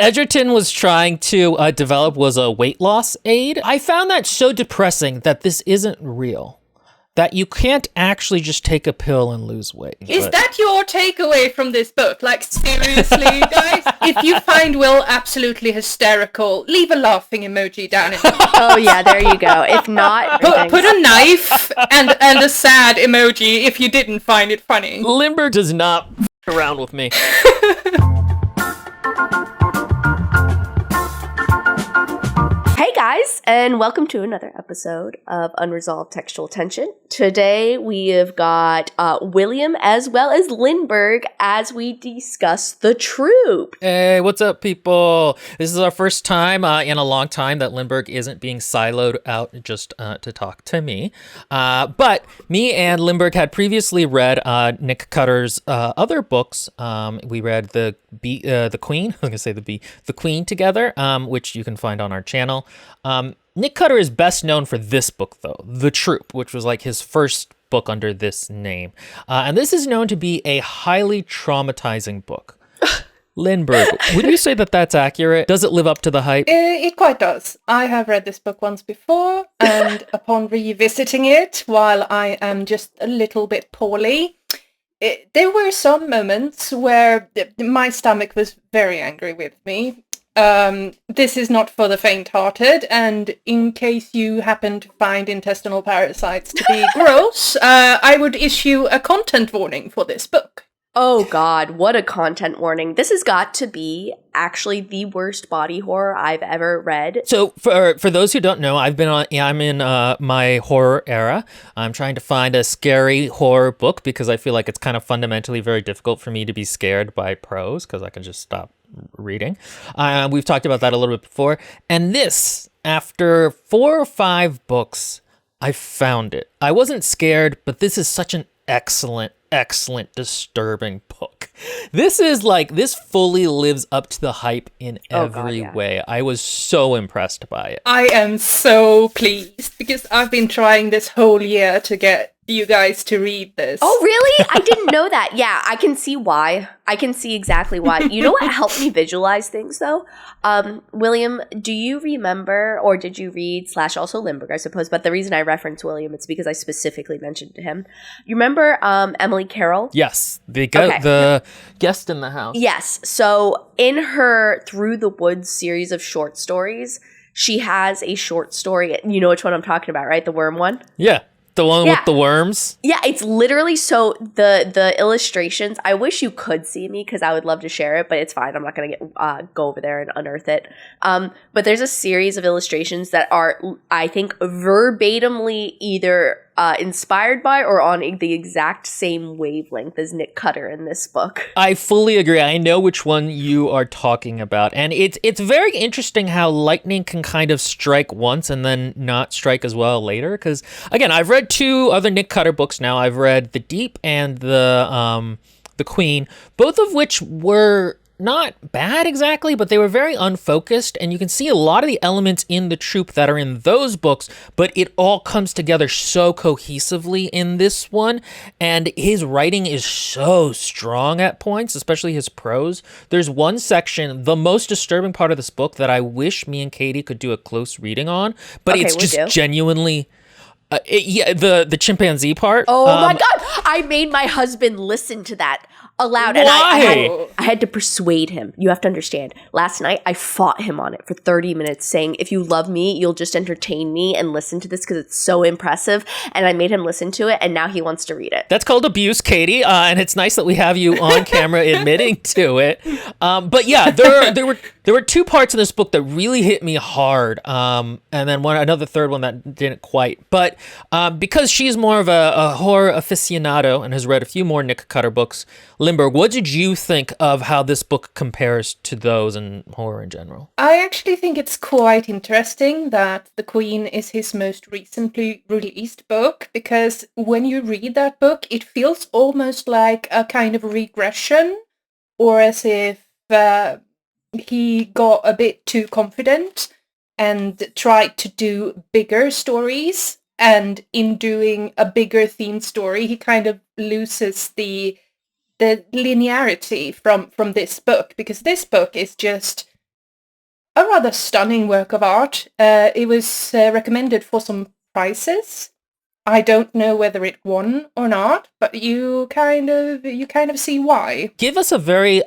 Edgerton was trying to develop was a weight loss aid. I found that so depressing that this isn't real. That you can't actually just take a pill and lose weight. Is that your takeaway from this book? Like, seriously, guys? If you find Will absolutely hysterical, leave a laughing emoji down in the Oh, yeah, there you go. If not... Put a knife and a sad emoji if you didn't find it funny. Lindbergh does not around with me. Hey guys, and welcome to another episode of Unresolved Textual Tension. Today we have got William as well as Lindbergh as we discuss The Troop. Hey, what's up, people? This is our first time in a long time that Lindbergh isn't being siloed out just to talk to me. But me and Lindbergh had previously read Nick Cutter's other books. We read the Queen. I was gonna say the Queen together, which you can find on our channel. Nick Cutter is best known for this book, though, The Troop, which was like his first book under this name. And this is known to be a highly traumatizing book. Lindbergh, would you say that that's accurate? Does it live up to the hype? It quite does. I have read this book once before, and upon revisiting it, while I am just a little bit poorly, there were some moments where my stomach was very angry with me. This is not for the faint-hearted, and in case you happen to find intestinal parasites to be gross, I would issue a content warning for this book. Oh god, what a content warning. This has got to be actually the worst body horror I've ever read. So for those who don't know, I'm in my horror era. I'm trying to find a scary horror book because I feel like it's kind of fundamentally very difficult for me to be scared by prose because I can just stop reading. We've talked about that a little bit before. And this, after 4 or 5 books, I found it. I wasn't scared, but this is such an excellent, disturbing book. This fully lives up to the hype in every way. I was so impressed by it. I am so pleased because I've been trying this whole year to get you guys to read this. Oh, really? I didn't know that. Yeah, I can see why. I can see exactly why. You know what helped me visualize things, though? William, do you remember, or did you read, / also Lindbergh, I suppose, but the reason I reference William, it's because I specifically mentioned to him. You remember Emily Carroll? Yes, the guest in the house. Yes. So in her Through the Woods series of short stories, she has a short story. You know which one I'm talking about, right? The worm one? Yeah. The one with the worms? Yeah, it's literally so the illustrations. I wish you could see me because I would love to share it, but it's fine. I'm not going to go over there and unearth it. But there's a series of illustrations that are, I think, verbatimly either inspired by or on the exact same wavelength as Nick Cutter in this book. I fully agree. I know which one you are talking about. And it's very interesting how lightning can kind of strike once and then not strike as well later. Because, again, I've read 2 other Nick Cutter books now. I've read The Deep and the Queen, both of which were not bad exactly, but they were very unfocused, and you can see a lot of the elements in The Troop that are in those books, but it all comes together so cohesively in this one, and his writing is so strong at points, especially his prose. There's one section, the most disturbing part of this book, that I wish me and Katie could do a close reading on, but it's just genuinely... the chimpanzee part. Oh my god! I made my husband listen to that aloud. Why? And I had to persuade him. You have to understand. Last night, I fought him on it for 30 minutes saying, if you love me, you'll just entertain me and listen to this because it's so impressive. And I made him listen to it, and now he wants to read it. That's called abuse, Katie. And it's nice that we have you on camera admitting to it. But yeah, there were 2 parts in this book that really hit me hard. And then another third one that didn't quite. But because she's more of a horror aficionado and has read a few more Nick Cutter books, Lindbergh, what did you think of how this book compares to those in horror in general? I actually think it's quite interesting that The Queen is his most recently released book, because when you read that book, it feels almost like a kind of regression, or as if he got a bit too confident and tried to do bigger stories, and in doing a bigger themed story, he kind of loses the linearity from this book, because this book is just a rather stunning work of art. It was recommended for some prizes. I don't know whether it won or not, but you kind of see why. Give us a very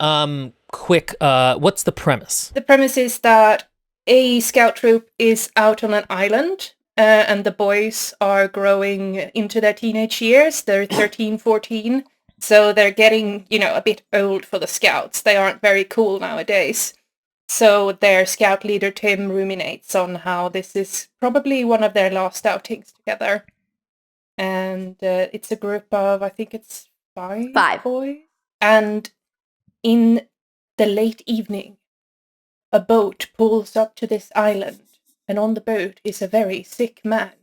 quick. What's the premise? The premise is that a scout troop is out on an island, and the boys are growing into their teenage years. They're 13, 14, so they're getting, a bit old for the scouts. They aren't very cool nowadays. So their scout leader, Tim, ruminates on how this is probably one of their last outings together. And it's a group of, I think it's five boys. And in the late evening, a boat pulls up to this island, and on the boat is a very sick man.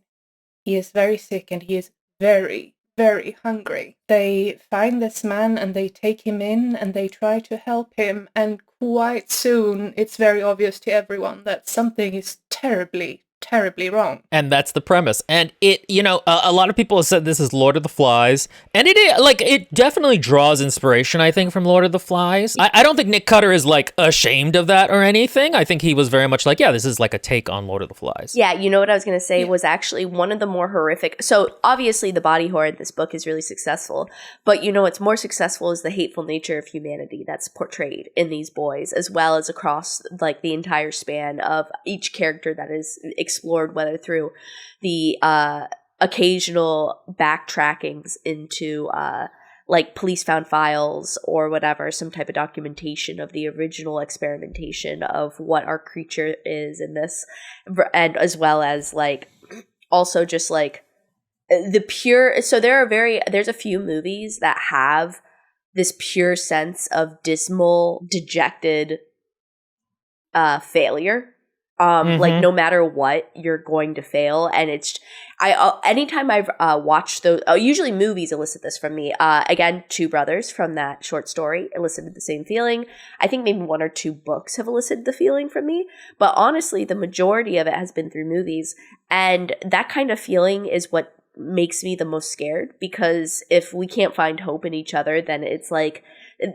He is very sick, and he is very, very hungry. They find this man, and they take him in, and they try to help him, and quite soon it's very obvious to everyone that something is terribly, terribly wrong. And that's the premise. And it, a lot of people have said this is Lord of the Flies, and it definitely draws inspiration, I think, from Lord of the Flies. I don't think Nick Cutter is ashamed of that or anything. I think he was very much like, yeah, this is like a take on Lord of the Flies. Yeah, you know what I was going to say was actually one of the more horrific. So obviously the body horror in this book is really successful, but what's more successful is the hateful nature of humanity that's portrayed in these boys, as well as across the entire span of each character that is explored, whether through the occasional backtrackings into police found files or whatever, some type of documentation of the original experimentation of what our creature is in this, and as well as also just the pure. So there's a few movies that have this pure sense of dismal, dejected failure. No matter what, you're going to fail. And anytime I've watched those, usually movies elicit this from me. Again, Two Brothers from that short story elicited the same feeling. I think maybe one or two books have elicited the feeling from me. But honestly, the majority of it has been through movies. And that kind of feeling is what makes me the most scared, because if we can't find hope in each other, then it's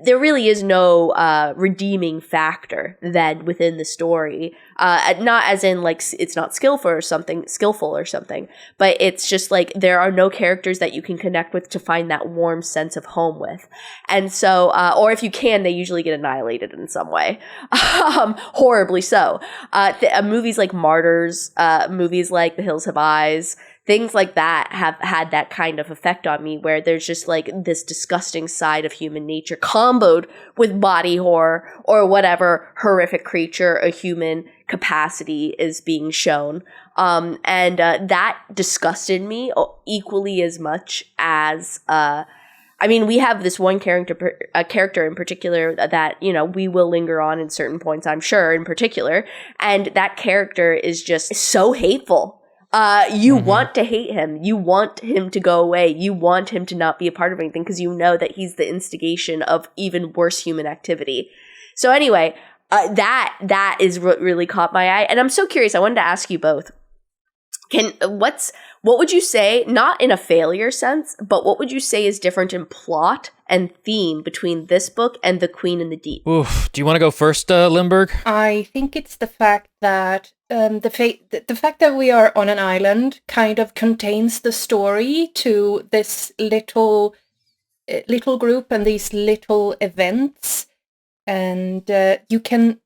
there really is no redeeming factor then within the story. Not as in it's not skillful or something, but it's just there are no characters that you can connect with to find that warm sense of home with. And so, or if you can, they usually get annihilated in some way, horribly so. Movies like Martyrs, movies like The Hills Have Eyes, things like that have had that kind of effect on me, where there's just this disgusting side of human nature comboed with body horror or whatever horrific creature a human capacity is being shown. And that disgusted me equally as much as we have this one character in particular that, we will linger on in certain points, I'm sure, in particular. And that character is just so hateful. You want to hate him. You want him to go away. You want him to not be a part of anything, because you know that he's the instigation of even worse human activity. So anyway, that is what really caught my eye. And I'm so curious. I wanted to ask you both. What would you say, not in a failure sense, but what would you say is different in plot and theme between this book and The Queen in the Deep? Oof. Do you want to go first, Limburg? I think it's the fact that the fact that we are on an island kind of contains the story to this little group and these little events, and you can,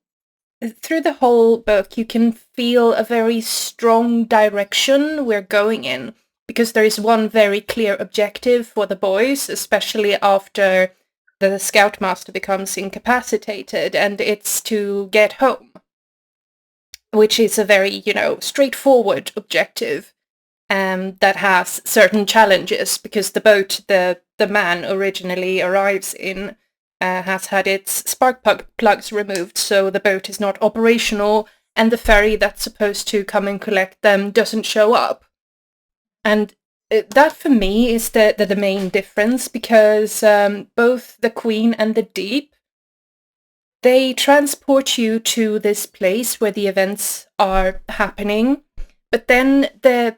through the whole book, you can feel a very strong direction we're going in, because there is one very clear objective for the boys, especially after the scoutmaster becomes incapacitated, and it's to get home, which is a very, straightforward objective that has certain challenges, because the boat the man originally arrives in has had its spark plugs removed, so the boat is not operational, and the ferry that's supposed to come and collect them doesn't show up. And that for me is the main difference, because both The Queen and The Deep, they transport you to this place where the events are happening, but then the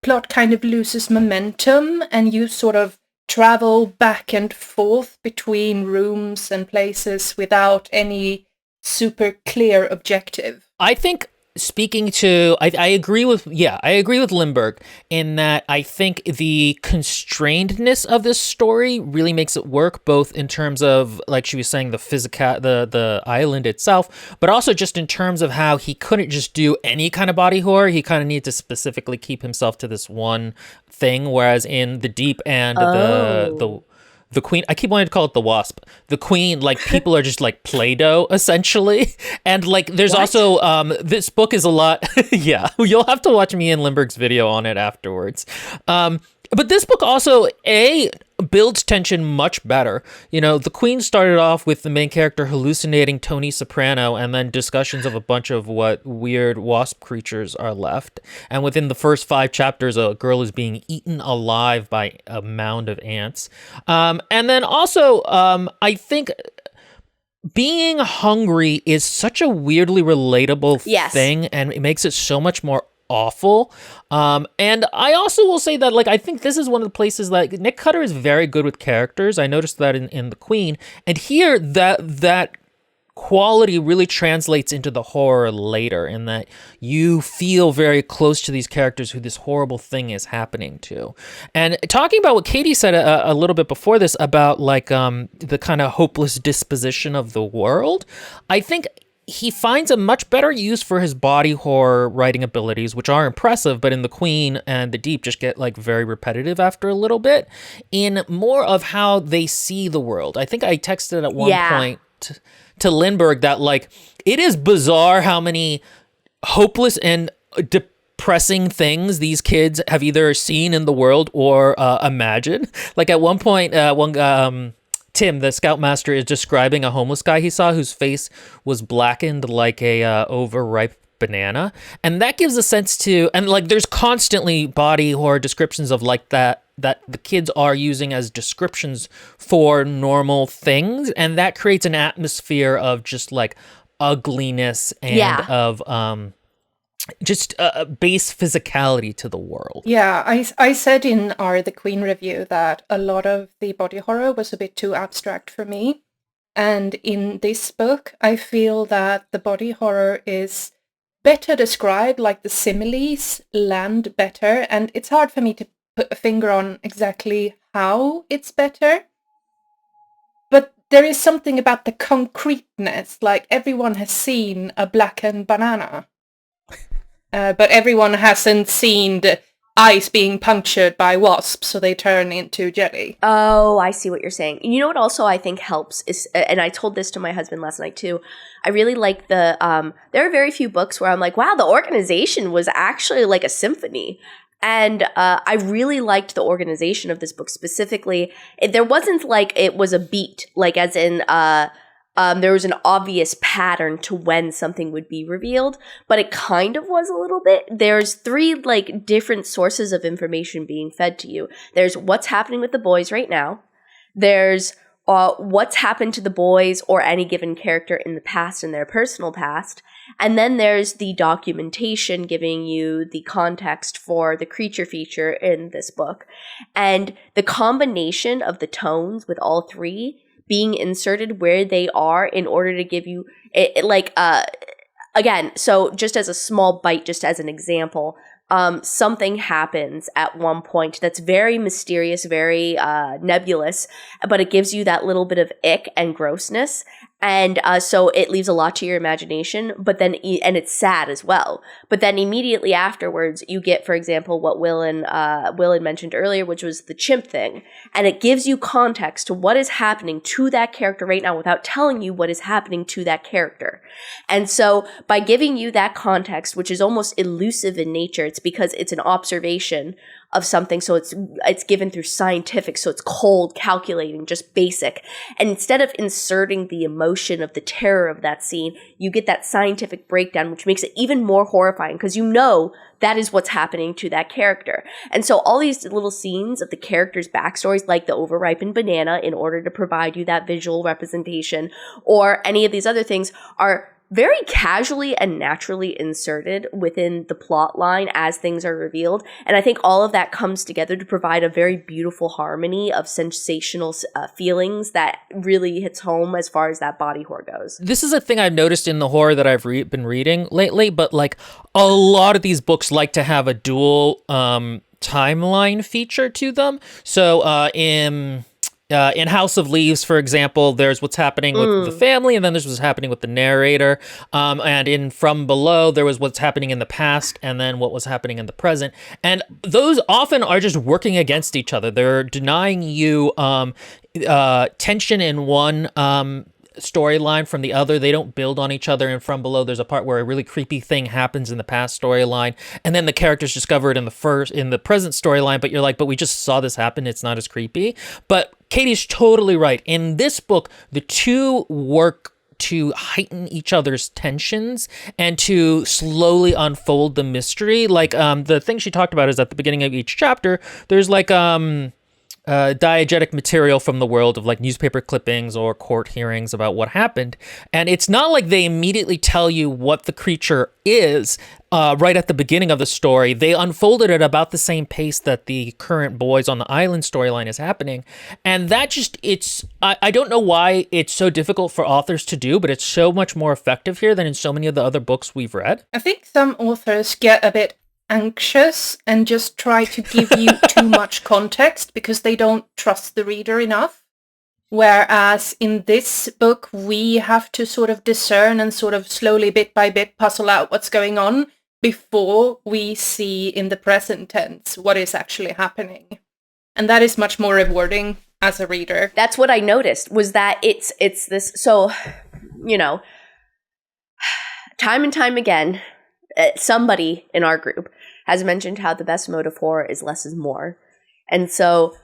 plot kind of loses momentum, and you sort of travel back and forth between rooms and places without any super clear objective. I think I agree with Lindbergh in that I think the constrainedness of this story really makes it work, both in terms of, like she was saying, the island itself, but also just in terms of how he couldn't just do any kind of body horror. He kind of needed to specifically keep himself to this one thing, whereas in the Deep and the Queen, I keep wanting to call it the Wasp. The Queen, like, people are just like Play-Doh, essentially. And like, there's also, this book is a lot, yeah, you'll have to watch me and Lindbergh's video on it afterwards. But this book also, builds tension much better. You know, the Queen started off with the main character hallucinating Tony Soprano, and then discussions of a bunch of what weird wasp creatures are left. And within the first 5 chapters, a girl is being eaten alive by a mound of ants. And then also, I think being hungry is such a weirdly relatable thing, and it makes it so much more awful. And I also will say that, like, I think this is one of the places that Nick Cutter is very good with characters. I noticed that in The Queen, and here that quality really translates into the horror later, in that you feel very close to these characters who this horrible thing is happening to. And talking about what Katie said a little bit before this about, like, the kind of hopeless disposition of the world, I think he finds a much better use for his body horror writing abilities, which are impressive, but in The Queen and The Deep just get, like, very repetitive after a little bit, in more of how they see the world. I think I texted at one point to Lindbergh that, like, it is bizarre how many hopeless and depressing things these kids have either seen in the world or imagined. Like, at one point, Tim, the scoutmaster, is describing a homeless guy he saw whose face was blackened like a overripe banana. And that gives a sense to, and like, there's constantly body horror descriptions of like that the kids are using as descriptions for normal things. And that creates an atmosphere of just like ugliness and of just base physicality to the world. Yeah, I said in our The Queen review that a lot of the body horror was a bit too abstract for me. And in this book, I feel that the body horror is better described, like the similes land better. And it's hard for me to put a finger on exactly how it's better. But there is something about the concreteness, like everyone has seen a blackened banana. But everyone hasn't seen the ice being punctured by wasps, so they turn into jelly. Oh, I see what you're saying. You know what also I think helps is, and I told this to my husband last night too, I really like there are very few books where I'm like, wow, the organization was actually like a symphony. And I really liked the organization of this book specifically. There wasn't like it was a beat, like as in there was an obvious pattern to when something would be revealed, but it kind of was a little bit. There's 3 like different sources of information being fed to you. There's what's happening with the boys right now. There's what's happened to the boys or any given character in the past, in their personal past. And then there's the documentation giving you the context for the creature feature in this book. And the combination of the tones with all 3 being inserted where they are in order to give you again, so just as a small bite, just as an example, something happens at one point that's very mysterious, very nebulous, but it gives you that little bit of ick and grossness. And so it leaves a lot to your imagination, but then, and it's sad as well. But then immediately afterwards, you get, for example, what Will had mentioned earlier, which was the chimp thing. And it gives you context to what is happening to that character right now without telling you what is happening to that character. And so by giving you that context, which is almost elusive in nature, it's because it's an observation of something, so it's given through scientific, so it's cold, calculating, just basic. And instead of inserting the emotion of the terror of that scene, you get that scientific breakdown, which makes it even more horrifying because you know that is what's happening to that character. And so all these little scenes of the characters' backstories, like the overripened banana, in order to provide you that visual representation, or any of these other things, are very casually and naturally inserted within the plot line as things are revealed. And I think all of that comes together to provide a very beautiful harmony of sensational feelings that really hits home as far as that body horror goes. This is a thing I've noticed in the horror that I've been reading lately, but like a lot of these books like to have a dual timeline feature to them. So in House of Leaves, for example, there's what's happening with the family, and then there's what's happening with the narrator. And in From Below, there was what's happening in the past, and then what was happening in the present. And those often are just working against each other. They're denying you tension in one storyline from the other. They don't build on each other. And From Below, there's a part where a really creepy thing happens in the past storyline, and then the characters discover it in the present storyline, but you're like, but we just saw this happen, it's not as creepy. But Katie's totally right. In this book, the two work to heighten each other's tensions and to slowly unfold the mystery. Like the thing she talked about is at the beginning of each chapter, there's like diegetic material from the world of like newspaper clippings or court hearings about what happened. And it's not like they immediately tell you what the creature is right at the beginning of the story. They unfolded it about the same pace that the current Boys on the Island storyline is happening. And that just, I don't know why it's so difficult for authors to do, but it's so much more effective here than in so many of the other books we've read. I think some authors get a bit anxious and just try to give you too much context because they don't trust the reader enough. Whereas in this book, we have to sort of discern and sort of slowly, bit by bit, puzzle out what's going on before we see in the present tense what is actually happening. And that is much more rewarding as a reader. That's what I noticed, was that it's this, so, you know, time and time again, somebody in our group has mentioned how the best mode of horror is less is more. And so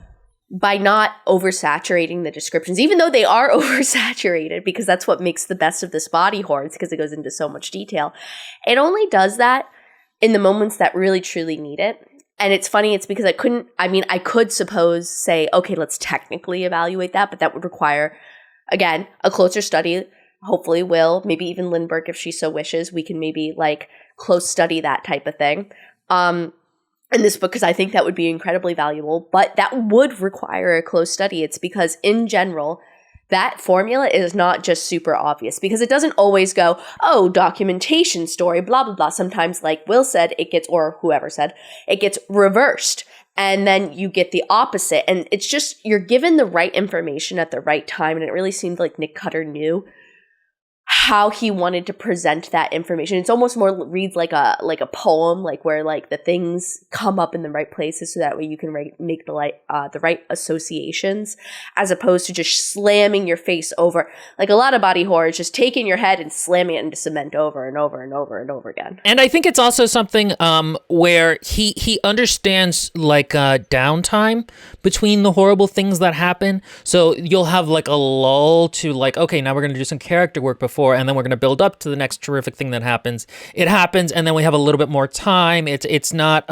by not oversaturating the descriptions, even though they are oversaturated, because that's what makes the best of this body horror, because it goes into so much detail, it only does that in the moments that really truly need it. And it's funny, it's because I could suppose say, okay, let's technically evaluate that, but that would require, again, a closer study. Hopefully Will, maybe even Lindbergh, if she so wishes, we can maybe like close study that type of thing in this book, because I think that would be incredibly valuable, but that would require a close study. It's because in general, that formula is not just super obvious, because it doesn't always go, oh, documentation story, blah, blah, blah. Sometimes, like Will said, it gets, or whoever said, it gets reversed. And then you get the opposite. And it's just, you're given the right information at the right time. And it really seemed like Nick Cutter knew how he wanted to present that information. It's almost more reads like a poem, like where like the things come up in the right places, so that way you can make the right associations, as opposed to just slamming your face over. Like a lot of body horror is just taking your head and slamming it into cement over and over and over and over again. And I think it's also something where he understands like downtime between the horrible things that happen. So you'll have like a lull to like, okay, now we're going to do some character work before, and then we're going to build up to the next terrific thing that happens. It happens, and then we have a little bit more time. It's not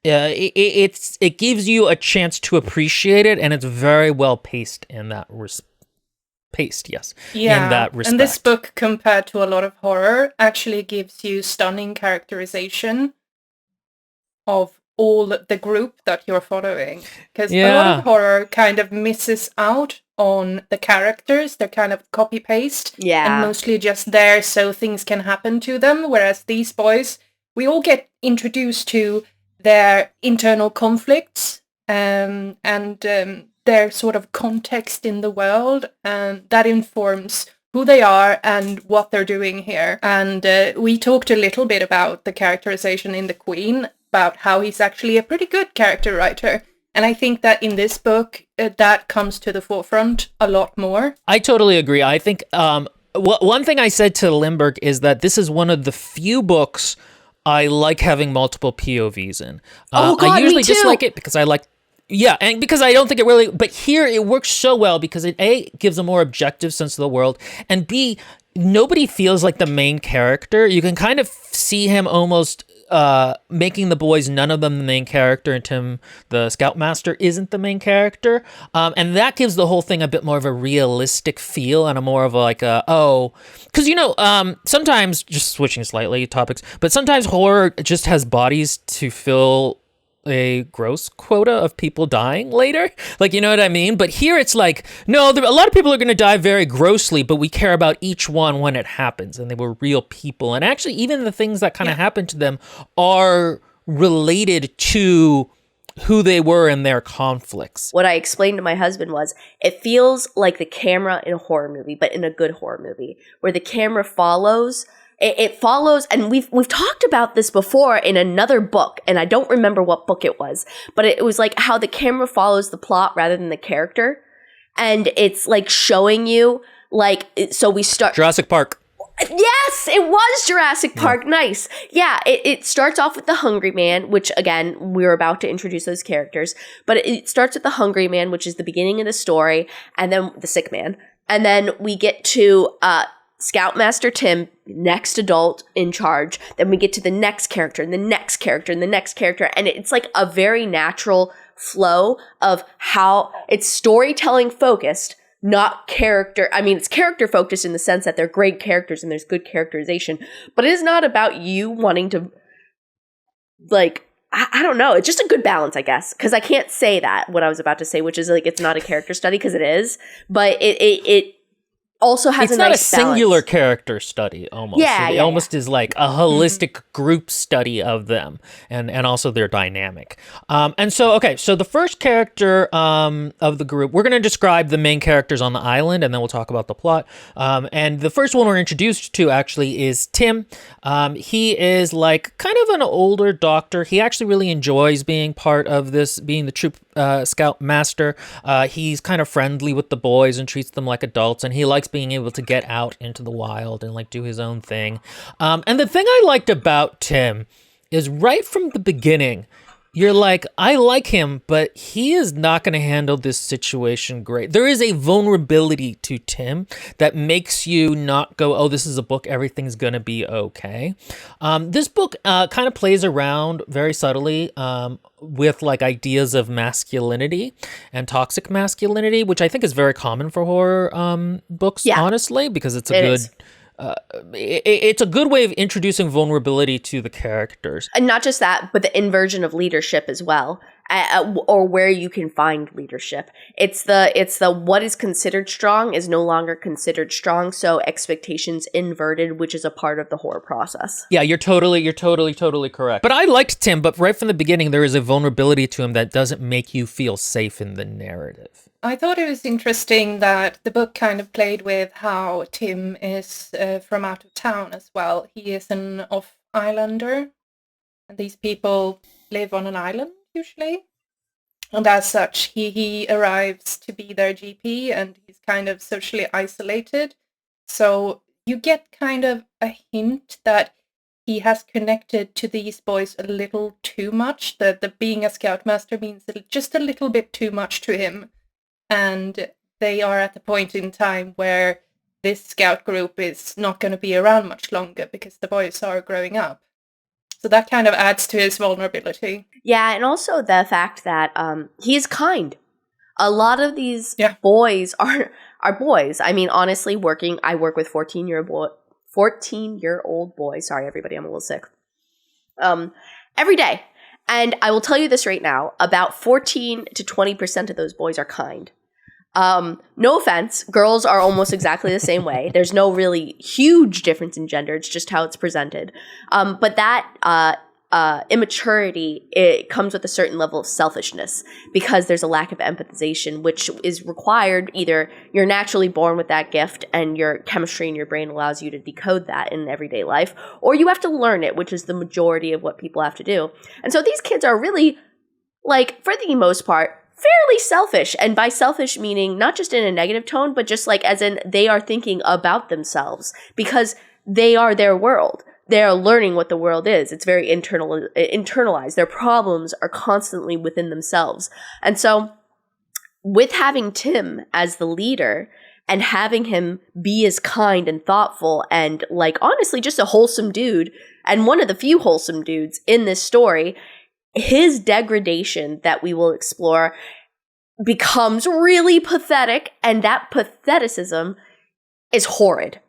it gives you a chance to appreciate it, and it's very well paced in that paced, yes. Yeah, in that respect. And this book, compared to a lot of horror, actually gives you stunning characterization of all the group that you're following. Because a lot of horror kind of misses out on the characters. They're kind of copy-paste. Yeah. And mostly just there so things can happen to them. Whereas these boys, we all get introduced to their internal conflicts and their sort of context in the world. And that informs who they are and what they're doing here. And we talked a little bit about the characterization in The Queen, about how he's actually a pretty good character writer. And I think that in this book, that comes to the forefront a lot more. I totally agree. I think one thing I said to Lindbergh is that this is one of the few books I like having multiple POVs in. Oh God, I usually me too. dislike it because I like... Yeah, and because I don't think it really... But here it works so well because it, A, gives a more objective sense of the world, and B, nobody feels like the main character. You can kind of see him almost making the boys, none of them the main character, and Tim, the Scoutmaster, isn't the main character. And that gives the whole thing a bit more of a realistic feel and a more of a, like because, sometimes, just switching slightly topics, but sometimes horror just has bodies to fill a gross quota of people dying later. Like, you know what I mean? But here it's like, no, a lot of people are going to die very grossly, but we care about each one when it happens. And they were real people. And actually, even the things that kind of happen to them are related to who they were and their conflicts. What I explained to my husband was, it feels like the camera in a horror movie, but in a good horror movie, where the camera follows. It follows, and we've talked about this before in another book, and I don't remember what book it was, but it was like how the camera follows the plot rather than the character, and it's like showing you, like, so we start... Jurassic Park. Yes, it was Jurassic Park. Yeah. Nice. Yeah, it starts off with the Hungry Man, which, again, we're about to introduce those characters, but it starts with the Hungry Man, which is the beginning of the story, and then the Sick Man, and then we get to... Scoutmaster Tim, next adult in charge. Then we get to the next character and the next character and the next character. And it's like a very natural flow of how it's storytelling focused, not character. I mean, it's character focused in the sense that they're great characters and there's good characterization. But it is not about you wanting to, like, I don't know. It's just a good balance, I guess. Because I can't say that, what I was about to say, which is like it's not a character study, because it is. But it also has a nice balance. It's not a singular character study, almost. Yeah, it almost is like a holistic group study of them and also their dynamic. And so the first character of the group, we're going to describe the main characters on the island, and then we'll talk about the plot. And the first one we're introduced to actually is Tim. He is like kind of an older doctor. He actually really enjoys being part of this, being the troop scout master. He's kind of friendly with the boys and treats them like adults, and he likes being able to get out into the wild and like do his own thing. And the thing I liked about Tim is right from the beginning, you're like, I like him, but he is not going to handle this situation great. There is a vulnerability to Tim that makes you not go, oh, this is a book, everything's going to be okay. This book kind of plays around very subtly with like ideas of masculinity and toxic masculinity, which I think is very common for horror books, honestly, because it's a good... it's a good way of introducing vulnerability to the characters. And not just that, but the inversion of leadership as well, or where you can find leadership. It's the what is considered strong is no longer considered strong, so expectations inverted, which is a part of the horror process. Yeah, you're totally correct. But I liked Tim, but right from the beginning, there is a vulnerability to him that doesn't make you feel safe in the narrative. I thought it was interesting that the book kind of played with how Tim is from out of town as well. He is an off-islander, and these people live on an island, usually. And as such, he arrives to be their GP, and he's kind of socially isolated. So you get kind of a hint that he has connected to these boys a little too much, that the being a scoutmaster means just a little bit too much to him. And they are at the point in time where this scout group is not going to be around much longer because the boys are growing up. So that kind of adds to his vulnerability. Yeah, and also the fact that he is kind. A lot of these boys are boys. I mean, honestly, I work with 14-year-old boys. Sorry, everybody, I'm a little sick. Every day. And I will tell you this right now, about 14 to 20% of those boys are kind. No offense, girls are almost exactly the same way. There's no really huge difference in gender, it's just how it's presented. But that immaturity, it comes with a certain level of selfishness because there's a lack of empathization, which is required. Either you're naturally born with that gift and your chemistry in your brain allows you to decode that in everyday life, or you have to learn it, which is the majority of what people have to do. And so these kids are really, like, for the most part, fairly selfish. And by selfish meaning not just in a negative tone, but just like as in they are thinking about themselves because they are their world. They are learning what the world is. It's very internalized. Their problems are constantly within themselves. And so with having Tim as the leader and having him be as kind and thoughtful and like honestly just a wholesome dude and one of the few wholesome dudes in this story, his degradation that we will explore becomes really pathetic, and that patheticism is horrid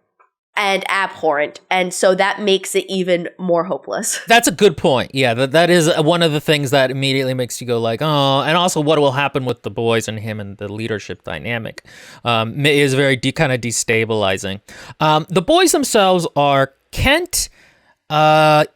and abhorrent, and so that makes it even more hopeless. That's a good point. Yeah, that is one of the things that immediately makes you go like, oh, and also what will happen with the boys and him and the leadership dynamic is very kind of destabilizing. The boys themselves are Kent,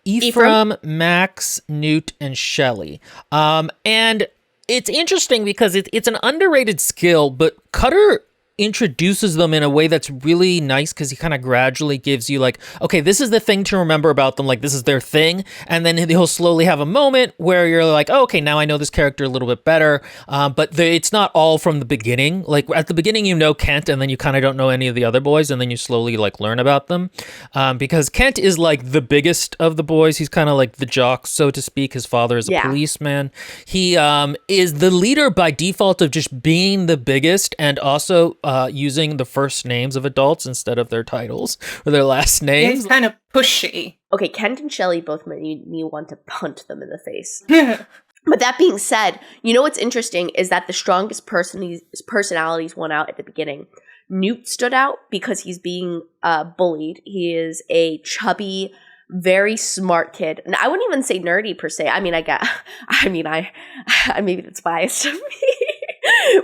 Ephraim, Max, Newt, and Shelley. And it's interesting because it's an underrated skill, but Cutter introduces them in a way that's really nice because he kind of gradually gives you like, okay, this is the thing to remember about them, like this is their thing, and then he'll slowly have a moment where you're like, oh, okay, now I know this character a little bit better, but it's not all from the beginning. Like at the beginning you know Kent, and then you kind of don't know any of the other boys, and then you slowly like learn about them, because Kent is like the biggest of the boys. He's kind of like the jock, so to speak. His father is a policeman. He is the leader by default of just being the biggest, and also using the first names of adults instead of their titles or their last names. He's kind of pushy. Okay, Kent and Shelley both made me want to punch them in the face. But that being said, you know what's interesting is that the strongest personalities won out at the beginning. Newt stood out because he's being bullied. He is a chubby, very smart kid. And I wouldn't even say nerdy per se. I mean, maybe that's biased of me.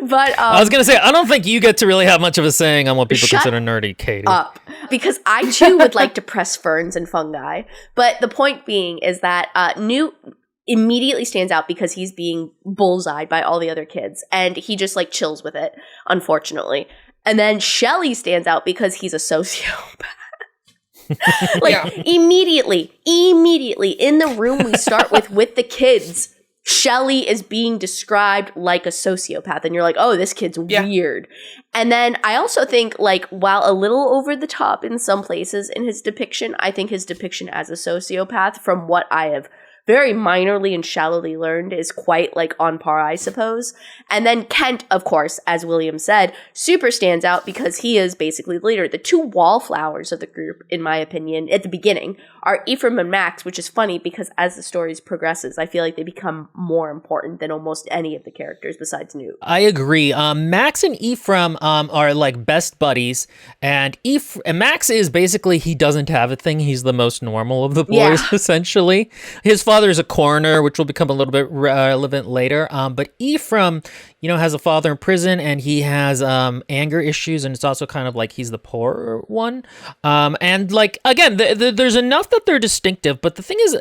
But I was gonna say, I don't think you get to really have much of a saying on what people consider nerdy, Katie. Up, because I too would like to press ferns and fungi. But the point being is that Newt immediately stands out because he's being bullseyed by all the other kids, and he just like chills with it, unfortunately. And then Shelley stands out because he's a sociopath. Immediately in the room we start with the kids, Shelley is being described like a sociopath, and you're like, oh, this kid's weird. And then I also think, like, while a little over the top in some places in his depiction, I think his depiction as a sociopath, from what I have very minorly and shallowly learned, is quite like on par, I suppose. And then Kent, of course, as William said, super stands out because he is basically the leader. The two wallflowers of the group, in my opinion, at the beginning, are Ephraim and Max, which is funny because as the stories progresses, I feel like they become more important than almost any of the characters besides Newt. I agree. Max and Ephraim are like best buddies, and Max is basically, he doesn't have a thing. He's the most normal of the boys, essentially. His father is a coroner, which will become a little bit relevant later. But Ephraim, has a father in prison, and he has anger issues, and it's also kind of like he's the poor one. And like, again, there's enough that they're distinctive, but the thing is,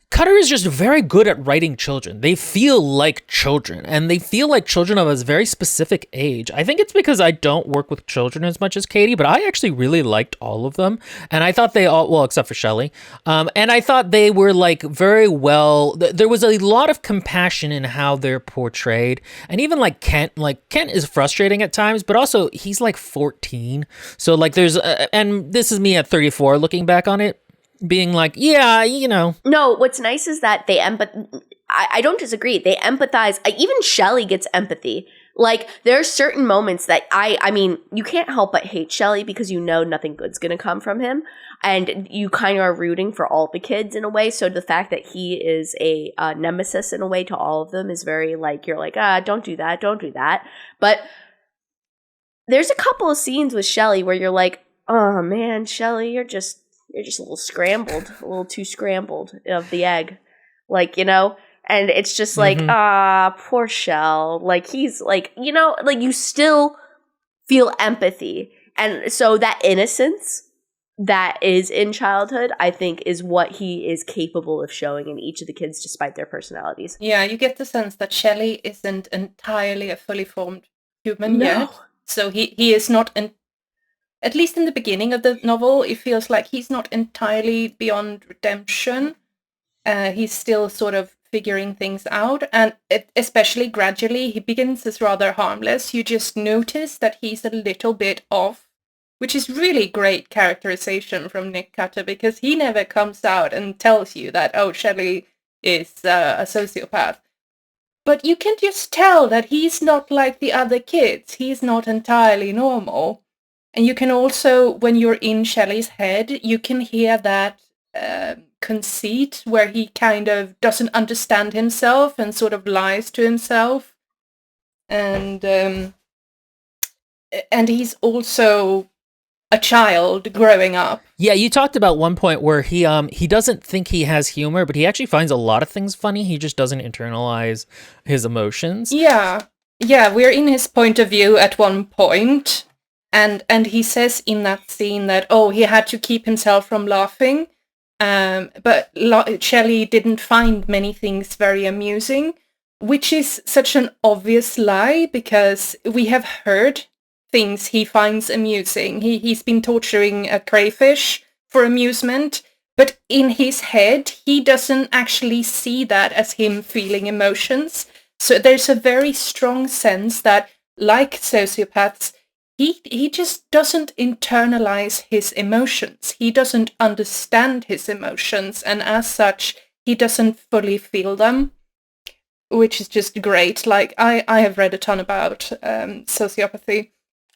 Cutter is just very good at writing children. They feel like children, and they feel like children of a very specific age. I think it's because I don't work with children as much as Katie, but I actually really liked all of them. And I thought they all, well, except for Shelley. And I thought they were like very well, there was a lot of compassion in how they're portrayed. And even like Kent is frustrating at times, but also he's like 14. So like there's, and this is me at 34 looking back on it, being like, No, what's nice is that they I don't disagree. They empathize. Even Shelley gets empathy. Like, there are certain moments that I mean, you can't help but hate Shelley because nothing good's going to come from him. And you kind of are rooting for all the kids in a way. So the fact that he is a nemesis in a way to all of them is very like, you're like, don't do that, don't do that. But there's a couple of scenes with Shelley where you're like, oh man, Shelley, you're just a little scrambled, a little too scrambled of the egg. Like, and it's just like, poor Shell. Like, he's like, like you still feel empathy. And so that innocence that is in childhood, I think, is what he is capable of showing in each of the kids, despite their personalities. Yeah, you get the sense that Shelley isn't entirely a fully formed human yet. So he is not at least in the beginning of the novel, it feels like he's not entirely beyond redemption. He's still sort of figuring things out. And especially gradually, he begins as rather harmless. You just notice that he's a little bit off, which is really great characterization from Nick Cutter, because he never comes out and tells you that, oh, Shelley is a sociopath. but you can just tell that he's not like the other kids. He's not entirely normal. And you can also, when you're in Shelley's head, you can hear that conceit where he kind of doesn't understand himself and sort of lies to himself. And he's also a child growing up. Yeah, you talked about one point where he doesn't think he has humor, but he actually finds a lot of things funny. He just doesn't internalize his emotions. Yeah, we're in his point of view at one point, and he says in that scene that he had to keep himself from laughing, but Shelley didn't find many things very amusing, which is such an obvious lie because we have heard things he finds amusing. He's been torturing a crayfish for amusement, but in his head, he doesn't actually see that as him feeling emotions. So there's a very strong sense that, like sociopaths, he just doesn't internalize his emotions. He doesn't understand his emotions, and as such, he doesn't fully feel them, which is just great. Like, I have read a ton about sociopathy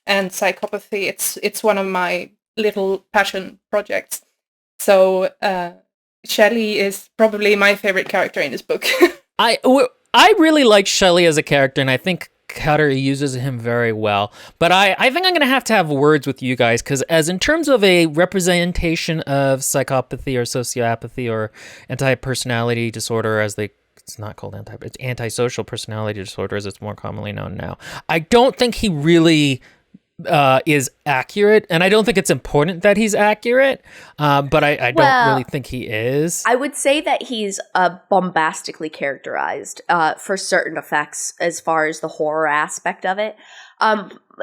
and psychopathy. It's one of my little passion projects. So Shelley is probably my favorite character in this book. I really like Shelley as a character, and I think Cutter uses him very well. But I think I'm going to have words with you guys, because as in terms of a representation of psychopathy or sociopathy or anti-personality disorder, it's not called it's antisocial personality disorder as it's more commonly known now. I don't think he really is accurate, and I don't think it's important that he's accurate, but I don't really think he is. I would say that he's bombastically characterized for certain effects as far as the horror aspect of it.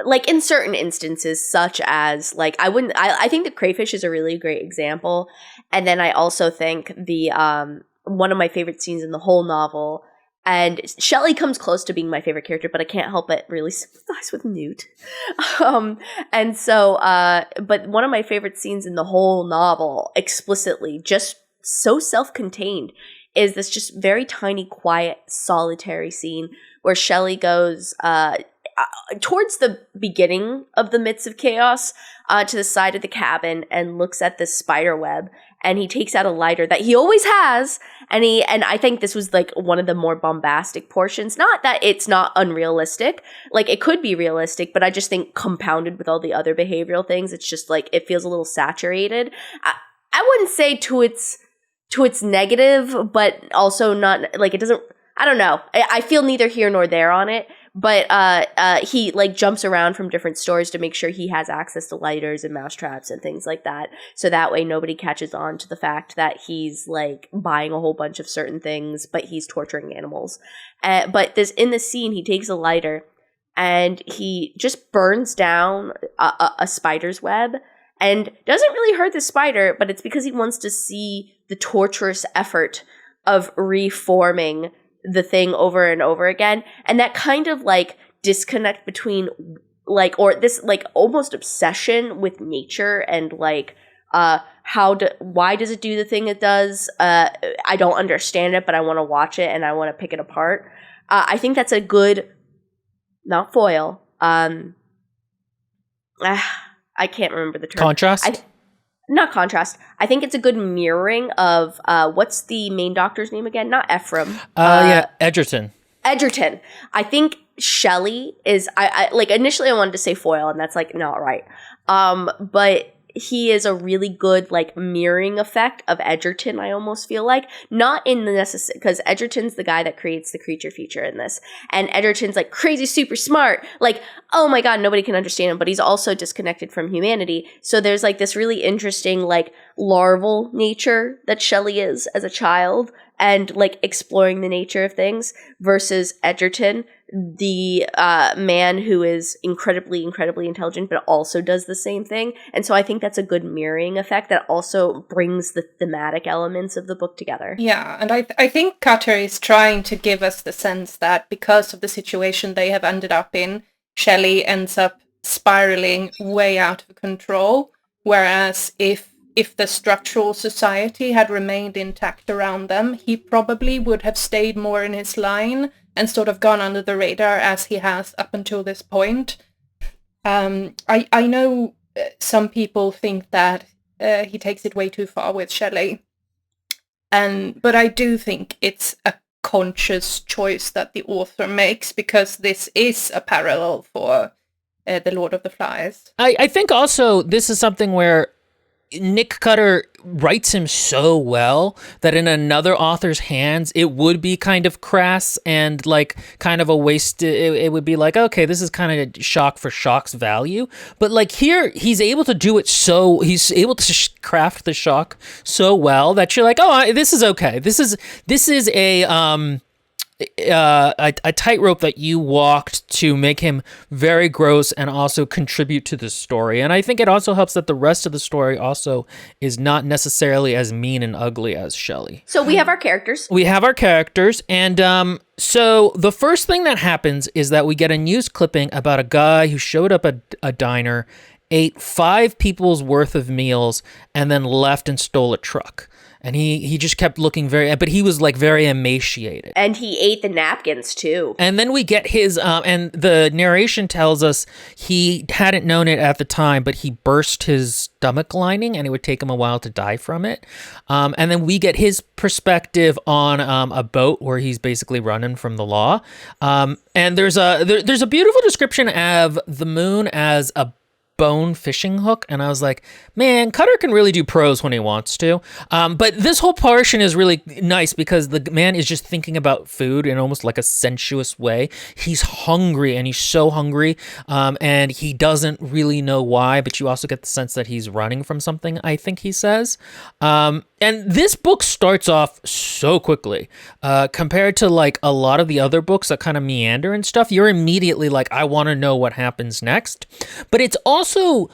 Like in certain instances, such as like I think the crayfish is a really great example, and then I also think the one of my favorite scenes in the whole novel. And Shelley comes close to being my favorite character, but I can't help but really sympathize with Newt. And so, but one of my favorite scenes in the whole novel, explicitly, just so self-contained, is this just very tiny, quiet, solitary scene where Shelley goes towards the beginning of the midst of chaos to the side of the cabin and looks at this spider web, and he takes out a lighter that he always has, and I think this was like one of the more bombastic portions. Not that it's not unrealistic, like it could be realistic, but I just think compounded with all the other behavioral things, it's just like it feels a little saturated. I wouldn't say to its negative, but also not like it doesn't. I don't know. I feel neither here nor there on it. But he like jumps around from different stores to make sure he has access to lighters and mousetraps and things like that. So that way nobody catches on to the fact that he's like buying a whole bunch of certain things, but he's torturing animals. But in this scene, he takes a lighter and he just burns down a spider's web and doesn't really hurt the spider, but it's because he wants to see the torturous effort of reforming the thing over and over again. And that kind of like disconnect between like, or this like almost obsession with nature and like why does it do the thing it does? I don't understand it, but I want to watch it and I want to pick it apart. I think that's a good, not foil. I can't remember the term. Contrast? Not contrast. I think it's a good mirroring of what's the main doctor's name again? Not Ephraim. Edgerton. Edgerton. I think Shelley is. I like initially I wanted to say foil, and that's like not right. But he is a really good like mirroring effect of Edgerton. I almost feel like not in the necessary, because Edgerton's the guy that creates the creature feature in this, and Edgerton's like crazy super smart, like oh my god nobody can understand him, but he's also disconnected from humanity. So there's like this really interesting like larval nature that Shelley is as a child, and like exploring the nature of things, versus Edgerton, the man who is incredibly intelligent but also does the same thing. And so I think that's a good mirroring effect that also brings the thematic elements of the book together. Yeah, and I think Cutter is trying to give us the sense that because of the situation they have ended up in, Shelley ends up spiraling way out of control, whereas if the structural society had remained intact around them, he probably would have stayed more in his line and sort of gone under the radar as he has up until this point. I know some people think that he takes it way too far with Shelley, but I do think it's a conscious choice that the author makes, because this is a parallel for The Lord of the Flies. I think also this is something where Nick Cutter writes him so well that in another author's hands, it would be kind of crass and like kind of a waste. It would be like, okay, this is kind of shock for shock's value. But like here, he's able to do it so, he's able to craft the shock so well that you're like, oh, this is okay. This is a tightrope that you walked to make him very gross and also contribute to the story. And I think it also helps that the rest of the story also is not necessarily as mean and ugly as Shelley. So we have our characters. And so the first thing that happens is that we get a news clipping about a guy who showed up at a diner, ate 5 people's worth of meals, and then left and stole a truck. And he just kept looking but he was like very emaciated. And he ate the napkins too. And then we get his, and the narration tells us he hadn't known it at the time, but he burst his stomach lining and it would take him a while to die from it. And then we get his perspective on a boat where he's basically running from the law. And there's a beautiful description of the moon as a bone fishing hook, and I was like, man, Cutter can really do prose when he wants to. But this whole portion is really nice because the man is just thinking about food in almost like a sensuous way. He's hungry, and he's so hungry, and he doesn't really know why, but you also get the sense that he's running from something, I think he says. And this book starts off so quickly compared to like a lot of the other books that kind of meander and stuff. You're immediately like, I want to know what happens next. But it's also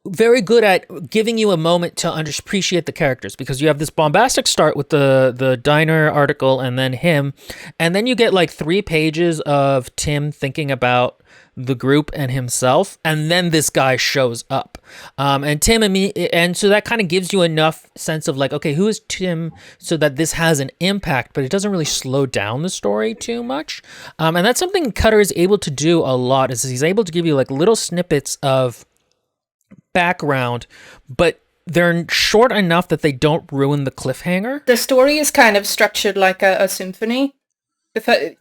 very good at giving you a moment to appreciate the characters, because you have this bombastic start with the diner article and then him, and then you get like 3 pages of Tim thinking about the group and himself, and then this guy shows up, and Tim and me, and so that kind of gives you enough sense of like, okay, who is Tim, so that this has an impact, but it doesn't really slow down the story too much. And that's something Cutter is able to do a lot, is he's able to give you like little snippets of background, but they're short enough that they don't ruin the cliffhanger. The story is kind of structured like a symphony.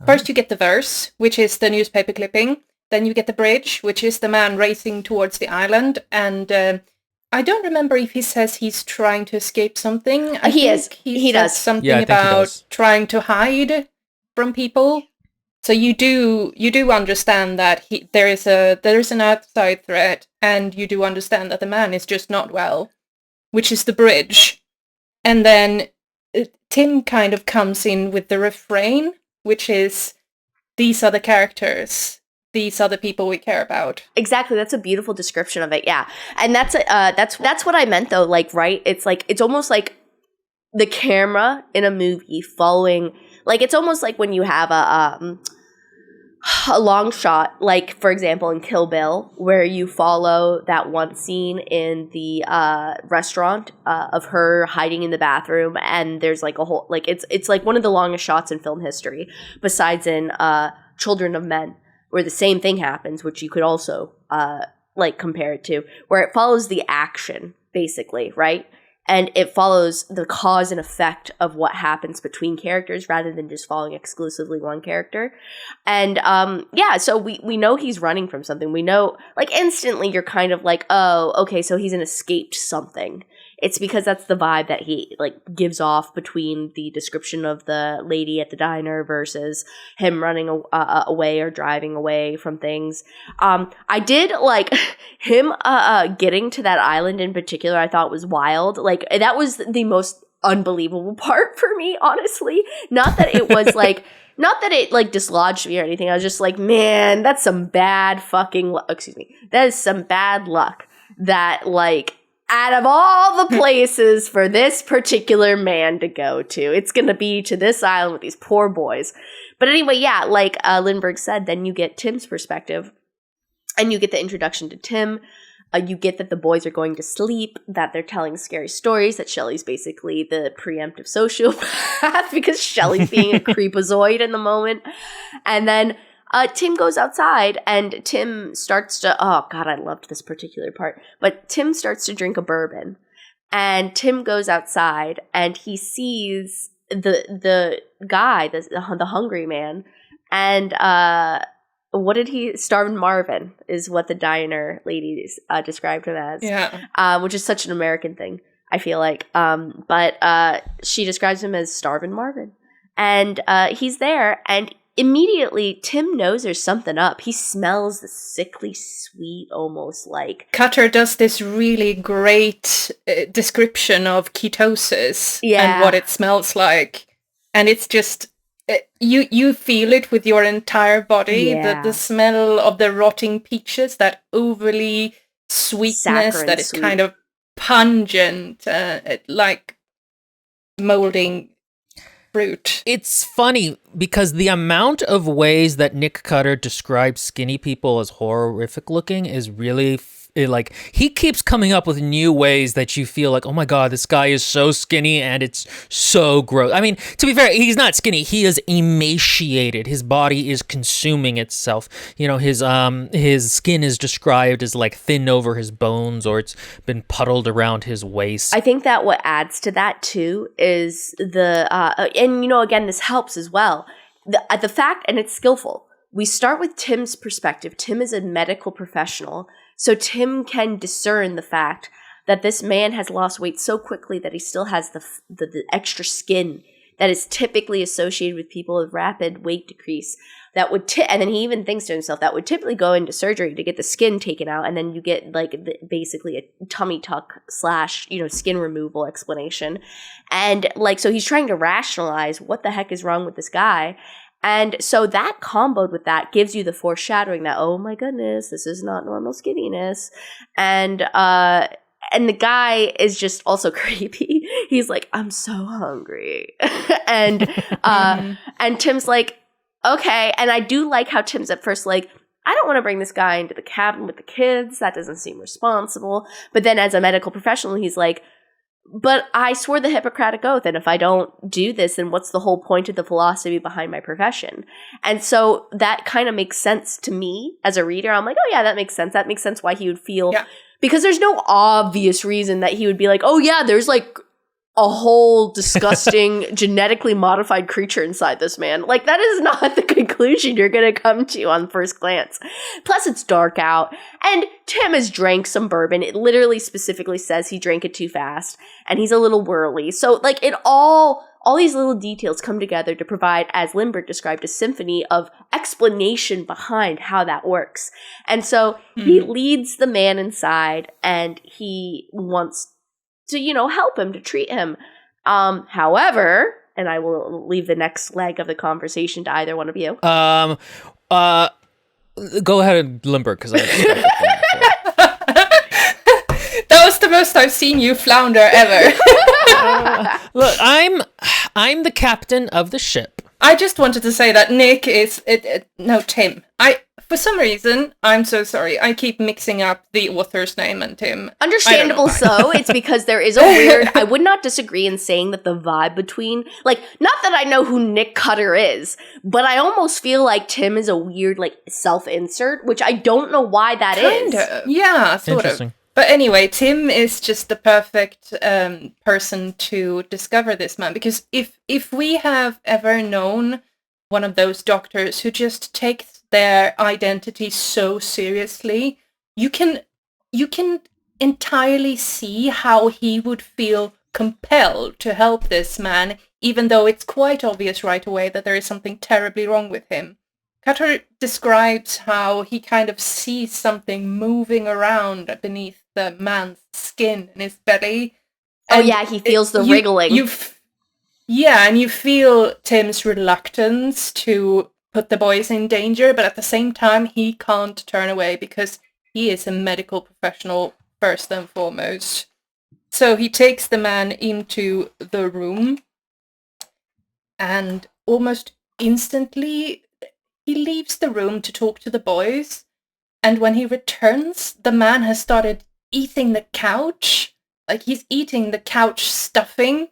First you get the verse, which is the newspaper clipping. Then you get the bridge, which is the man racing towards the island. And I don't remember if he says he's trying to escape something. He does something about trying to hide from people. So you do understand that there is an outside threat, and you do understand that the man is just not well, which is the bridge. And then Tim kind of comes in with the refrain, which is, these are the characters, these are the people we care about. Exactly, that's a beautiful description of it. Yeah, and that's what I meant though. Like, right? It's almost like the camera in a movie following. Like, it's almost like when you have a long shot, like, for example, in Kill Bill, where you follow that one scene in the restaurant of her hiding in the bathroom, and there's like a whole, like, it's like one of the longest shots in film history, besides in Children of Men, where the same thing happens, which you could also like compare it to, where it follows the action, basically, right? And it follows the cause and effect of what happens between characters rather than just following exclusively one character. And so we know he's running from something. We know, like, instantly you're kind of like, oh, okay, so he's an escaped something. It's because that's the vibe that he like gives off between the description of the lady at the diner versus him running away or driving away from things. I did like him getting to that island in particular. I thought was wild. Like, that was the most unbelievable part for me, honestly. Not that it was like. Not that it, like, dislodged me or anything. I was just like, man, that's some bad fucking that is some bad luck that, like, out of all the places for this particular man to go to, it's going to be to this island with these poor boys. But anyway, yeah, like Lindbergh said, then you get Tim's perspective, and you get the introduction to Tim. You get that the boys are going to sleep, that they're telling scary stories, that Shelley's basically the preemptive sociopath because Shelley's being a creepazoid in the moment. And then Tim goes outside and Tim starts to, oh God, I loved this particular part, but Tim starts to drink a bourbon. And Tim goes outside and he sees the guy, the hungry man, and what did he? Starving Marvin is what the diner lady described him as. Yeah. Which is such an American thing, I feel like. But she describes him as Starving Marvin. And he's there, and immediately Tim knows there's something up. He smells the sickly sweet, almost like... Cutter does this really great description of ketosis and what it smells like. And it's just... You feel it with your entire body, the smell of the rotting peaches, that overly sweetness Saccharine that is sweet. kind of pungent, like molding fruit. It's funny because the amount of ways that Nick Cutter describes skinny people as horrific looking is really like, he keeps coming up with new ways that you feel like, oh my God, this guy is so skinny and it's so gross. I mean, to be fair, he's not skinny. He is emaciated. His body is consuming itself. You know, his skin is described as like thin over his bones, or it's been puddled around his waist. I think that what adds to that too is and you know, again, this helps as well. The fact, and it's skillful. We start with Tim's perspective. Tim is a medical professional, so Tim can discern the fact that this man has lost weight so quickly that he still has the extra skin that is typically associated with people with rapid weight decrease. That would and then he even thinks to himself that would typically go into surgery to get the skin taken out, and then you get like basically a tummy tuck / skin removal explanation, and like so he's trying to rationalize what the heck is wrong with this guy. And so that comboed with that gives you the foreshadowing that, oh my goodness, this is not normal skinniness. And the guy is just also creepy. He's like, I'm so hungry. and Tim's like, okay. And I do like how Tim's at first like, I don't want to bring this guy into the cabin with the kids. That doesn't seem responsible. But then as a medical professional, he's like, but I swore the Hippocratic Oath, and if I don't do this, then what's the whole point of the philosophy behind my profession? And so that kind of makes sense to me as a reader. I'm like, oh yeah, that makes sense. That makes sense why he would feel... Yeah. Because there's no obvious reason that he would be like, oh yeah, there's like a whole disgusting genetically modified creature inside this man. Like, that is not the conclusion you're going to come to on first glance. Plus, it's dark out, and Tim has drank some bourbon. It literally specifically says he drank it too fast, and he's a little whirly. So, like, it all these little details come together to provide, as Lindbergh described, a symphony of explanation behind how that works. And so he leads the man inside, and he wants to, help him, to treat him. However, and I will leave the next leg of the conversation to either one of you. Go ahead, Lindbergh, because That was the most I've seen you flounder ever. Look, I'm the captain of the ship. I just wanted to say that Nick is Tim. For some reason, I'm so sorry, I keep mixing up the author's name and Tim. Understandable so. It's because there is a weird... I would not disagree in saying that the vibe between... Like, not that I know who Nick Cutter is, but I almost feel like Tim is a weird, like, self-insert, which I don't know why that is. Kind of. Yeah, sort Interesting. of. But anyway, Tim is just the perfect person to discover this man, because if we have ever known one of those doctors who just takes their identity so seriously, you can entirely see how he would feel compelled to help this man, even though it's quite obvious right away that there is something terribly wrong with him. Cutter describes how he kind of sees something moving around beneath the man's skin in his belly. Oh yeah, he feels the wriggling. And you feel Tim's reluctance to put the boys in danger, but at the same time, he can't turn away because he is a medical professional first and foremost. So he takes the man into the room, and almost instantly, he leaves the room to talk to the boys, And when he returns, the man has started eating the couch. Like, he's eating the couch stuffing.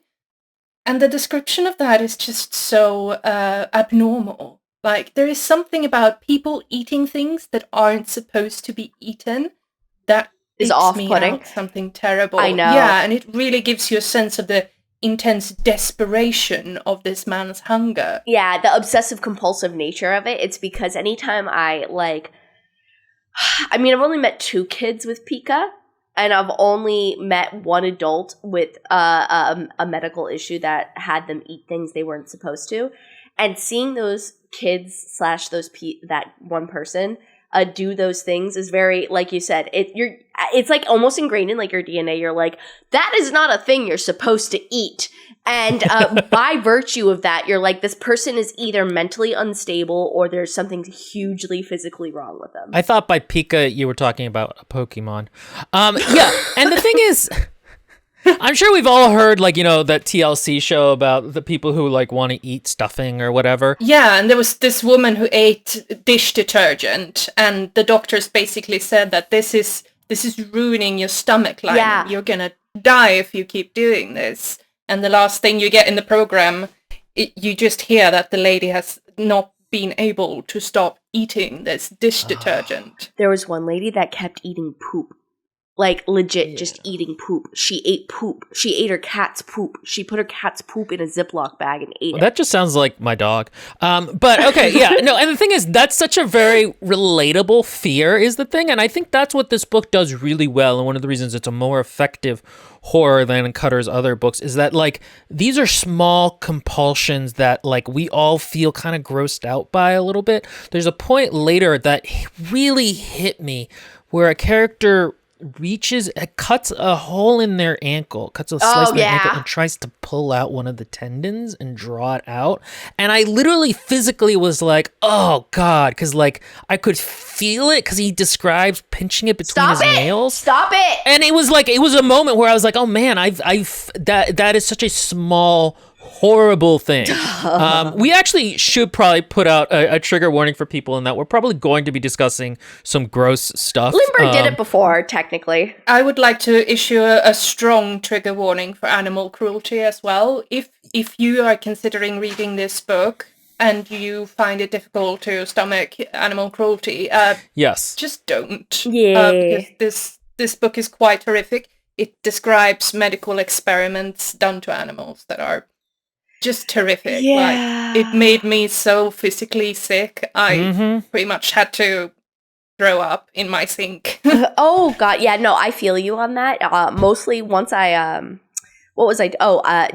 And the description of that is just so abnormal. Like, there is something about people eating things that aren't supposed to be eaten that Is freaks me off-putting. out, something terrible. I know. Yeah, and it really gives you a sense of the intense desperation of this man's hunger. Yeah, the obsessive compulsive nature of it. It's because anytime I've only met 2 kids with pica, and I've only met 1 adult with a medical issue that had them eat things they weren't supposed to. And seeing those kids / that one person do those things is very, like you said, it's like almost ingrained in like your DNA. You're like, that is not a thing you're supposed to eat. And by virtue of that, you're like, this person is either mentally unstable or there's something hugely physically wrong with them. I thought by Pika you were talking about a Pokemon. Yeah, and the thing is, I'm sure we've all heard, like, that TLC show about the people who, like, want to eat stuffing or whatever. Yeah, and there was this woman who ate dish detergent, and the doctors basically said that this is ruining your stomach lining. Yeah. You're gonna die if you keep doing this. And the last thing you get in the program, you just hear that the lady has not been able to stop eating this dish detergent. There was one lady that kept eating poop. Like, legit, just eating poop. She ate poop. She ate her cat's poop. She put her cat's poop in a Ziploc bag and ate it. That just sounds like my dog. But okay, yeah, no, and the thing is, that's such a very relatable fear is the thing, and I think that's what this book does really well, and one of the reasons it's a more effective horror than Cutter's other books is that, like, these are small compulsions that, like, we all feel kind of grossed out by a little bit. There's a point later that really hit me where a character cuts a hole in their ankle, cuts a slice in their ankle and tries to pull out one of the tendons and draw it out. And I literally physically was like, oh God, because, like, I could feel it because he describes pinching it between his nails. Stop it! And it was a moment where I was like, oh man, that is such a small, horrible thing. We actually should probably put out a trigger warning for people in that we're probably going to be discussing some gross stuff. Limber did it before, technically. I would like to issue a strong trigger warning for animal cruelty as well. If you are considering reading this book and you find it difficult to stomach animal cruelty, yes, just don't. Yeah. Because this book is quite horrific. It describes medical experiments done to animals that are just terrific. Yeah. Like, it made me so physically sick. I pretty much had to throw up in my sink. Oh God, yeah, no, I feel you on that. Mostly once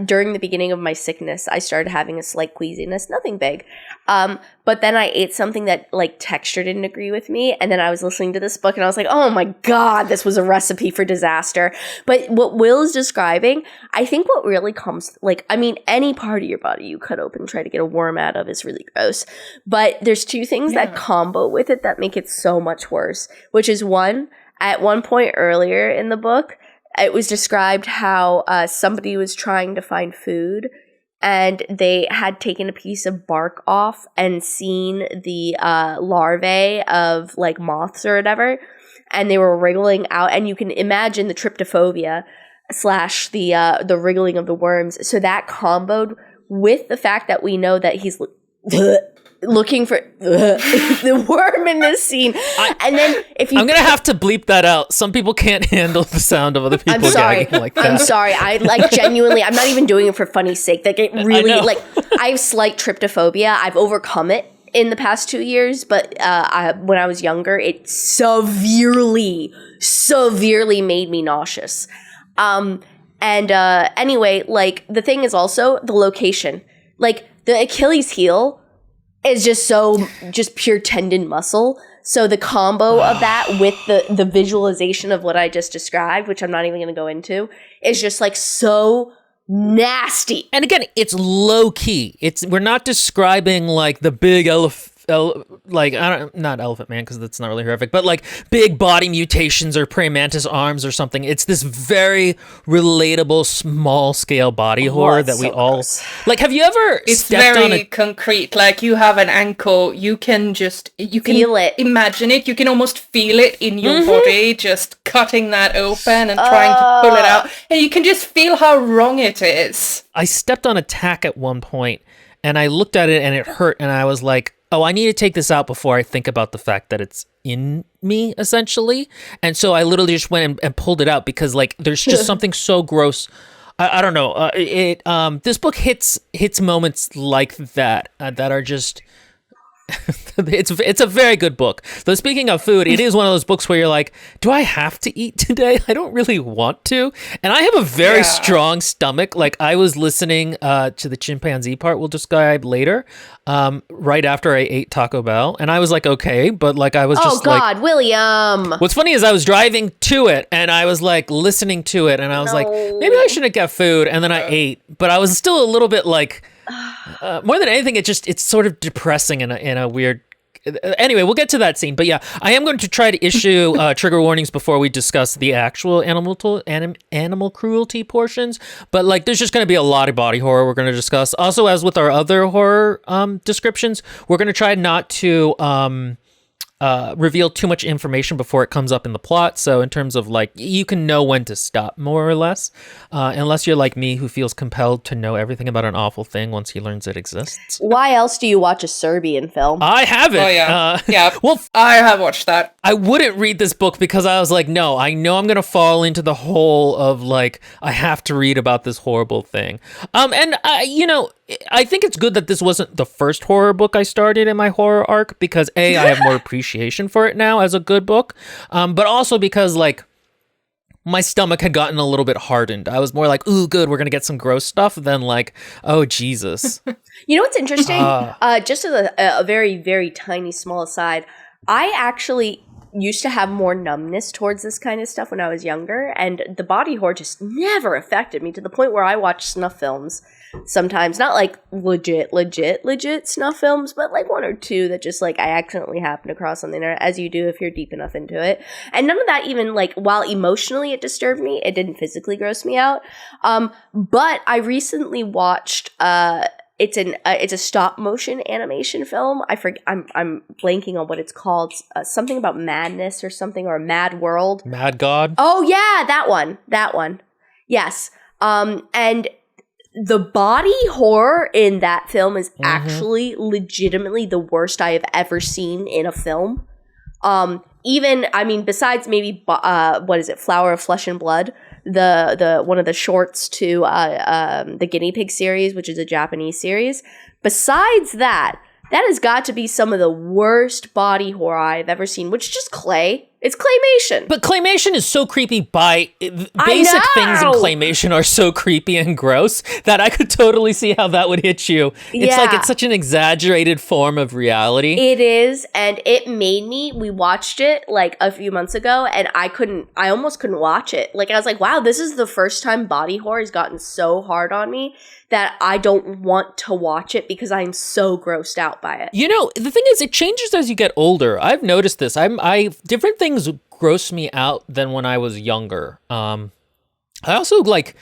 during the beginning of my sickness, I started having a slight queasiness, nothing big. But then I ate something that, like, texture didn't agree with me, and then I was listening to this book and I was like, oh my God, this was a recipe for disaster. But what Will is describing, I think what really comes, like, I mean, any part of your body you cut open and try to get a worm out of is really gross. But there's 2 things that combo with it that make it so much worse, which is one, at one point earlier in the book, it was described how somebody was trying to find food and they had taken a piece of bark off and seen the larvae of, like, moths or whatever, and they were wriggling out, and you can imagine the tryptophobia / the wriggling of the worms. So that comboed with the fact that we know that he's looking for the worm in this scene. And then I'm gonna have to bleep that out. Some people can't handle the sound of other people gagging like that. I'm sorry. I, like, genuinely, I'm not even doing it for funny's sake. Like, it really, like, I have slight tryptophobia. I've overcome it in the past 2 years, but when I was younger, it severely made me nauseous. Anyway, like, the thing is also the location. Like, the Achilles heel is just pure tendon muscle. So the combo of that with the visualization of what I just described, which I'm not even going to go into, is just, like, so nasty. And again, it's low key. We're not describing, like, the big like I don't not Elephant Man because that's not really horrific, but like big body mutations or praying mantis arms or something. It's this very relatable small scale body horror that we so all gross. like. Have you ever It's stepped very on a concrete. Like you have an ankle, you can Feel it. imagine it. You can almost feel it in your body, just cutting that open and trying to pull it out, and you can just feel how wrong it is. I stepped on a tack at one point and I looked at it and it hurt and I was like, oh, I need to take this out before I think about the fact that it's in me, essentially. And so I literally just went and pulled it out because like there's just something so gross. I don't know. This book hits moments like that that are just it's a very good book. Though speaking of food, it is one of those books where you're like, do I have to eat today? I don't really want to. And I have a very strong stomach. Like I was listening to the chimpanzee part we'll describe later, right after I ate Taco Bell. And I was like, okay, but like I was just like, William. what's funny is I was driving to it and I was like listening to it and I was like, maybe I shouldn't get food. And then I ate, but I was still a little bit like, more than anything, it's sort of depressing in a weird. Anyway, we'll get to that scene. But yeah, I am going to try to issue trigger warnings before we discuss the actual animal cruelty portions. But like, there's just going to be a lot of body horror we're going to discuss. Also, as with our other horror descriptions, we're going to try not to reveal too much information before it comes up in the plot. So in terms of like, you can know when to stop more or less, unless you're like me who feels compelled to know everything about an awful thing once he learns it exists. Why else do you watch a Serbian film? I haven't. Oh yeah, yeah. Well, I have watched that. I wouldn't read this book because I was like, no, I know I'm going to fall into the hole of like, I have to read about this horrible thing. And I think it's good that this wasn't the first horror book I started in my horror arc because I have more appreciation for it now as a good book. But also because like my stomach had gotten a little bit hardened. I was more like, ooh, good, we're going to get some gross stuff than like, oh, Jesus. You know what's interesting? Just as a very, very tiny small aside, I actually used to have more numbness towards this kind of stuff when I was younger, and the body horror just never affected me to the point where I watch snuff films sometimes, not like legit snuff films, but like one or two that just like I accidentally happened across on the internet, as you do if you're deep enough into it. And none of that even like, while emotionally it disturbed me, it didn't physically gross me out. But I recently watched it's a stop motion animation film. I forget. I'm blanking on what it's called. Something about madness or something, or Mad World. Mad God. Oh yeah, that one. Yes. And the body horror in that film is actually legitimately the worst I have ever seen in a film. Even, I mean, besides maybe what is it, Flower of Flesh and Blood, the one of the shorts to the Guinea Pig series, which is a Japanese series. Besides that has got to be some of the worst body horror I've ever seen, which is just clay. It's claymation. But claymation is so creepy basic things in claymation are so creepy and gross that I could totally see how that would hit you. It's like, it's such an exaggerated form of reality. It is, and it made me, we watched it like a few months ago, and I almost couldn't watch it. Like, I was like, wow, this is the first time body horror has gotten so hard on me that I don't want to watch it because I'm so grossed out by it. You know, the thing is, it changes as you get older. I've noticed this. Different things gross me out than when I was younger. I also like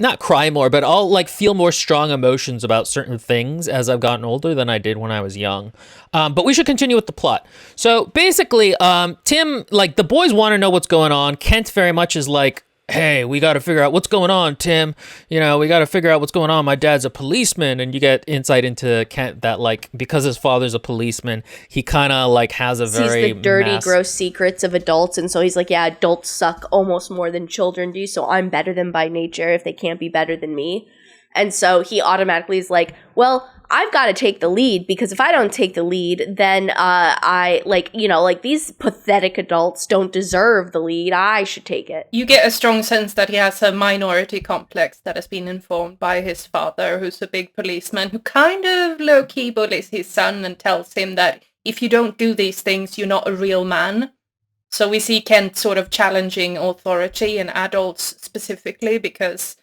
not cry more, but I'll like feel more strong emotions about certain things as I've gotten older than I did when I was young. But we should continue with the plot. So basically, Tim, like the boys want to know what's going on. Kent very much is like, hey, we got to figure out what's going on, Tim. You know, we got to figure out what's going on. My dad's a policeman. And you get insight into Kent that, like, because his father's a policeman, he kind of, like, has a very sees the dirty, gross secrets of adults. And so he's like, yeah, adults suck almost more than children do. So I'm better than by nature if they can't be better than me. And so he automatically is like, well, I've got to take the lead, because if I don't take the lead, then I, like, you know, like, these pathetic adults don't deserve the lead. I should take it. You get a strong sense that he has a minority complex that has been informed by his father, who's a big policeman, who kind of low-key bullies his son and tells him that if you don't do these things, you're not a real man. So we see Kent sort of challenging authority and adults specifically because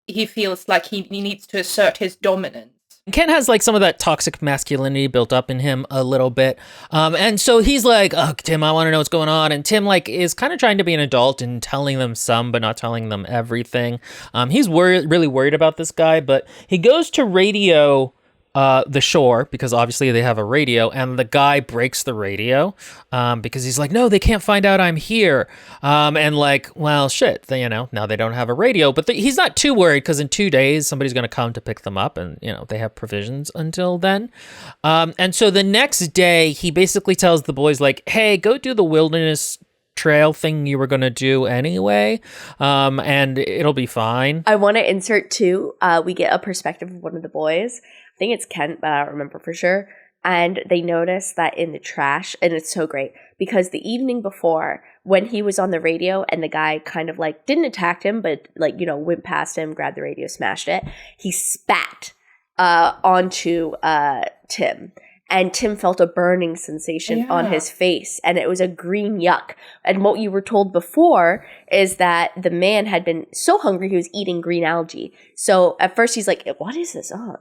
he feels like he needs to assert his dominance. Ken has like some of that toxic masculinity built up in him a little bit. And so he's like, oh, Tim, I want to know what's going on. And Tim like is kind of trying to be an adult and telling them some, but not telling them everything. He's really worried about this guy, but he goes to radio the shore, because obviously they have a radio, and the guy breaks the radio because he's like, no, they can't find out I'm here. And like, well, shit, now they don't have a radio, but he's not too worried because in 2 days somebody's going to come to pick them up, and they have provisions until then. And so the next day he basically tells the boys like, hey, go do the wilderness trail thing you were going to do anyway, and it'll be fine. I want to insert too, we get a perspective of one of the boys. I think it's Kent, but I don't remember for sure. And they notice that in the trash, and it's so great, because the evening before, when he was on the radio and the guy kind of like didn't attack him, but like, went past him, grabbed the radio, smashed it, he spat onto Tim. And Tim felt a burning sensation on his face, and it was a green yuck. And what you were told before is that the man had been so hungry he was eating green algae. So at first he's like, what is this? Oh,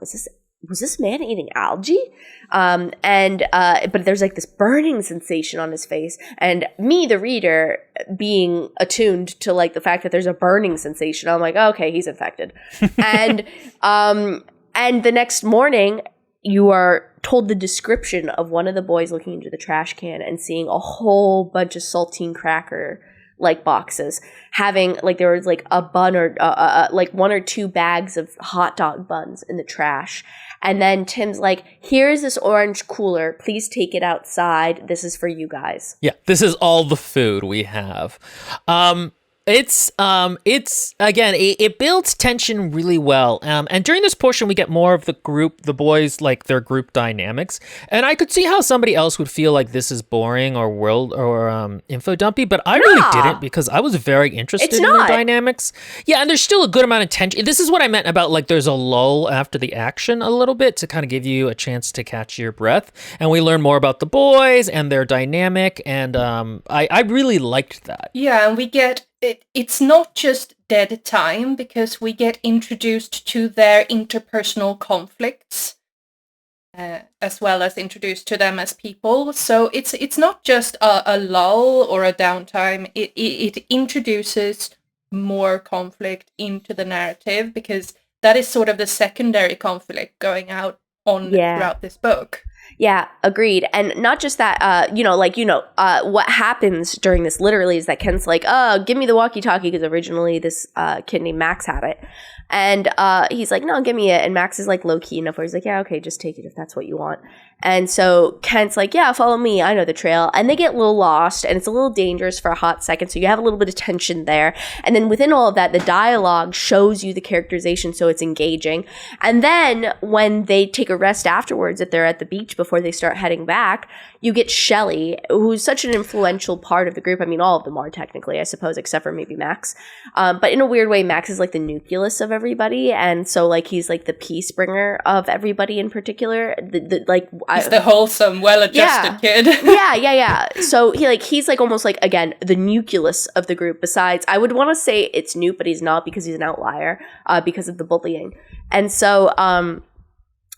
was this man eating algae? But there's like this burning sensation on his face. And me, the reader, being attuned to like the fact that there's a burning sensation, I'm like, oh, okay, he's infected. And the next morning, you are told the description of one of the boys looking into the trash can and seeing a whole bunch of saltine cracker like boxes, having like there was like a bun or like 1 or 2 bags of hot dog buns in the trash. And then Tim's like, here's this orange cooler, please take it outside, this is for you guys. Yeah, this is all the food we have. It's again, it builds tension really well. And during this portion, we get more of the boys, like their group dynamics. And I could see how somebody else would feel like this is boring or info dumpy, but I really didn't, because I was very interested in the dynamics. Yeah, and there's still a good amount of tension. This is what I meant about like there's a lull after the action a little bit to kind of give you a chance to catch your breath. And we learn more about the boys and their dynamic. And I really liked that. Yeah, and we get it's not just dead time, because we get introduced to their interpersonal conflicts, as well as introduced to them as people. So it's not just a lull or a downtime. It introduces more conflict into the narrative, because that is sort of the secondary conflict going out on throughout this book. Yeah, agreed. And not just that, what happens during this literally is that Kent's like, oh, give me the walkie-talkie, because originally this kid named Max had it. And he's like, no, give me it. And Max is like low-key enough where he's like, yeah, okay, just take it if that's what you want. And so Kent's like, yeah, follow me, I know the trail. And they get a little lost, and it's a little dangerous for a hot second, so you have a little bit of tension there. And then within all of that, the dialogue shows you the characterization, so it's engaging. And then when they take a rest afterwards, if they're at the beach before they start heading back, you get Shelley, who's such an influential part of the group. I mean, all of them are technically, I suppose, except for maybe Max. But in a weird way, Max is like the nucleus of everybody, and so like he's like the peace bringer of everybody in particular. He's the wholesome, well-adjusted kid. Yeah. So he's like almost like, again, the nucleus of the group. Besides, I would want to say it's Newt, but he's not, because he's an outlier because of the bullying. And so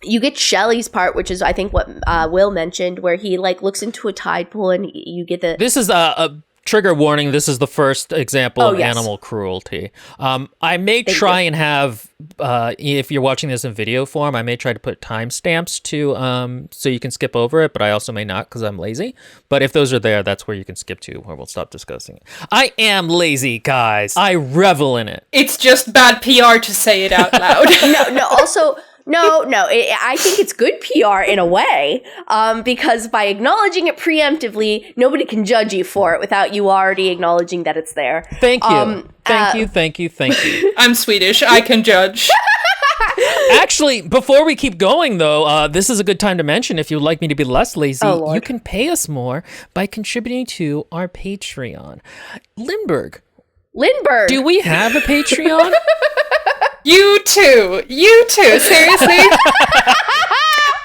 you get Shelley's part, which is I think what Will mentioned, where he like looks into a tide pool, and you get the. This is a trigger warning. This is the first example of animal cruelty. I may try and have, if you're watching this in video form, I may try to put timestamps to so you can skip over it, but I also may not because I'm lazy. But if those are there, that's where you can skip to, or we'll stop discussing it. I am lazy, guys. I revel in it. It's just bad PR to say it out loud. No, I think it's good PR in a way, because by acknowledging it preemptively, nobody can judge you for it without you already acknowledging that it's there. Thank you. Thank you. I'm Swedish. I can judge. Actually, before we keep going, though, this is a good time to mention, if you'd like me to be less lazy, you can pay us more by contributing to our Patreon. Lindbergh. Do we have a Patreon? You too, seriously?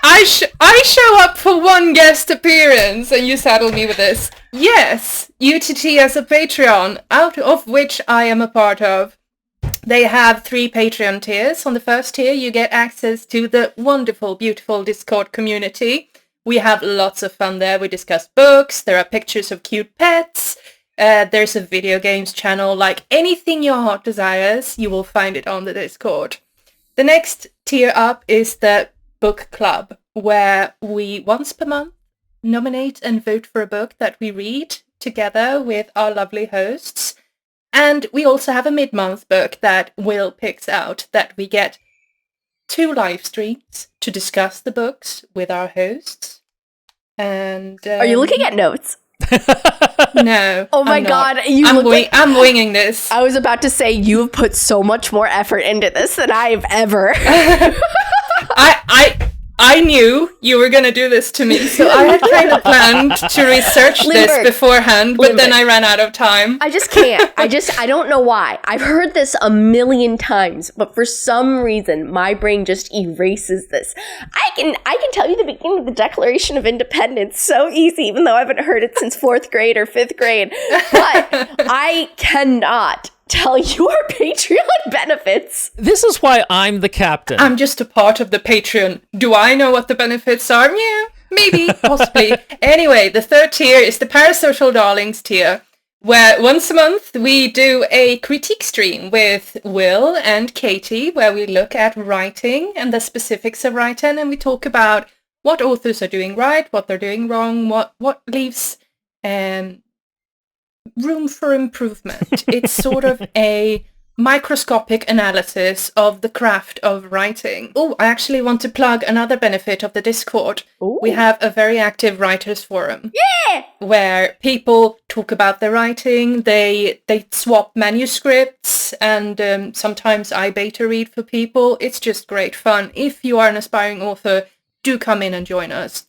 I show up for one guest appearance and you saddle me with this. Yes, UTT has a Patreon, out of which I am a part of. They have 3 Patreon tiers. On the first tier, you get access to the wonderful, beautiful Discord community. We have lots of fun there. We discuss books. There are pictures of cute pets. There's a video games channel. Like anything your heart desires, you will find it on the Discord. The next tier up is the book club, where we once per month nominate and vote for a book that we read together with our lovely hosts. And we also have a mid-month book that Will picks out that we get 2 live streams to discuss the books with our hosts. And Are you looking at notes? No. Oh my God, I'm winging this. I was about to say you've put so much more effort into this than I've ever. I knew you were going to do this to me, so I had kind of planned to research this beforehand, but then I ran out of time. I just can't. I don't know why. I've heard this a million times, but for some reason, my brain just erases this. I can tell you the beginning of the Declaration of Independence so easy, even though I haven't heard it since 4th grade or 5th grade, but I cannot tell your Patreon benefits. This is why I'm the captain. I'm just a part of the Patreon. Do I know what the benefits are? Yeah, maybe, possibly. Anyway, the 3rd tier is the Parasocial Darlings tier, where once a month we do a critique stream with Will and Katie, where we look at writing and the specifics of writing, and we talk about what authors are doing right, what they're doing wrong, what leaves room for improvement. It's sort of a microscopic analysis of the craft of writing. Oh, I actually want to plug another benefit of the Discord. Ooh. We have a very active writers forum. Yeah! Where people talk about their writing, they swap manuscripts, and sometimes I beta read for people. It's just great fun. If you are an aspiring author, do come in and join us.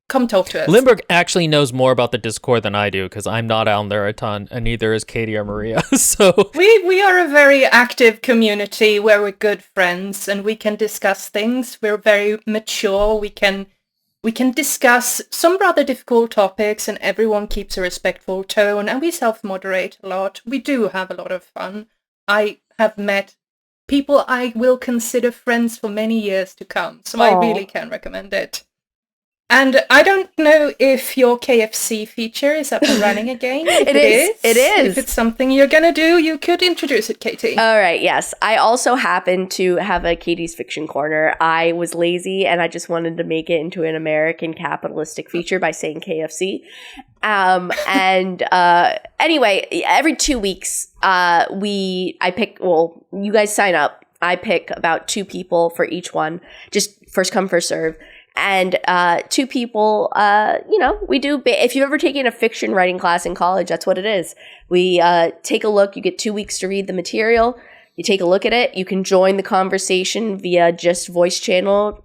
Come talk to us. Lindbergh actually knows more about the Discord than I do, because I'm not on there a ton, and neither is Katie or Maria. So we are a very active community where we're good friends and we can discuss things. We're very mature. We can discuss some rather difficult topics, and everyone keeps a respectful tone, and we self-moderate a lot. We do have a lot of fun. I have met people I will consider friends for many years to come, so I really can recommend it. And I don't know if your KFC feature is up and running again. It is. If it's something you're going to do, you could introduce it, Katie. All right, yes. I also happen to have a Katie's Fiction Corner. I was lazy and I just wanted to make it into an American capitalistic feature by saying KFC. Anyway, every 2 weeks, you guys sign up. I pick about 2 people for each one. Just first come, first serve. And 2 people, we do, if you've ever taken a fiction writing class in college, that's what it is. We take a look, you get 2 weeks to read the material, you take a look at it, you can join the conversation via just voice channel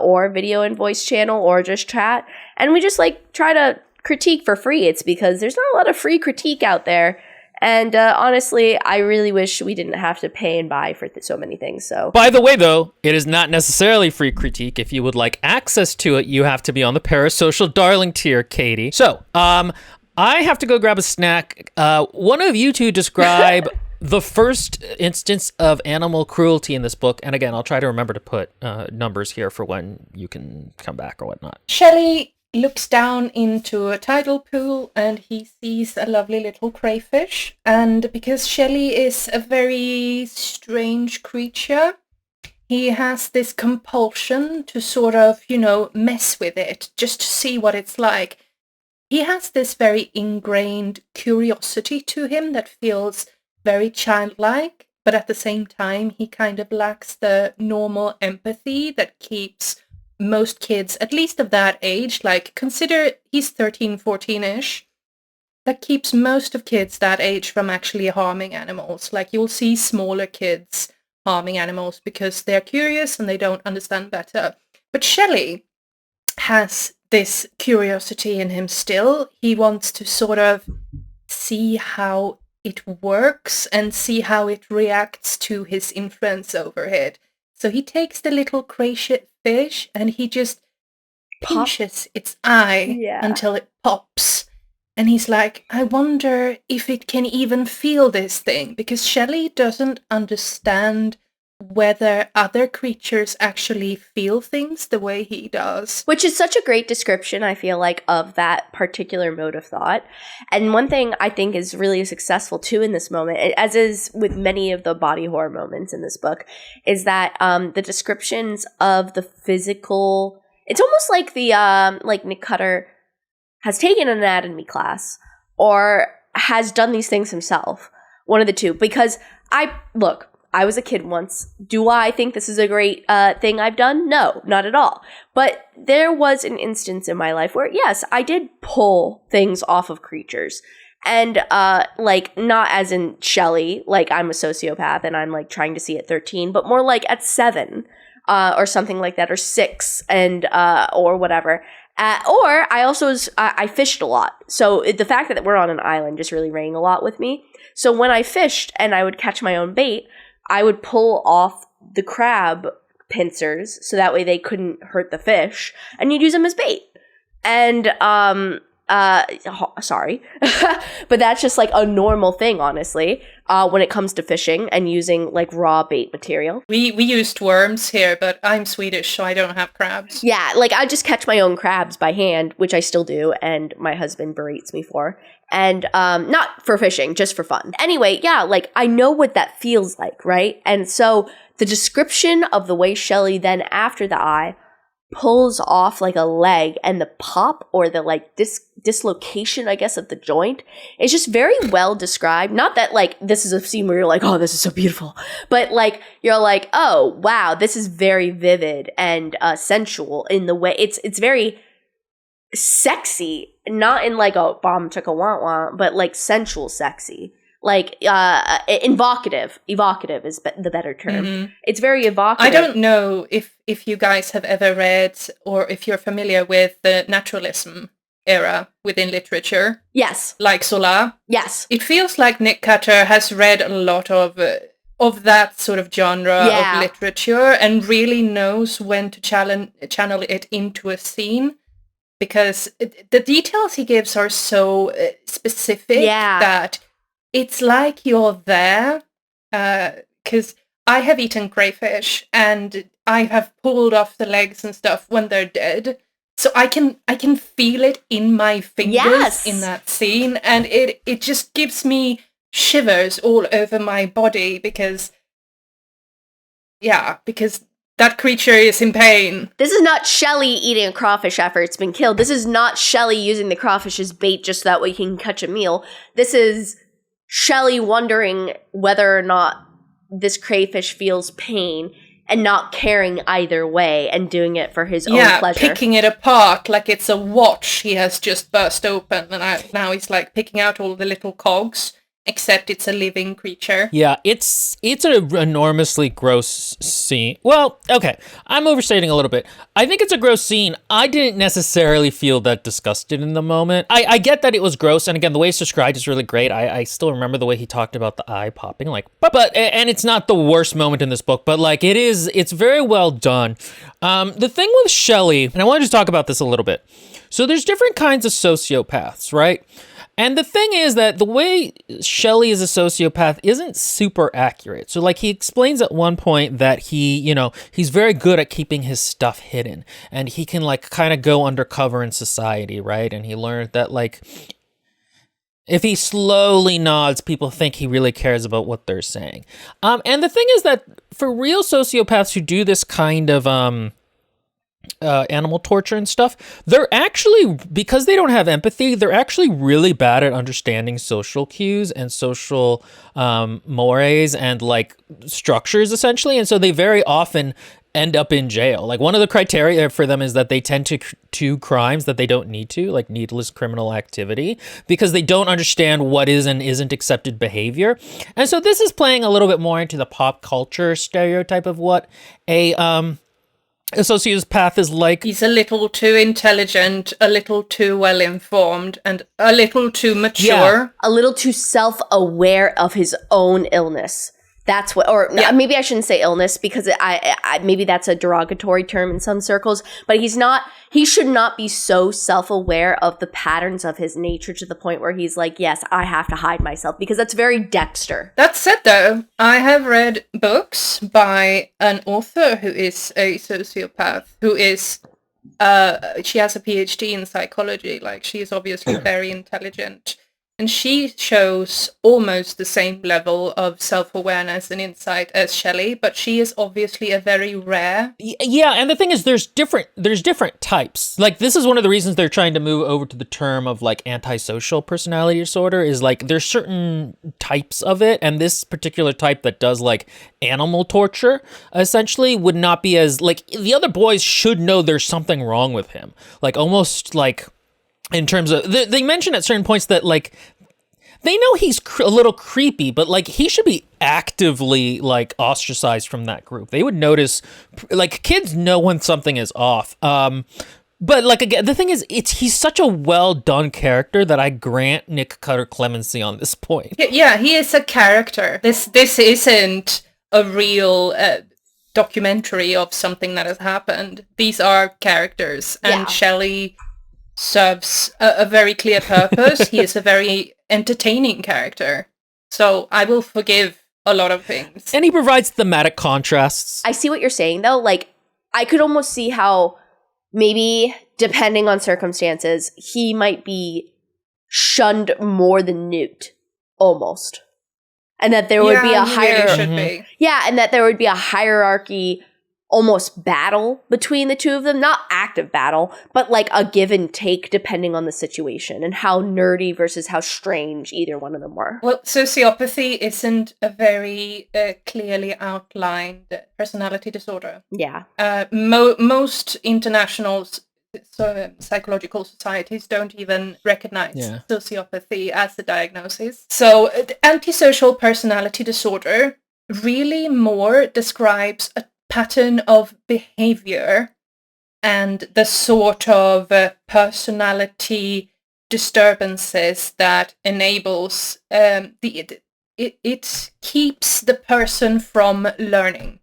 or video and voice channel or just chat. And we just try to critique for free. It's because there's not a lot of free critique out there. And honestly, I really wish we didn't have to pay and buy for so many things. So, by the way, though, it is not necessarily free critique. If you would like access to it, you have to be on the Parasocial Darling tier, Katie. So, I have to go grab a snack. One of you two describe the first instance of animal cruelty in this book. And again, I'll try to remember to put numbers here for when you can come back or whatnot. Shelley looks down into a tidal pool and he sees a lovely little crayfish. And because Shelley is a very strange creature, he has this compulsion to sort of, mess with it, just to see what it's like. He has this very ingrained curiosity to him that feels very childlike, but at the same time, he kind of lacks the normal empathy that keeps most kids, at least of that age, consider he's 13, 14-ish, that keeps most of kids that age from actually harming animals. You'll see smaller kids harming animals because they're curious and they don't understand better. But Shelley has this curiosity in him still. He wants to sort of see how it works and see how it reacts to his influence over it. So he takes the little crayfish and he just pinches its eye until it pops. And he's like, I wonder if it can even feel this thing, because Shelley doesn't understand whether other creatures actually feel things the way he does. Which is such a great description, I feel like, of that particular mode of thought. And one thing I think is really successful, too, in this moment, as is with many of the body horror moments in this book, is that the descriptions of the physical... It's almost like the like Nick Cutter has taken an anatomy class or has done these things himself. One of the two. Because I was a kid once. Do I think this is a great thing I've done? No, not at all. But there was an instance in my life where, yes, I did pull things off of creatures. And, like, not as in Shelley, like I'm a sociopath and I'm, like, trying to see at 13, but more like at 7 or something like that, or 6 and or whatever. Or I also I fished a lot. So the fact that we're on an island just really rang a lot with me. So when I fished and I would catch my own bait, I would pull off the crab pincers so that way they couldn't hurt the fish, and you'd use them as bait. And sorry, but that's just like a normal thing, honestly, when it comes to fishing and using like raw bait material. We used worms here, but I'm Swedish, so I don't have crabs. Yeah, like I just catch my own crabs by hand, which I still do, and my husband berates me for. And not for fishing, just for fun. Anyway, yeah, like I know what that feels like, right? And so the description of the way Shelley then after the eye pulls off like a leg and the pop or the like dislocation, I guess, of the joint is just very well described. Not that like this is a scene where you're like, oh, this is so beautiful, but like you're like, oh wow, this is very vivid and sensual in the way it's very sexy, not in like a bomb chicka want want, but like sensual sexy, like evocative is the better term. Mm-hmm. It's very evocative. I don't know if you guys have ever read or if you're familiar with the naturalism era within literature. Yes. Like Zola. Yes. It feels like Nick Cutter has read a lot of that sort of genre of literature and really knows when to channel it into a scene. Because the details he gives are so specific that it's like you're there. Because I have eaten crayfish and I have pulled off the legs and stuff when they're dead. So I can feel it in my fingers in that scene. And it just gives me shivers all over my body because that creature is in pain. This is not Shelley eating a crawfish after it's been killed. This is not Shelley using the crawfish as bait just so that way he can catch a meal. This is Shelley wondering whether or not this crayfish feels pain and not caring either way and doing it for his own pleasure. Picking it apart like it's a watch he has just burst open. And now he's like picking out all the little cogs. Except it's a living creature. Yeah, it's an enormously gross scene. Well, okay, I'm overstating a little bit. I think it's a gross scene. I didn't necessarily feel that disgusted in the moment. I get that it was gross, and again, the way it's described is really great. I still remember the way he talked about the eye popping, like, but and it's not the worst moment in this book, but like it's very well done. The thing with Shelley, and I wanted to talk about this a little bit. So there's different kinds of sociopaths, right? And the thing is that the way Shelley is a sociopath isn't super accurate. So like he explains at one point that he's very good at keeping his stuff hidden and he can like kind of go undercover in society, right? And he learned that like if he slowly nods, people think he really cares about what they're saying. And the thing is that for real sociopaths who do this kind of animal torture and stuff, they're actually, because they don't have empathy, they're actually really bad at understanding social cues and social mores and like structures essentially, and so they very often end up in jail. Like one of the criteria for them is that they tend to do crimes that they don't need to, like needless criminal activity, because they don't understand what is and isn't accepted behavior. And so this is playing a little bit more into the pop culture stereotype of what a sociopath is like. He's a little too intelligent, a little too well-informed, and a little too mature. Yeah. A little too self-aware of his own illness. That's what, or maybe I shouldn't say illness because I maybe that's a derogatory term in some circles, but he should not be so self-aware of the patterns of his nature to the point where he's like, yes, I have to hide myself, because that's very Dexter. That said, though, I have read books by an author who is a sociopath, who is, she has a PhD in psychology, like, she is obviously very intelligent. And she shows almost the same level of self-awareness and insight as Shelley, but she is obviously a very rare. Yeah, and the thing is, there's different types. Like, this is one of the reasons they're trying to move over to the term of, like, antisocial personality disorder, is, like, there's certain types of it, and this particular type that does, like, animal torture, essentially, would not be as, like, the other boys should know there's something wrong with him. Like, almost, like, in terms of, they mention at certain points that, like, they know he's a little creepy, but, like, he should be actively, like, ostracized from that group. They would notice, like, kids know when something is off. But, like, again, the thing is, he's such a well-done character that I grant Nick Cutter clemency on this point. Yeah, he is a character. This isn't a real documentary of something that has happened. These are characters, and Shelley serves a very clear purpose. He is a very entertaining character. So I will forgive a lot of things. And he provides thematic contrasts. I see what you're saying, though. Like, I could almost see how maybe, depending on circumstances, he might be shunned more than Newt, almost. And that there would be a hierarchy. Yeah, and that there would be a hierarchy, almost battle between the two of them. Not active battle, but like a give and take depending on the situation and how nerdy versus how strange either one of them were. Well, sociopathy isn't a very clearly outlined personality disorder. Yeah. Most international psychological societies don't even recognize sociopathy as a diagnosis. So antisocial personality disorder really more describes a pattern of behavior and the sort of personality disturbances that enables it keeps the person from learning.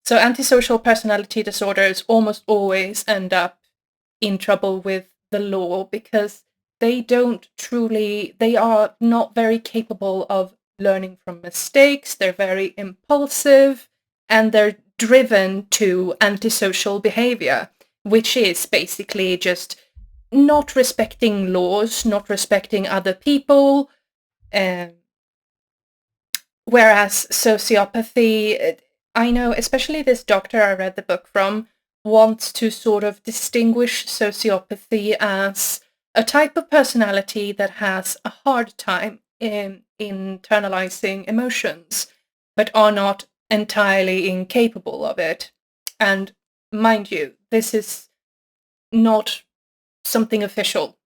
So antisocial personality disorders almost always end up in trouble with the law because they are not very capable of learning from mistakes. They're very impulsive, and they're driven to antisocial behavior, which is basically just not respecting laws, not respecting other people. Whereas sociopathy, I know, especially this doctor I read the book from, wants to sort of distinguish sociopathy as a type of personality that has a hard time in internalizing emotions, but are not entirely incapable of it. And mind you, this is not something official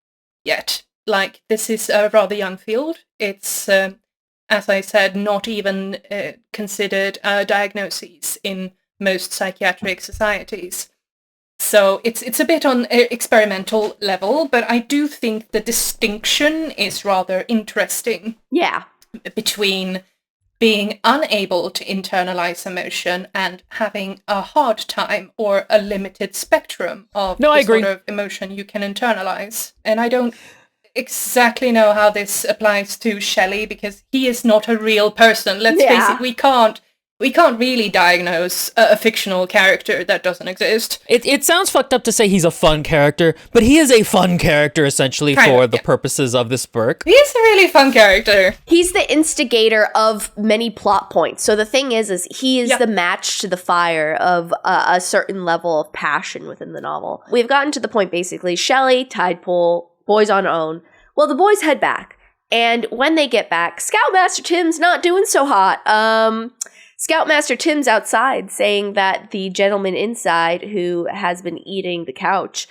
yet. Like, this is a rather young field. It's, as I said, not even considered a diagnosis in most psychiatric societies. So it's a bit on experimental level, but I do think the distinction is rather interesting. Yeah. Between being unable to internalize emotion and having a hard time or a limited spectrum of the sort of emotion you can internalize. And I don't exactly know how this applies to Shelley, because he is not a real person. Let's face it, we can't really diagnose a fictional character that doesn't exist. It sounds fucked up to say he's a fun character, but he is a fun character, essentially, for the purposes of this book. He is a really fun character. He's the instigator of many plot points. So the thing is he is the match to the fire of a certain level of passion within the novel. We've gotten to the point, basically, Shelley, Tidepool, boys on own. Well, the boys head back. And when they get back, Scoutmaster Tim's not doing so hot. Scoutmaster Tim's outside saying that the gentleman inside who has been eating the couch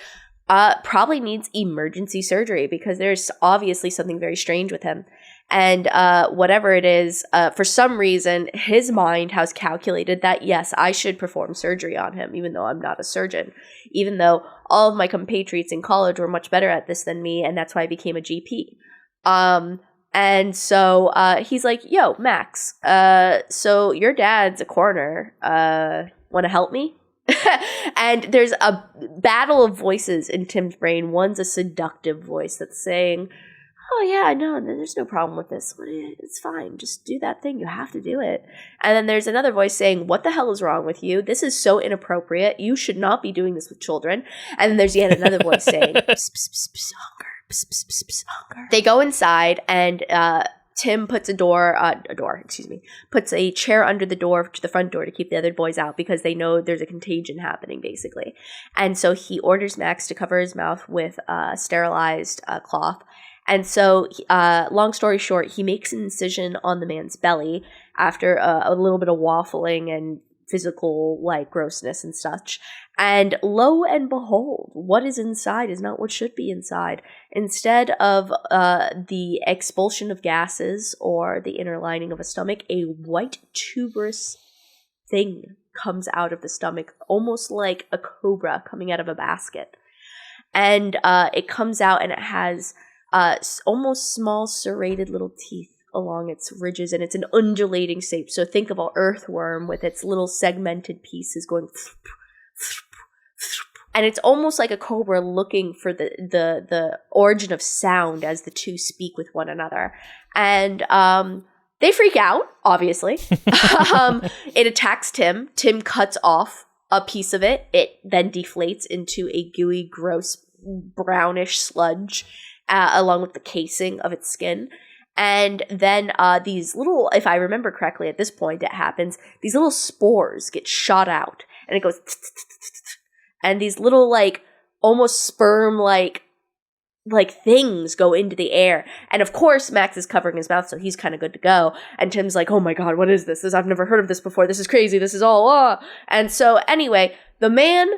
probably needs emergency surgery because there's obviously something very strange with him. And whatever it is, for some reason, his mind has calculated that, yes, I should perform surgery on him, even though I'm not a surgeon, even though all of my compatriots in college were much better at this than me, and that's why I became a GP. And so he's like, yo, Max, so your dad's a coroner. Want to help me? And there's a battle of voices in Tim's brain. One's a seductive voice that's saying, oh, yeah, no, there's no problem with this. It's fine. Just do that thing. You have to do it. And then there's another voice saying, what the hell is wrong with you? This is so inappropriate. You should not be doing this with children. And then there's yet another voice saying, pss, pss, pss, pss, hunger, pss, pss, pss, pss, hunger. They go inside, and Tim puts puts a chair under the door to the front door to keep the other boys out because they know there's a contagion happening, basically. And so he orders Max to cover his mouth with sterilized cloth. And so, long story short, he makes an incision on the man's belly after a little bit of waffling and physical, like, grossness and such. And lo and behold, what is inside is not what should be inside. Instead of the expulsion of gases or the inner lining of a stomach, a white tuberous thing comes out of the stomach, almost like a cobra coming out of a basket. And it comes out and it has almost small serrated little teeth along its ridges, and it's an undulating shape. So think of an earthworm with its little segmented pieces going, and it's almost like a cobra looking for the origin of sound as the two speak with one another. And they freak out, obviously. It attacks Tim. Tim cuts off a piece of it. It then deflates into a gooey, gross, brownish sludge along with the casing of its skin. And then these little, if I remember correctly at this point it happens, these little spores get shot out. And it goes, and these little, like, almost sperm-like things go into the air. And of course, Max is covering his mouth, so he's kind of good to go. And Tim's like, oh my god, what is this? I've never heard of this before. This is crazy. This is all, And so, anyway, the man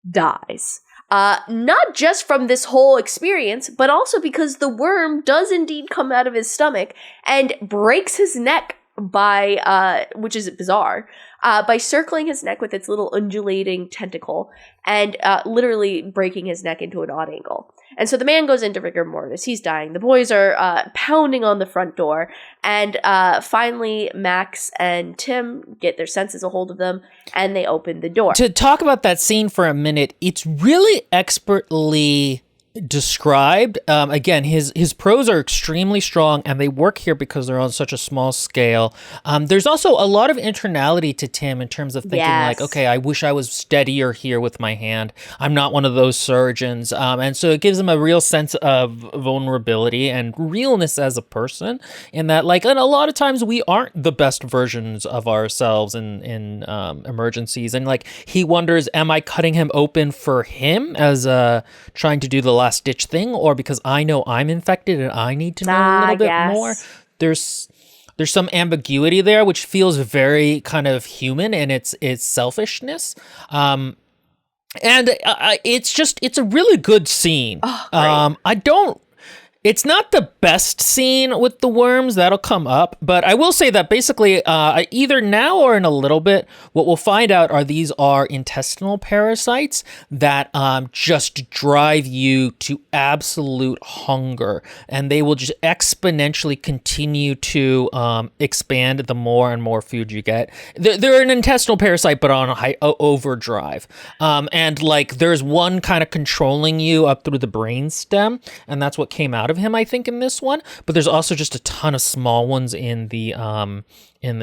dies. Not just from this whole experience, but also because the worm does indeed come out of his stomach and breaks his neck by, which is bizarre, by circling his neck with its little undulating tentacle and literally breaking his neck into an odd angle. And so the man goes into rigor mortis. He's dying. The boys are pounding on the front door. And finally, Max and Tim get their senses a hold of them, and they open the door. To talk about that scene for a minute, it's really expertly described. Again, his prose are extremely strong, and they work here because they're on such a small scale. There's also a lot of internality to Tim in terms of thinking like, okay, I wish I was steadier here with my hand. I'm not one of those surgeons. And so it gives him a real sense of vulnerability and realness as a person in that, like, and a lot of times we aren't the best versions of ourselves in emergencies. And like, he wonders, am I cutting him open for him as trying to do the last ditch thing, or because I know I'm infected and I need to know a little bit more? There's some ambiguity there, which feels very kind of human in its selfishness. And it's a really good scene. It's not the best scene with the worms. That'll come up. But I will say that basically either now or in a little bit, what we'll find out are these are intestinal parasites that just drive you to absolute hunger. And they will just exponentially continue to expand the more and more food you get. They're an intestinal parasite, but on a high overdrive. And like there's one kind of controlling you up through the brain stem. And that's what came out of him, I think, in this one. But there's also just a ton of small ones in the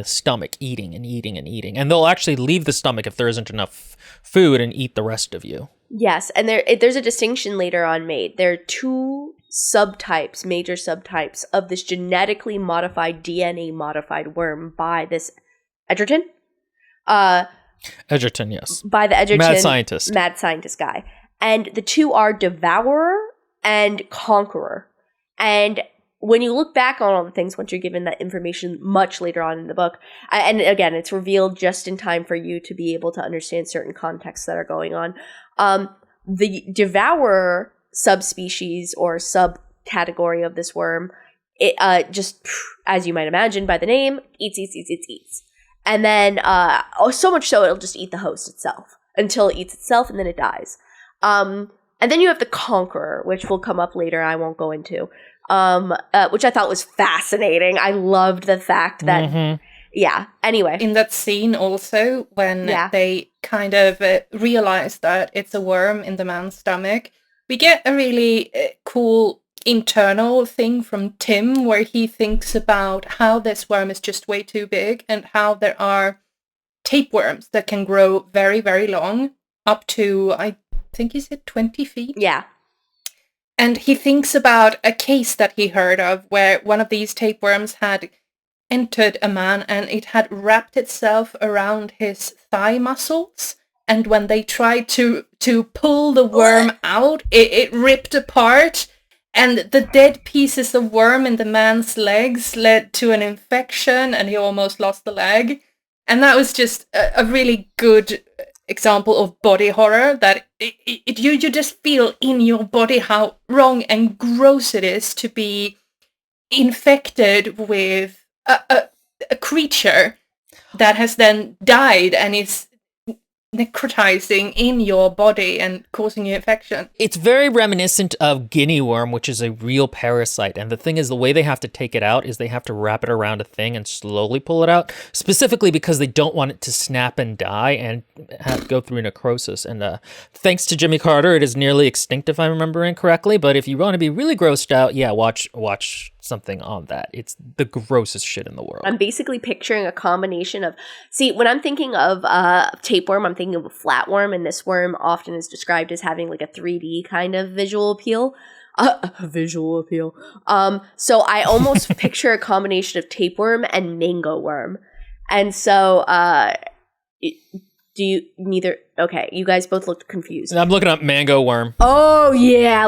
stomach, eating, and they'll actually leave the stomach if there isn't enough food and eat the rest of you. Yes, and there's a distinction later on made. There are two major subtypes of this genetically modified, DNA modified worm by this Edgerton. Edgerton, yes. By the Edgerton mad scientist guy, and the two are devourer and conqueror. And when you look back on all the things, once you're given that information much later on in the book, and again, it's revealed just in time for you to be able to understand certain contexts that are going on. The devourer subspecies or subcategory of this worm, it just, as you might imagine by the name, eats. And then, so much so, it'll just eat the host itself until it eats itself, and then it dies. And then you have the conqueror, which will come up later, I won't go into. which I thought was fascinating. I loved the fact that, anyway. In that scene also, when they kind of realize that it's a worm in the man's stomach, we get a really cool internal thing from Tim where he thinks about how this worm is just way too big and how there are tapeworms that can grow very, very long, up to, I think he said 20 feet. Yeah. And he thinks about a case that he heard of where one of these tapeworms had entered a man and it had wrapped itself around his thigh muscles. And when they tried to pull the worm out, it ripped apart. And the dead pieces of worm in the man's legs led to an infection and he almost lost the leg. And that was just a really good example of body horror, that you just feel in your body how wrong and gross it is to be infected with a creature that has then died and is necrotizing in your body and causing you infection. It's very reminiscent of guinea worm, which is a real parasite. And the thing is, the way they have to take it out is they have to wrap it around a thing and slowly pull it out, specifically because they don't want it to snap and die and go through necrosis. And thanks to Jimmy Carter, it is nearly extinct, if I'm remembering correctly. But if you want to be really grossed out, watch something on that. It's the grossest shit in the world. I'm basically picturing a combination of, when I'm thinking of tapeworm, I'm thinking of a flatworm, and this worm often is described as having like a 3D kind of visual appeal. So I almost picture a combination of tapeworm and mango worm. And so do you neither? Okay, you guys both looked confused. I'm looking up mango worm. Oh yeah,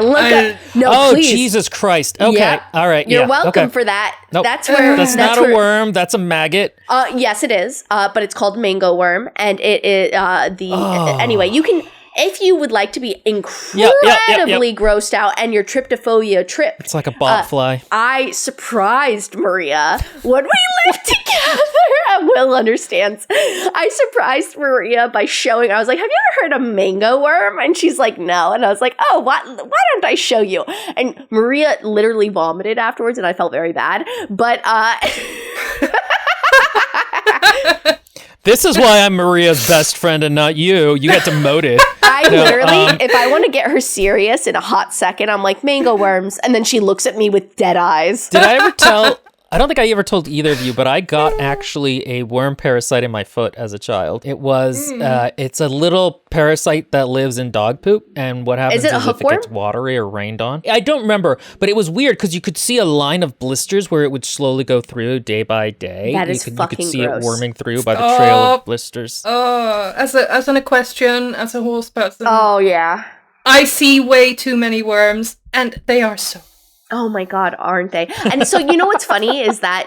please. Jesus Christ. Okay, yeah. All right. You're welcome for that. Nope. That's not a worm. That's a maggot. Yes, it is. But it's called mango worm, and it is Anyway, you can. If you would like to be incredibly grossed out and your tryptophobia tripped. It's like a botfly. I surprised Maria when we lived together. Will understands. I surprised Maria by showing, I was like, have you ever heard of mango worm? And she's like, no. And I was like, oh, why don't I show you? And Maria literally vomited afterwards and I felt very bad. But this is why I'm Maria's best friend and not you. You got demoted. I literally, if I want to get her serious in a hot second, I'm like, mango worms. And then she looks at me with dead eyes. Did I ever tell... I don't think I ever told either of you, but I got actually a worm parasite in my foot as a child. It was, it's a little parasite that lives in dog poop. And what happens is if it gets watery or rained on. I don't remember, but it was weird because you could see a line of blisters where it would slowly go through day by day. That is fucking gross. You could see it worming through by the trail of blisters. Oh, as an equestrian, as a horse person. Oh, yeah. I see way too many worms, and they are so... Oh my God, aren't they? And so, you know what's funny is that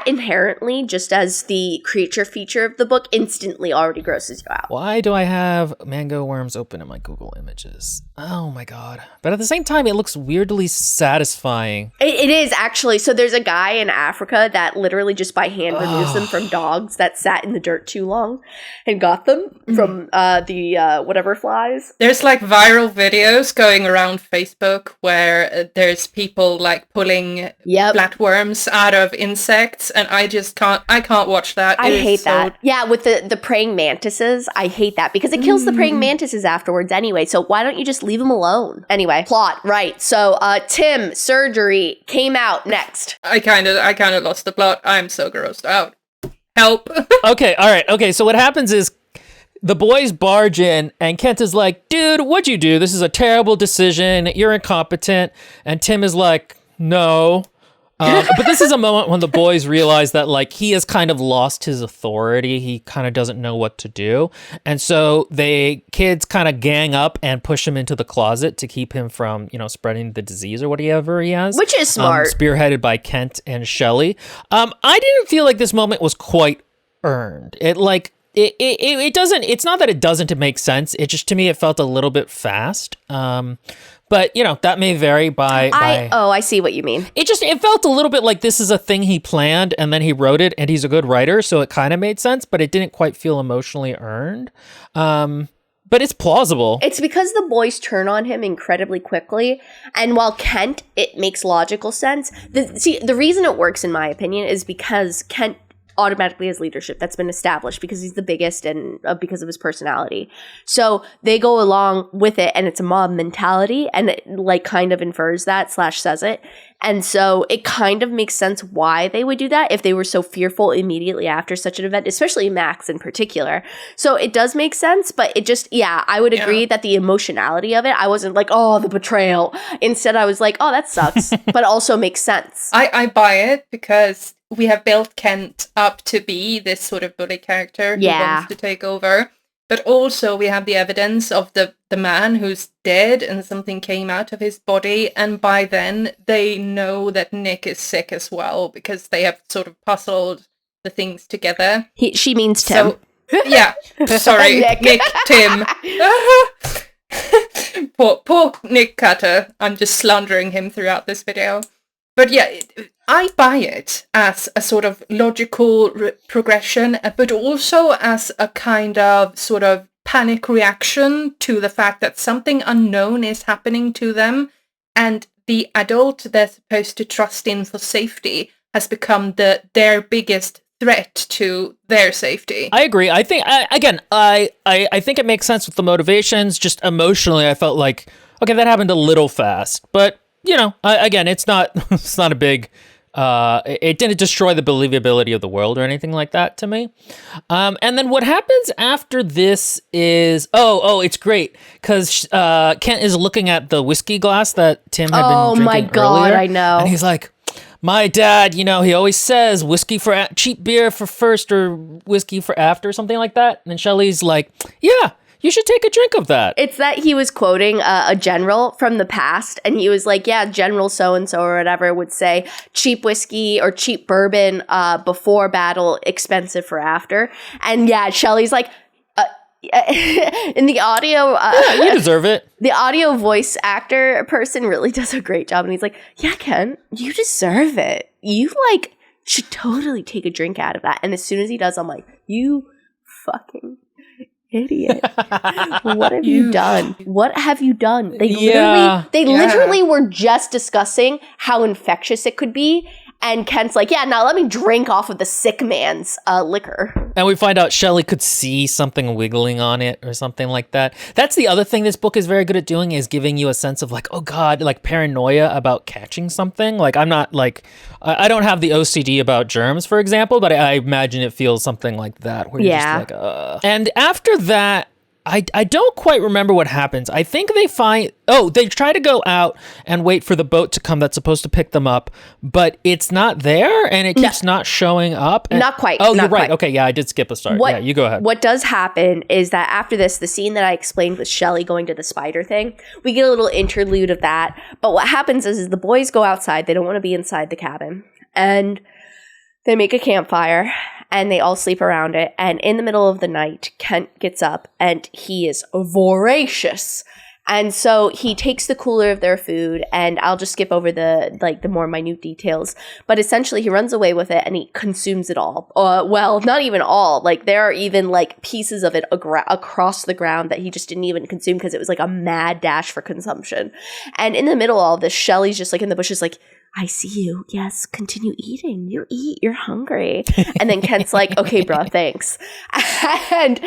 inherently, just as the creature feature of the book, instantly already grosses you out. Why do I have mango worms open in my Google Images? Oh my God. But at the same time, it looks weirdly satisfying. It is, actually. So there's a guy in Africa that literally just by hand removes them from dogs that sat in the dirt too long and got them from the whatever flies. There's like viral videos going around Facebook where there's people like pulling flatworms out of insects, and I can't watch that. I hate that. Yeah, with the praying mantises, I hate that because it kills the praying mantises afterwards anyway. So why don't you just leave them alone? Anyway, plot, right. So Tim, surgery came out next. I kind of lost the plot. I'm so grossed out. Help. Okay, all right. Okay, so what happens is the boys barge in, and Kent is like, dude, what'd you do? This is a terrible decision. You're incompetent. And Tim is like, no. But this is a moment when the boys realize that, like, he has kind of lost his authority. He kind of doesn't know what to do. And so kids kind of gang up and push him into the closet to keep him from, spreading the disease or whatever he has. Which is smart. Spearheaded by Kent and Shelley. I didn't feel like this moment was quite earned. It doesn't, it's not that it doesn't make sense. It just, to me, it felt a little bit fast. But, that may vary by... I see what you mean. It felt a little bit like this is a thing he planned and then he wrote it and he's a good writer. So it kind of made sense, but it didn't quite feel emotionally earned. But it's plausible. It's because the boys turn on him incredibly quickly. And while Kent, it makes logical sense. The reason it works, in my opinion, is because Kent automatically has leadership. That's been established because he's the biggest and because of his personality. So they go along with it, and it's a mob mentality, and it like kind of infers that / says it. And so it kind of makes sense why they would do that if they were so fearful immediately after such an event, especially Max in particular. So it does make sense, but it just, I would agree that the emotionality of it, I wasn't like, oh, the betrayal. Instead, I was like, oh, that sucks, but also makes sense. I buy it because we have built Kent up to be this sort of bully character who wants to take over. But also we have the evidence of the man who's dead and something came out of his body. And by then they know that Nick is sick as well because they have sort of puzzled the things together. She means Tim. So, yeah. Sorry, Nick Tim. poor Nick Cutter. I'm just slandering him throughout this video. But yeah, I buy it as a sort of logical progression, but also as a kind of sort of panic reaction to the fact that something unknown is happening to them, and the adult they're supposed to trust in for safety has become their biggest threat to their safety. I agree. I think I think it makes sense with the motivations. Just emotionally, I felt like, okay, that happened a little fast, but you know, it's not a big. It didn't destroy the believability of the world or anything like that to me. And then what happens after this is, it's great because Kent is looking at the whiskey glass that Tim had been drinking my God, earlier, I know. and he's like, my dad, he always says whiskey for cheap beer for first or whiskey for after, something like that. And then Shelley's like, yeah, you should take a drink of that. It's that he was quoting a general from the past, and he was like, yeah, General so-and-so or whatever would say cheap whiskey or cheap bourbon before battle, expensive for after. And yeah, Shelley's like, in the audio... you deserve it. The audio voice actor person really does a great job, and he's like, yeah, Ken, you deserve it. You, should totally take a drink out of that. And as soon as he does, I'm like, you fucking... idiot. What have you done? What have you done? They literally were just discussing how infectious it could be, and Kent's like, yeah, now let me drink off of the sick man's liquor. And we find out Shelley could see something wiggling on it or something like that. That's the other thing this book is very good at doing, is giving you a sense of like, oh God, like paranoia about catching something. Like I'm not like, I don't have the OCD about germs, for example, but I imagine it feels something like that where you're just like, And after that, I don't quite remember what happens. I think they try to go out and wait for the boat to come that's supposed to pick them up, but it's not there and it keeps not showing up. Not quite. Oh, you're right. Okay, yeah, I did skip a start. Yeah, you go ahead. What does happen is that after this, the scene that I explained with Shelley going to the spider thing, we get a little interlude of that. But what happens is the boys go outside. They don't want to be inside the cabin. And they make a campfire. And they all sleep around it. And in the middle of the night, Kent gets up and he is voracious. And so he takes the cooler of their food, and I'll just skip over the more minute details. But essentially he runs away with it and he consumes it all. Well, not even all. Like there are even like pieces of it across the ground that he just didn't even consume because it was like a mad dash for consumption. And in the middle of all this, Shelley's just like in the bushes like, I see you. Yes, continue eating. You eat. You're hungry. And then Kent's like, okay, bro, thanks. And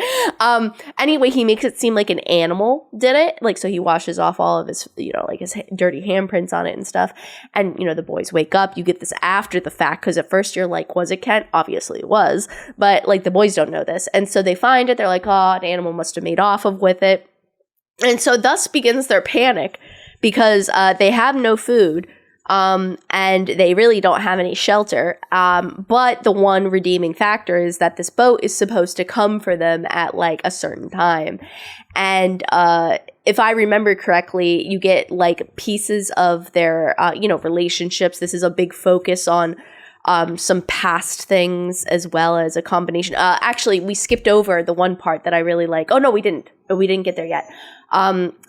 anyway, he makes it seem like an animal did it. Like, so he washes off all of his, his dirty handprints on it and stuff. And, the boys wake up. You get this after the fact because at first you're like, was it Kent? Obviously it was. But, the boys don't know this. And so they find it. They're like, oh, an animal must have made off with it. And so thus begins their panic because they have no food. And they really don't have any shelter. But the one redeeming factor is that this boat is supposed to come for them at a certain time. And, if I remember correctly, you get pieces of their, relationships. This is a big focus on, some past things, as well as a combination. Actually, we skipped over the one part that I really like. Oh, no, we didn't. We didn't get there yet.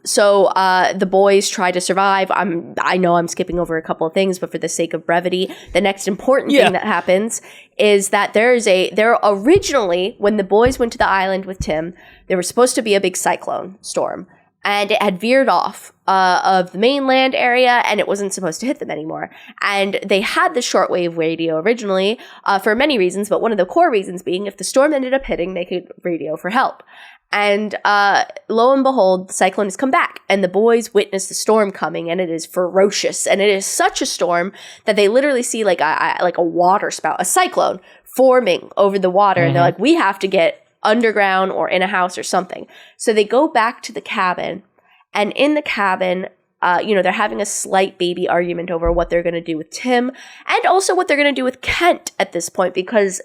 So the boys try to survive. I know I'm skipping over a couple of things, but for the sake of brevity, the next important thing that happens is that there originally, when the boys went to the island with Tim, there was supposed to be a big cyclone storm. And it had veered off of the mainland area, and it wasn't supposed to hit them anymore. And they had the shortwave radio originally for many reasons, but one of the core reasons being if the storm ended up hitting, they could radio for help. And lo and behold, the cyclone has come back, and the boys witness the storm coming, and it is ferocious. And it is such a storm that they literally see like a water spout, a cyclone forming over the water, and they're like, we have to get underground or in a house or something. So they go back to the cabin, and in the cabin, they're having a slight baby argument over what they're going to do with Tim and also what they're going to do with Kent at this point, because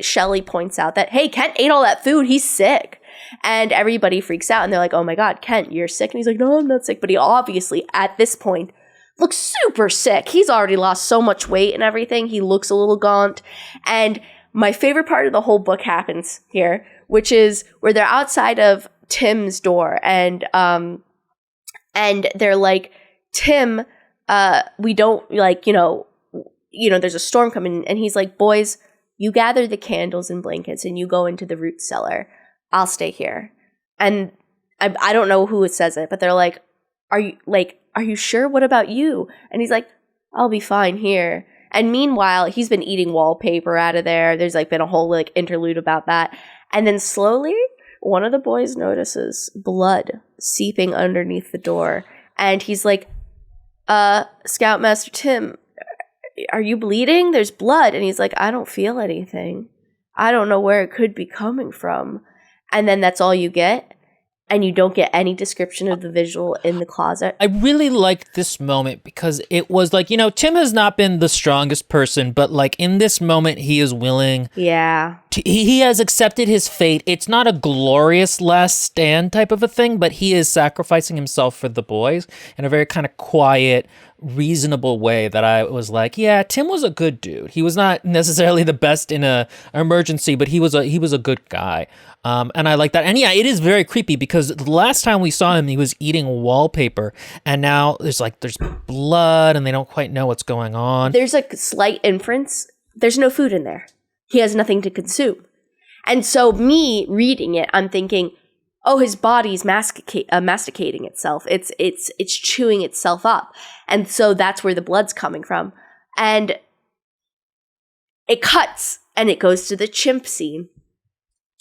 Shelley points out that, hey, Kent ate all that food. He's sick. And everybody freaks out, and they're like, oh my God, Kent, you're sick. And he's like, no, I'm not sick. But he obviously, at this point, looks super sick. He's already lost so much weight and everything. He looks a little gaunt. And my favorite part of the whole book happens here, which is where they're outside of Tim's door, and they're like, Tim, we don't there's a storm coming, and he's like, boys, you gather the candles and blankets and you go into the root cellar. I'll stay here. And I don't know who says it, but they're like, are you sure? What about you? And he's like, I'll be fine here. And meanwhile, he's been eating wallpaper out of there. There's like been a whole like interlude about that. And then slowly, one of the boys notices blood seeping underneath the door. And he's like, Scoutmaster Tim, are you bleeding? There's blood. And he's like, I don't feel anything. I don't know where it could be coming from. And then that's all you get. And you don't get any description of the visual in the closet. I really liked this moment because it was like, Tim has not been the strongest person, but like in this moment, he is willing. Yeah. He has accepted his fate. It's not a glorious last stand type of a thing, but he is sacrificing himself for the boys in a very kind of quiet, reasonable way that I was like, yeah, Tim was a good dude. He was not necessarily the best in a emergency, but he was a good guy. And I like that. And yeah, it is very creepy because the last time we saw him, he was eating wallpaper, and now there's blood and they don't quite know what's going on. There's like a slight inference. There's no food in there. He has nothing to consume. And so me reading it, I'm thinking, oh, his body's masticating itself. It's chewing itself up. And so that's where the blood's coming from. And it cuts and it goes to the chimp scene.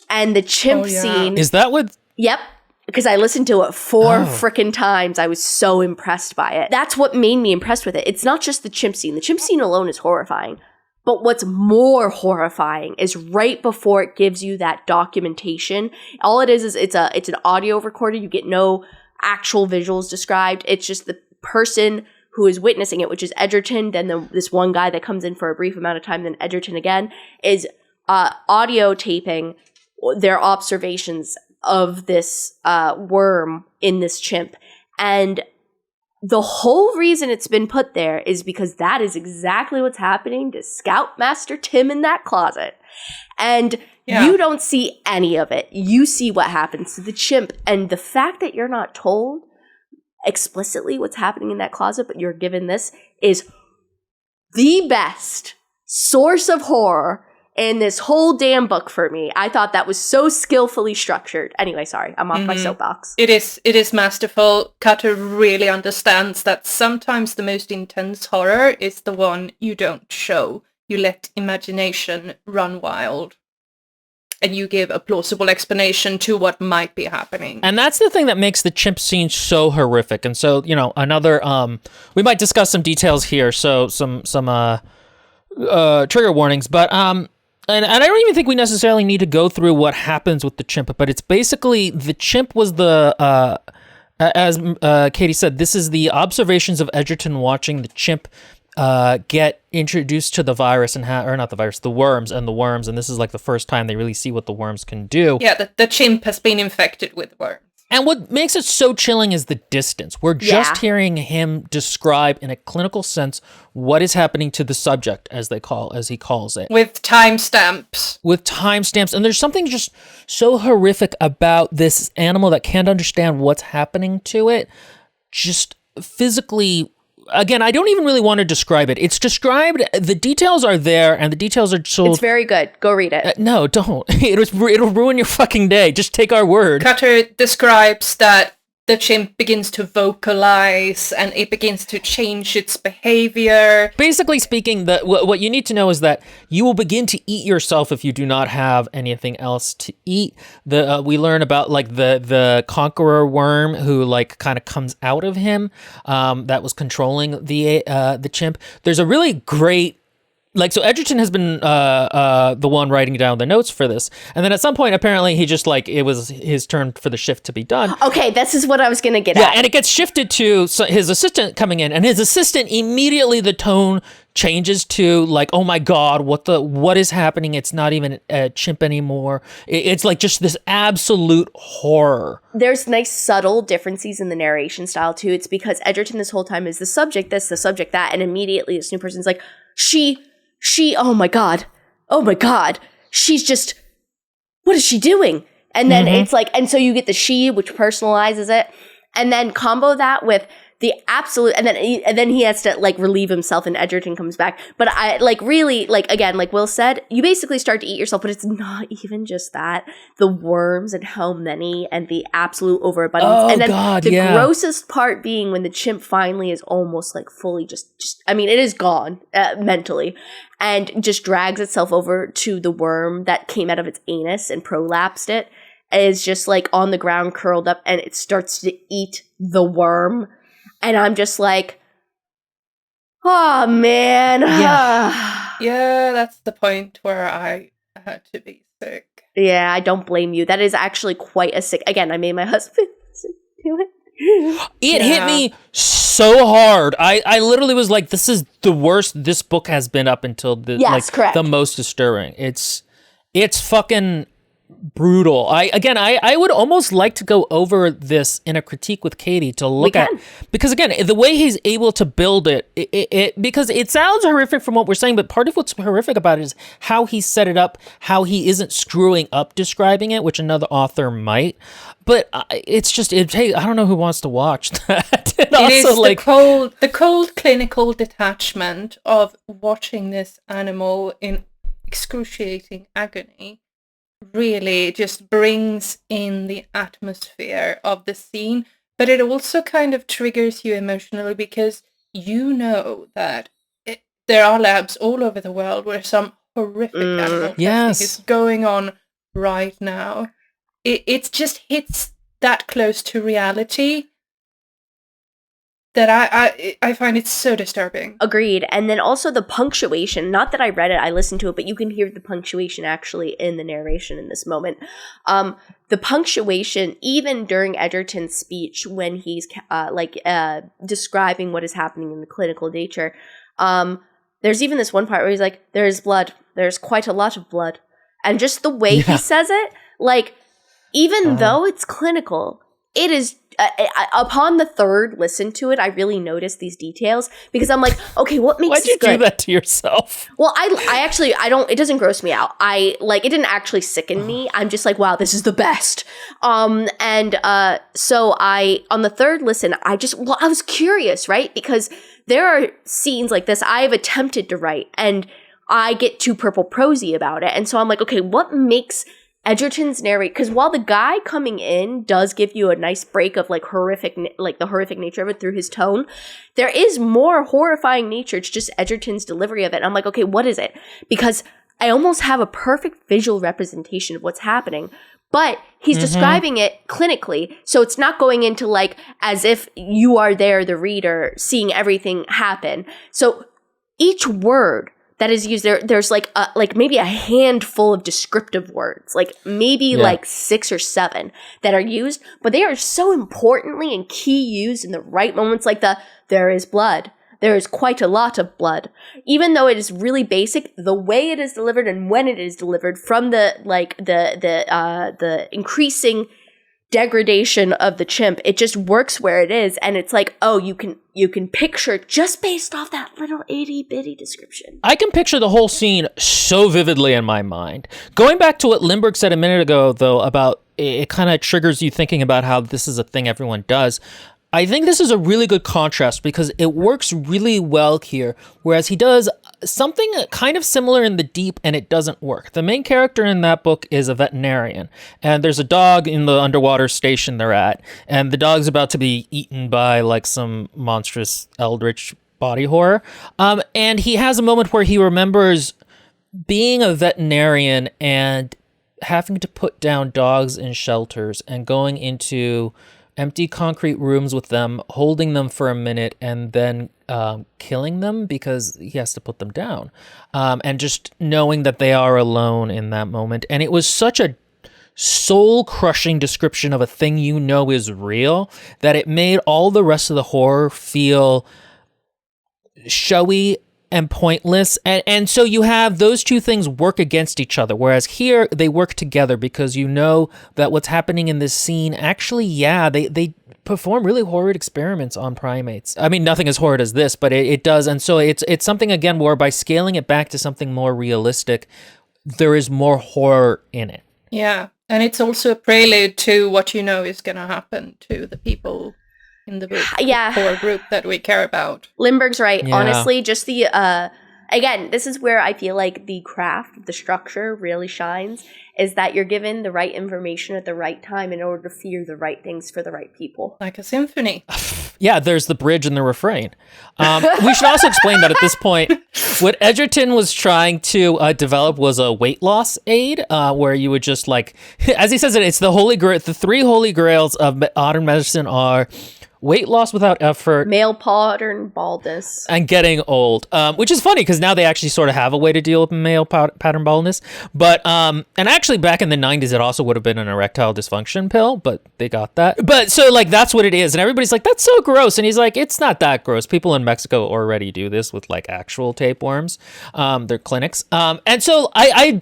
And the chimp scene... Is that what... Yep. Because I listened to it 4 frickin' times. I was so impressed by it. That's what made me impressed with it. It's not just the chimp scene. The chimp scene alone is horrifying. But what's more horrifying is right before it gives you that documentation. All it is it's an audio recorder. You get no actual visuals described. It's just the person who is witnessing it, which is Edgerton. Then this one guy that comes in for a brief amount of time, then Edgerton again, is audio taping their observations of this worm in this chimp. And the whole reason it's been put there is because that is exactly what's happening to Scoutmaster Tim in that closet. And you don't see any of it. You see what happens to the chimp. And the fact that you're not told explicitly what's happening in that closet, but you're given this, is the best source of horror in this whole damn book for me. I thought that was so skillfully structured. Anyway, sorry, I'm off my soapbox. It is masterful. Cutter really understands that sometimes the most intense horror is the one you don't show. You let imagination run wild. And you give a plausible explanation to what might be happening. And that's the thing that makes the chimp scene so horrific. And so, another, we might discuss some details here. So some trigger warnings, but, and I don't even think we necessarily need to go through what happens with the chimp, but it's basically the chimp was as Katie said, this is the observations of Edgerton watching the chimp get introduced to the virus and the worms, and this is like the first time they really see what the worms can do. Yeah, the chimp has been infected with worms. And what makes it so chilling is the distance. We're just hearing him describe in a clinical sense what is happening to the subject, as he calls it. With timestamps. And there's something just so horrific about this animal that can't understand what's happening to it. Just physically, again, I don't even really want to describe it. It's described, the details are there, and the details are so... It's very good. Go read it. No, don't. It'll ruin your fucking day. Just take our word. Cutter describes that the chimp begins to vocalize, and it begins to change its behavior. Basically speaking, what you need to know is that you will begin to eat yourself if you do not have anything else to eat. We learn about like the conqueror worm who like kind of comes out of him, that was controlling the chimp. There's a really great, like, so Edgerton has been the one writing down the notes for this. And then at some point, apparently, he just, like, it was his turn for the shift to be done. Okay, this is what I was going to get at. Yeah, and it gets shifted to his assistant coming in. And his assistant, immediately the tone changes to, like, oh my God, what is happening? It's not even a chimp anymore. It's, like, just this absolute horror. There's nice subtle differences in the narration style, too. It's because Edgerton this whole time is the subject this, the subject that, and immediately this new person's like, she, oh my God, she's just, what is she doing? And then it's like, and so you get the she, which personalizes it, and then combo that with the absolute, and then he has to like relieve himself, and Edgerton comes back. But I like really like, again, like Will said, you basically start to eat yourself, but it's not even just that. The worms and how many, and the absolute overabundance, and then the grossest part being when the chimp finally is almost like fully just I mean, it is gone mentally, and just drags itself over to the worm that came out of its anus and prolapsed it, is just like on the ground curled up, and it starts to eat the worm. And I'm just like, oh, man. Yeah, that's the point where I had to be sick. Yeah, I don't blame you. That is actually quite a sick... Again, I made my husband listen to it. It hit me so hard. I literally was like, this is the worst this book has been up until the most disturbing. It's fucking brutal. I would almost like to go over this in a critique with Katie to look at, because again, the way he's able to build it, because it sounds horrific from what we're saying, but part of what's horrific about it is how he set it up, how he isn't screwing up describing it, which another author might. But it's just, hey, I don't know who wants to watch that. It is like the cold clinical detachment of watching this animal in excruciating agony really just brings in the atmosphere of the scene, but it also kind of triggers you emotionally because you know that there are labs all over the world where some horrific animal testing is going on right now. It just hits that close to reality that I find it so disturbing. Agreed. And then also the punctuation, not that I read it, I listened to it, but you can hear the punctuation actually in the narration in this moment. The punctuation, even during Edgerton's speech when he's describing what is happening in the clinical nature, there's even this one part where he's like, there is blood. There's quite a lot of blood. And just the way he says it, like, even though it's clinical, it is... upon the third listen to it, I really noticed these details because I'm like, okay, what makes Why'd you do that to yourself? Well, I actually, it doesn't gross me out. It didn't actually sicken me. I'm just like, wow, this is the best. So on the third listen, I was curious, right? Because there are scenes like this I've attempted to write and I get too purple prosy about it. And so I'm like, okay, what makes Edgerton's narrate, because while the guy coming in does give you a nice break of the horrific nature of it through his tone, there is more horrifying nature. It's just Edgerton's delivery of it. And I'm like, okay, what is it? Because I almost have a perfect visual representation of what's happening, but he's describing it clinically. So it's not going into like as if you are there, the reader, seeing everything happen. So each word that is used there's like maybe a handful of descriptive words, like maybe like 6 or 7 that are used, but they are so importantly and key used in the right moments, like there is blood, there is quite a lot of blood. Even though it is really basic, the way it is delivered and when it is delivered, from the increasing degradation of the chimp. It just works where it is, and it's like, oh, you can picture just based off that little itty bitty description. I can picture the whole scene so vividly in my mind. Going back to what Lindbergh said a minute ago, though, about it kind of triggers you thinking about how this is a thing everyone does. I think this is a really good contrast because it works really well here, whereas he does something kind of similar in The Deep and it doesn't work. The main character in that book is a veterinarian, and there's a dog in the underwater station they're at, and the dog's about to be eaten by like some monstrous eldritch body horror. And he has a moment where he remembers being a veterinarian and having to put down dogs in shelters and going into empty concrete rooms with them, holding them for a minute, and then killing them because he has to put them down. And just knowing that they are alone in that moment. And it was such a soul-crushing description of a thing you know is real that it made all the rest of the horror feel showy and pointless. And so you have those two things work against each other, whereas here they work together because you know that what's happening in this scene actually, they perform really horrid experiments on primates. I mean, nothing as horrid as this, but it does. And so it's something, again, where by scaling it back to something more realistic, there is more horror in it. Yeah, and it's also a prelude to what you know is going to happen to the people in the book, yeah, core group that we care about. Lindbergh's right. Yeah. Honestly, just the again, this is where I feel like the craft, the structure really shines, is that you're given the right information at the right time in order to fear the right things for the right people. Like a symphony. Yeah, there's the bridge and the refrain. We should also explain that at this point, what Edgerton was trying to develop was a weight loss aid, where you would just like, as he says it's the holy grail. The three holy grails of modern medicine are weight loss without effort, male pattern baldness, and getting old, which is funny because now they actually sort of have a way to deal with male pattern baldness. But and actually back in the 90s, it also would have been an erectile dysfunction pill, but they got that. But so like that's what it is, and everybody's like, that's so gross, and he's like, it's not that gross. People in Mexico already do this with like actual tapeworms, their clinics, and so I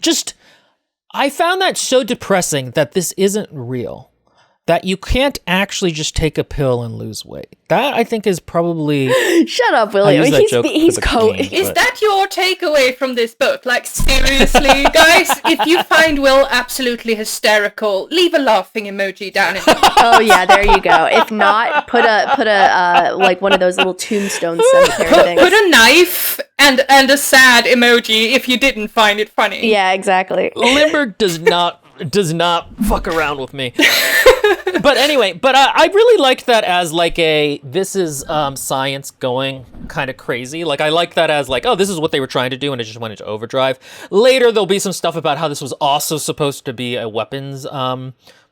found that so depressing that this isn't real. That you can't actually just take a pill and lose weight. That, I think, is probably... Shut up, Willie. Is Is that your takeaway from this book? Like, seriously, guys, if you find Will absolutely hysterical, leave a laughing emoji down in the... Oh, yeah, there you go. If not, put a like one of those little tombstone cemetery things. Put a knife and a sad emoji if you didn't find it funny. Yeah, exactly. Lindbergh does not fuck around with me. But anyway, I really liked that as like this is science going kind of crazy. Like I like that as like, oh, this is what they were trying to do and it just went into overdrive. Later there'll be some stuff about how this was also supposed to be a weapons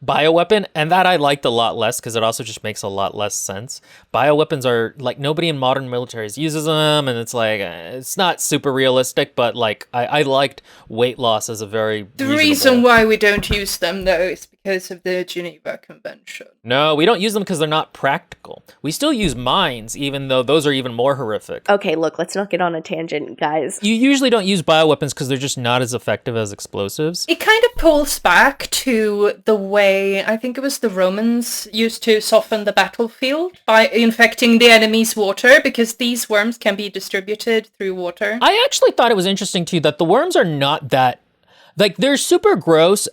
bioweapon, and that I liked a lot less because it also just makes a lot less sense. Bioweapons are like nobody in modern militaries uses them, and it's like it's not super realistic, but like I liked weight loss as a very reason why we don't use them though is because of the Geneva Convention. No, we don't use them because they're not practical. We still use mines, even though those are even more horrific. Okay, look, let's not get on a tangent, guys. You usually don't use bioweapons because they're just not as effective as explosives. It kind of pulls back to the way I think it was the Romans used to soften the battlefield by infecting the enemy's water, because these worms can be distributed through water. I actually thought it was interesting too that the worms are not that, like, they're super gross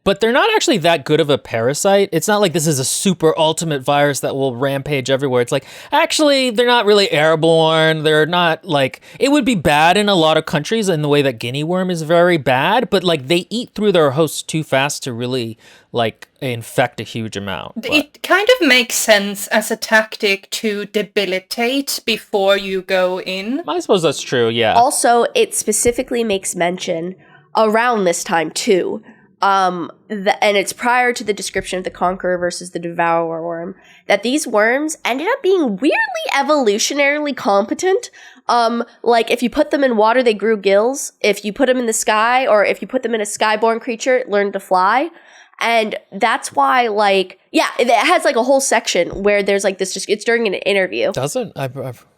but they're not actually that good of a parasite. It's not like this is a super ultimate virus that will rampage everywhere. It's like, actually, they're not really airborne. They're not like, it would be bad in a lot of countries in the way that guinea worm is very bad, but like they eat through their hosts too fast to really like infect a huge amount. But it kind of makes sense as a tactic to debilitate before you go in. I suppose that's true, yeah. Also, it specifically makes mention around this time too, and it's prior to the description of the Conqueror versus the Devourer worm, that these worms ended up being weirdly evolutionarily competent. Like if you put them in water, they grew gills. If you put them in the sky, or if you put them in a skyborn creature, it learned to fly. And that's why, like, yeah, it has like a whole section where there's like this. It's during an interview. Doesn't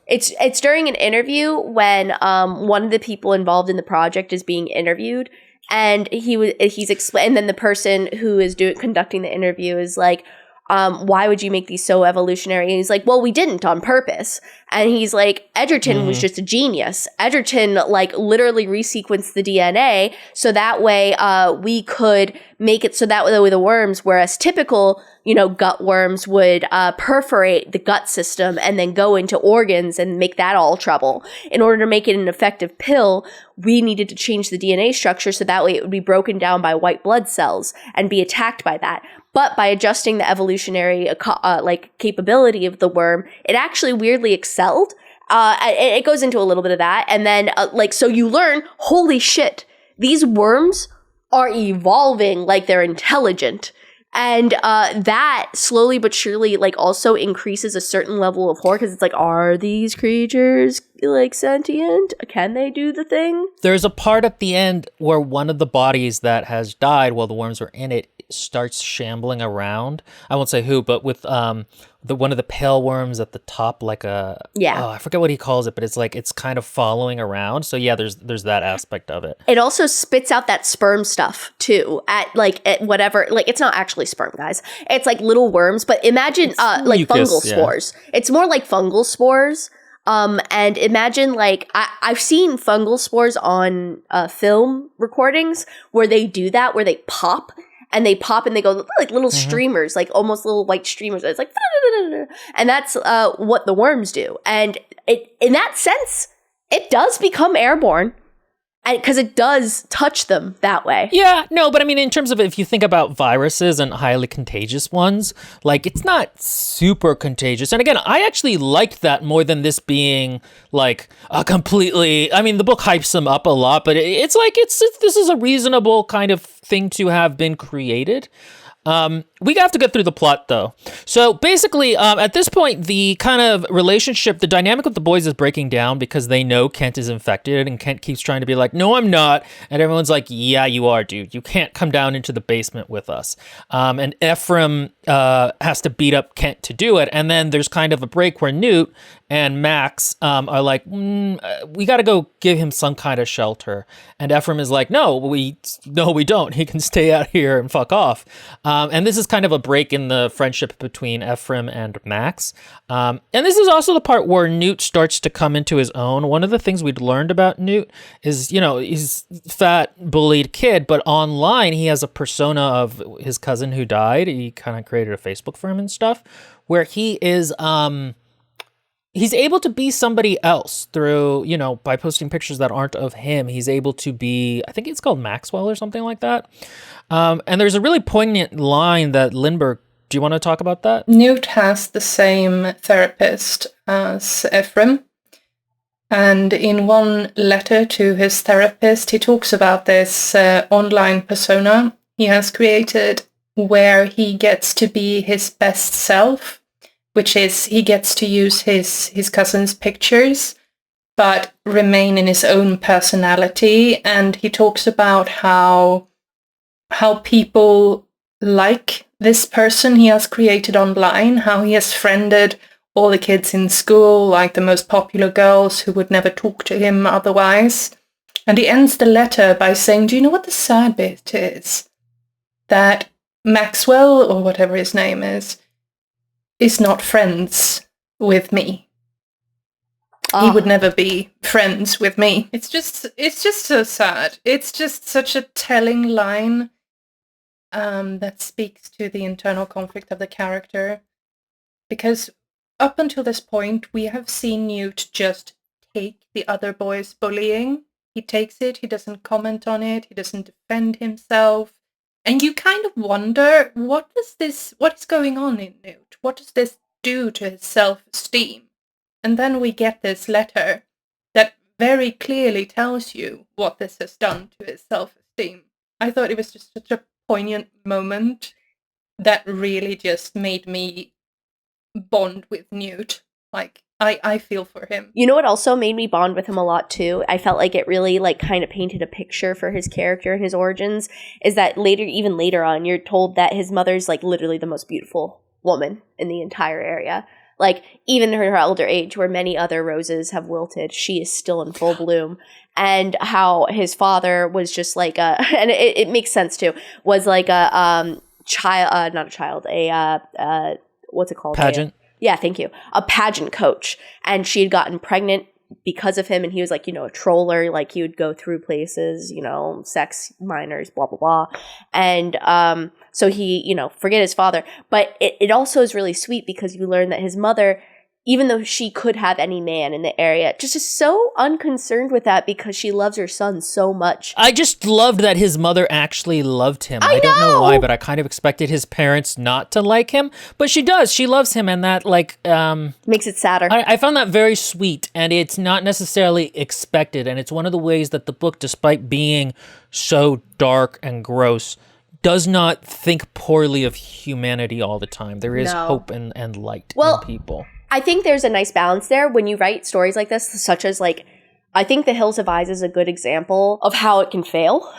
It's during an interview when one of the people involved in the project is being interviewed. And and then the person who is conducting the interview is like, why would you make these so evolutionary? And he's like, well, we didn't on purpose. And he's like, Edgerton was just a genius. Edgerton like literally resequenced the DNA so that way we could make it so that way the worms, whereas typical, gut worms would perforate the gut system and then go into organs and make that all trouble. In order to make it an effective pill, we needed to change the DNA structure so that way it would be broken down by white blood cells and be attacked by that. But by adjusting the evolutionary capability of the worm, it actually weirdly excelled. It goes into a little bit of that. And then so you learn, holy shit, these worms are evolving like they're intelligent. And that slowly but surely also increases a certain level of horror because it's like, are these creatures sentient? Can they do the thing? There's a part at the end where one of the bodies that has died while the worms were in it starts shambling around. I won't say who, but with one of the pale worms at the top, I forget what he calls it, but it's kind of following around. So yeah, there's that aspect of it. It also spits out that sperm stuff too at whatever, it's not actually sperm, guys. It's like little worms, but imagine mucus, fungal spores. It's more like fungal spores. And imagine I've seen fungal spores on film recordings where they do that, where they pop. And they pop and they go like little streamers, like almost little white streamers. It's like, and that's what the worms do. And in that sense, it does become airborne. And because it does touch them that way. Yeah, no, but I mean, in terms of if you think about viruses and highly contagious ones, it's not super contagious. And again, I actually liked that more than this being a completely. I mean, the book hypes them up a lot, but it's this is a reasonable kind of thing to have been created. We have to get through the plot though. So basically, at this point, the kind of relationship, the dynamic with the boys is breaking down because they know Kent is infected and Kent keeps trying to be like, no, I'm not. And everyone's like, yeah, you are, dude. You can't come down into the basement with us. And Ephraim has to beat up Kent to do it. And then there's kind of a break where Newt and Max are like, we got to go give him some kind of shelter. And Ephraim is like, no, we don't. He can stay out here and fuck off. And this is kind of a break in the friendship between Ephraim and Max. And this is also the part where Newt starts to come into his own. One of the things we'd learned about Newt is, he's a fat, bullied kid, but online he has a persona of his cousin who died. He kind of created a Facebook for him and stuff, where he is... he's able to be somebody else through, by posting pictures that aren't of him. He's able to be, I think it's called Maxwell or something like that. And there's a really poignant line that Lindbergh, do you want to talk about that? Newt has the same therapist as Ephraim. And in one letter to his therapist, he talks about this online persona he has created where he gets to be his best self. Which is he gets to use his cousin's pictures, but remain in his own personality. And he talks about how people like this person he has created online, how he has friended all the kids in school, like the most popular girls who would never talk to him otherwise. And he ends the letter by saying, do you know what the sad bit is? That Maxwell, or whatever his name is not friends with me. He would never be friends with me. It's just so sad. It's just such a telling line that speaks to the internal conflict of the character. Because up until this point, we have seen Newt just take the other boys' bullying. He takes it, he doesn't comment on it, he doesn't defend himself. And you kind of wonder, what is going on in Newt? What does this do to his self-esteem? And then we get this letter that very clearly tells you what this has done to his self-esteem. I thought it was just such a poignant moment that really just made me bond with Newt. I feel for him. You know what also made me bond with him a lot too? I felt like it really kind of painted a picture for his character and his origins, is that even later on, you're told that his mother's literally the most beautiful woman in the entire area. Like, even in her elder age, where many other roses have wilted, she is still in full bloom. And how his father was just like a, and it makes sense too, was like a child, not a child, what's it called? Pageant. Yeah, thank you. A pageant coach. And she had gotten pregnant because of him, and he was like, a troller, like he would go through places, sex minors, blah, blah, blah. And so he, forget his father. But it also is really sweet because you learn that his mother, even though she could have any man in the area, just is so unconcerned with that because she loves her son so much. I just loved that his mother actually loved him. I don't know why, but I kind of expected his parents not to like him. But she does. She loves him, and that, like... makes it sadder. I found that very sweet, and it's not necessarily expected. And it's one of the ways that the book, despite being so dark and gross, does not think poorly of humanity all the time. There is hope and light in people. I think there's a nice balance there when you write stories like this, such as like, I think The Hills Have Eyes is a good example of how it can fail,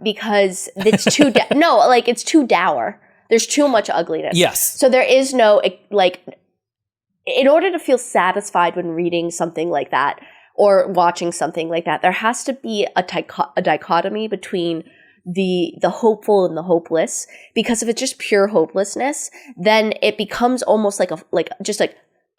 because it's too it's too dour. There's too much ugliness. Yes. So there is no like, in order to feel satisfied when reading something like that or watching something like that, there has to be a dichotomy between the hopeful and the hopeless, because if it's just pure hopelessness, then it becomes almost like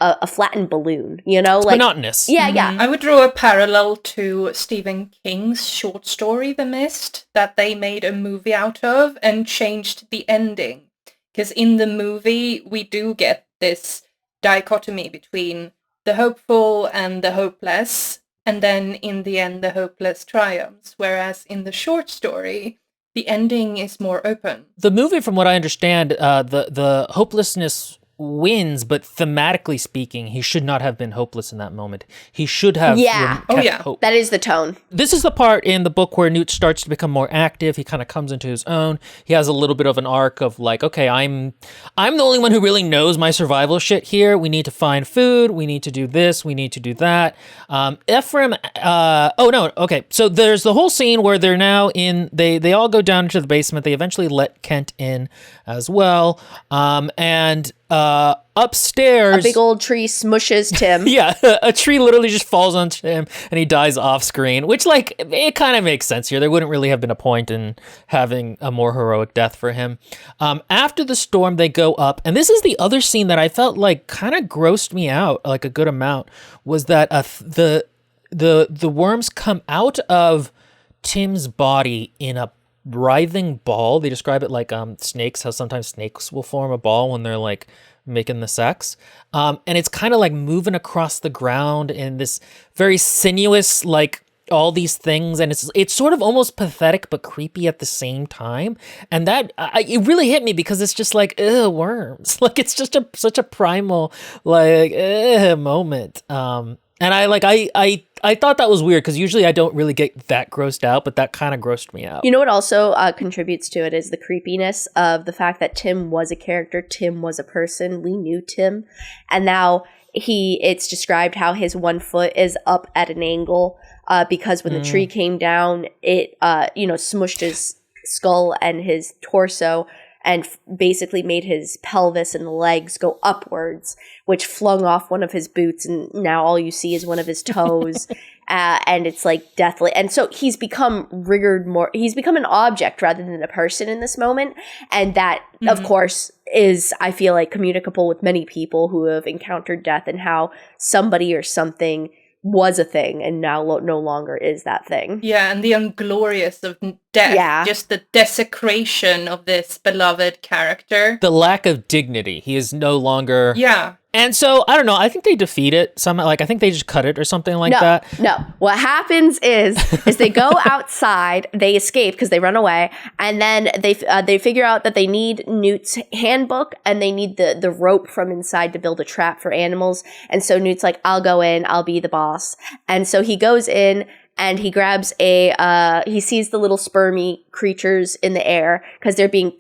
a flattened balloon, It's like monotonous. Yeah, yeah. I would draw a parallel to Stephen King's short story, The Mist, that they made a movie out of and changed the ending. Because in the movie, we do get this dichotomy between the hopeful and the hopeless, and then in the end, the hopeless triumphs. Whereas in the short story, the ending is more open. The movie, from what I understand, the hopelessness wins, but thematically speaking, he should not have been hopeless in that moment. He should have kept hope. That is the tone. This is the part in the book where Newt starts to become more active. He kind of comes into his own. He has a little bit of an arc of like, okay, I'm the only one who really knows my survival shit here. We need to find food. We need to do this. We need to do that. Ephraim, so there's the whole scene where they're now they all go down into the basement. They eventually let Kent in as well. Upstairs, a big old tree smushes Tim. Yeah, a tree literally just falls onto him and he dies off screen, which, like, it kind of makes sense here. There wouldn't really have been a point in having a more heroic death for him. After the storm, they go up, and this is the other scene that I felt like kind of grossed me out, like a good amount, was that the worms come out of Tim's body in a writhing ball. They describe it like snakes, how sometimes snakes will form a ball when they're like making the sex. And it's kind of like moving across the ground in this very sinuous, like all these things. And it's sort of almost pathetic, but creepy at the same time. And that, it really hit me because it's just like, worms. Like, it's just such a primal, like, moment. And I thought that was weird because usually I don't really get that grossed out, but that kind of grossed me out. You know what also contributes to it is the creepiness of the fact that Tim was a character. Tim was a person. We knew Tim. And now it's described how his one foot is up at an angle because when the tree came down, it, smushed his skull and his torso and basically made his pelvis and legs go upwards, which flung off one of his boots, and now all you see is one of his toes, and it's like deathly. And so he's become he's become an object rather than a person in this moment, and that, of course, is, I feel like, communicable with many people who have encountered death and how somebody or something was a thing and now no longer is that thing. Yeah, and the unglorious of death. Yeah. Just the desecration of this beloved character. The lack of dignity. He is no longer... Yeah. And so, I don't know, I think they defeat it somehow. Like, I think they just cut it or something like that. No. What happens is they go outside, they escape because they run away, and then they figure out that they need Newt's handbook and they need the rope from inside to build a trap for animals. And so Newt's like, I'll go in, I'll be the boss. And so he goes in and he grabs he sees the little spermy creatures in the air because they're being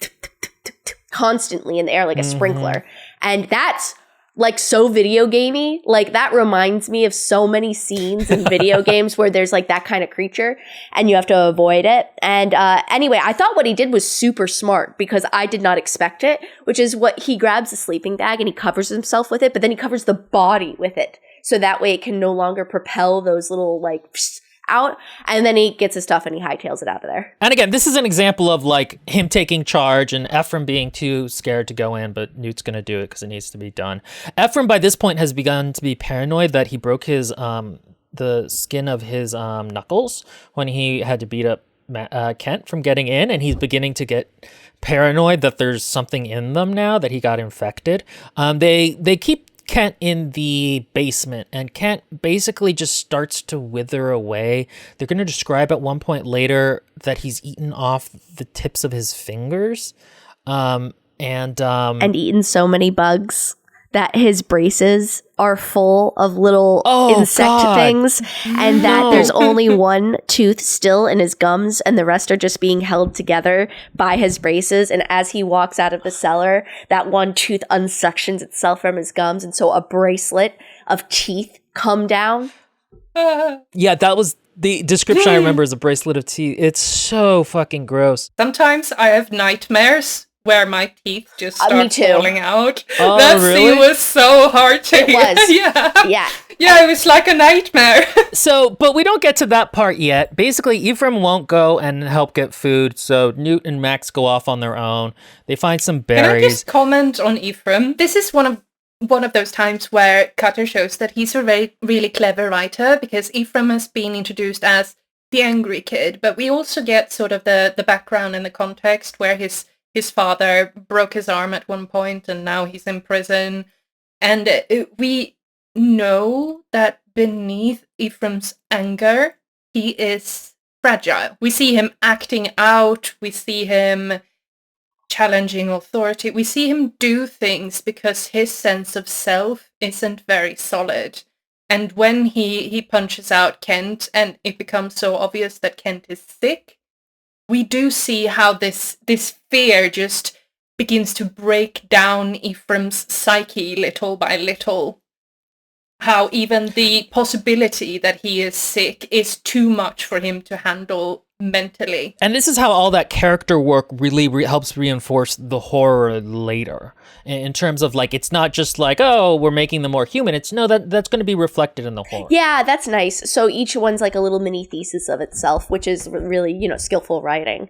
constantly in the air like a sprinkler. And that's like so video gamey. Like that reminds me of so many scenes in video games where there's like that kind of creature and you have to avoid it. And anyway, I thought what he did was super smart because I did not expect it, which is what he grabs a sleeping bag and he covers himself with it, but then he covers the body with it. So that way it can no longer propel those little like out, and then he gets his stuff and he hightails it out of there. And again, this is an example of like him taking charge and Ephraim being too scared to go in, but Newt's gonna do it because it needs to be done. Ephraim by this point has begun to be paranoid that he broke his the skin of his knuckles when he had to beat up Kent from getting in, and he's beginning to get paranoid that there's something in them now, that he got infected. They keep Kent in the basement, and Kent basically just starts to wither away. They're going to describe at one point later that he's eaten off the tips of his fingers, and eaten so many bugs that his braces are full of little insect things, and that there's only one tooth still in his gums and the rest are just being held together by his braces. And as he walks out of the cellar, that one tooth unsuctions itself from his gums, and so a bracelet of teeth come down. Yeah, that was the description I remember, is a bracelet of teeth. It's so fucking gross. Sometimes I have nightmares where my teeth just start Me too. falling out. Oh, that really? scene was so hard to It was. Yeah. Yeah, it was like a nightmare. So, but we don't get to that part yet. Basically, Ephraim won't go and help get food, so Newt and Max go off on their own. They find some berries. Can I just comment on Ephraim? This is one of those times where Cutter shows that he's a really clever writer, because Ephraim has been introduced as the angry kid, but we also get sort of the background and the context where his father broke his arm at one point and now he's in prison. And we know that beneath Ephraim's anger, he is fragile. We see him acting out. We see him challenging authority. We see him do things because his sense of self isn't very solid. And when he punches out Kent and it becomes so obvious that Kent is sick, we do see how this fear just begins to break down Ephraim's psyche little by little. How even the possibility that he is sick is too much for him to handle mentally. And this is how all that character work really helps reinforce the horror later. In terms of like, it's not just like, oh, we're making them more human. It's no, that's going to be reflected in the horror. Yeah, that's nice. So each one's like a little mini thesis of itself, which is really, skillful writing.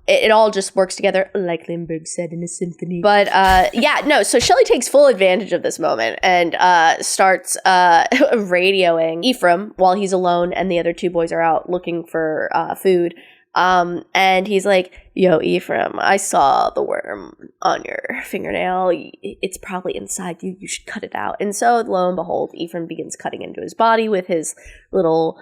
It all just works together, like Lindbergh said in a symphony. But so Shelley takes full advantage of this moment and starts radioing Ephraim while he's alone and the other two boys are out looking for food. And he's like, yo, Ephraim, I saw the worm on your fingernail. It's probably inside you. You should cut it out. And so lo and behold, Ephraim begins cutting into his body with his little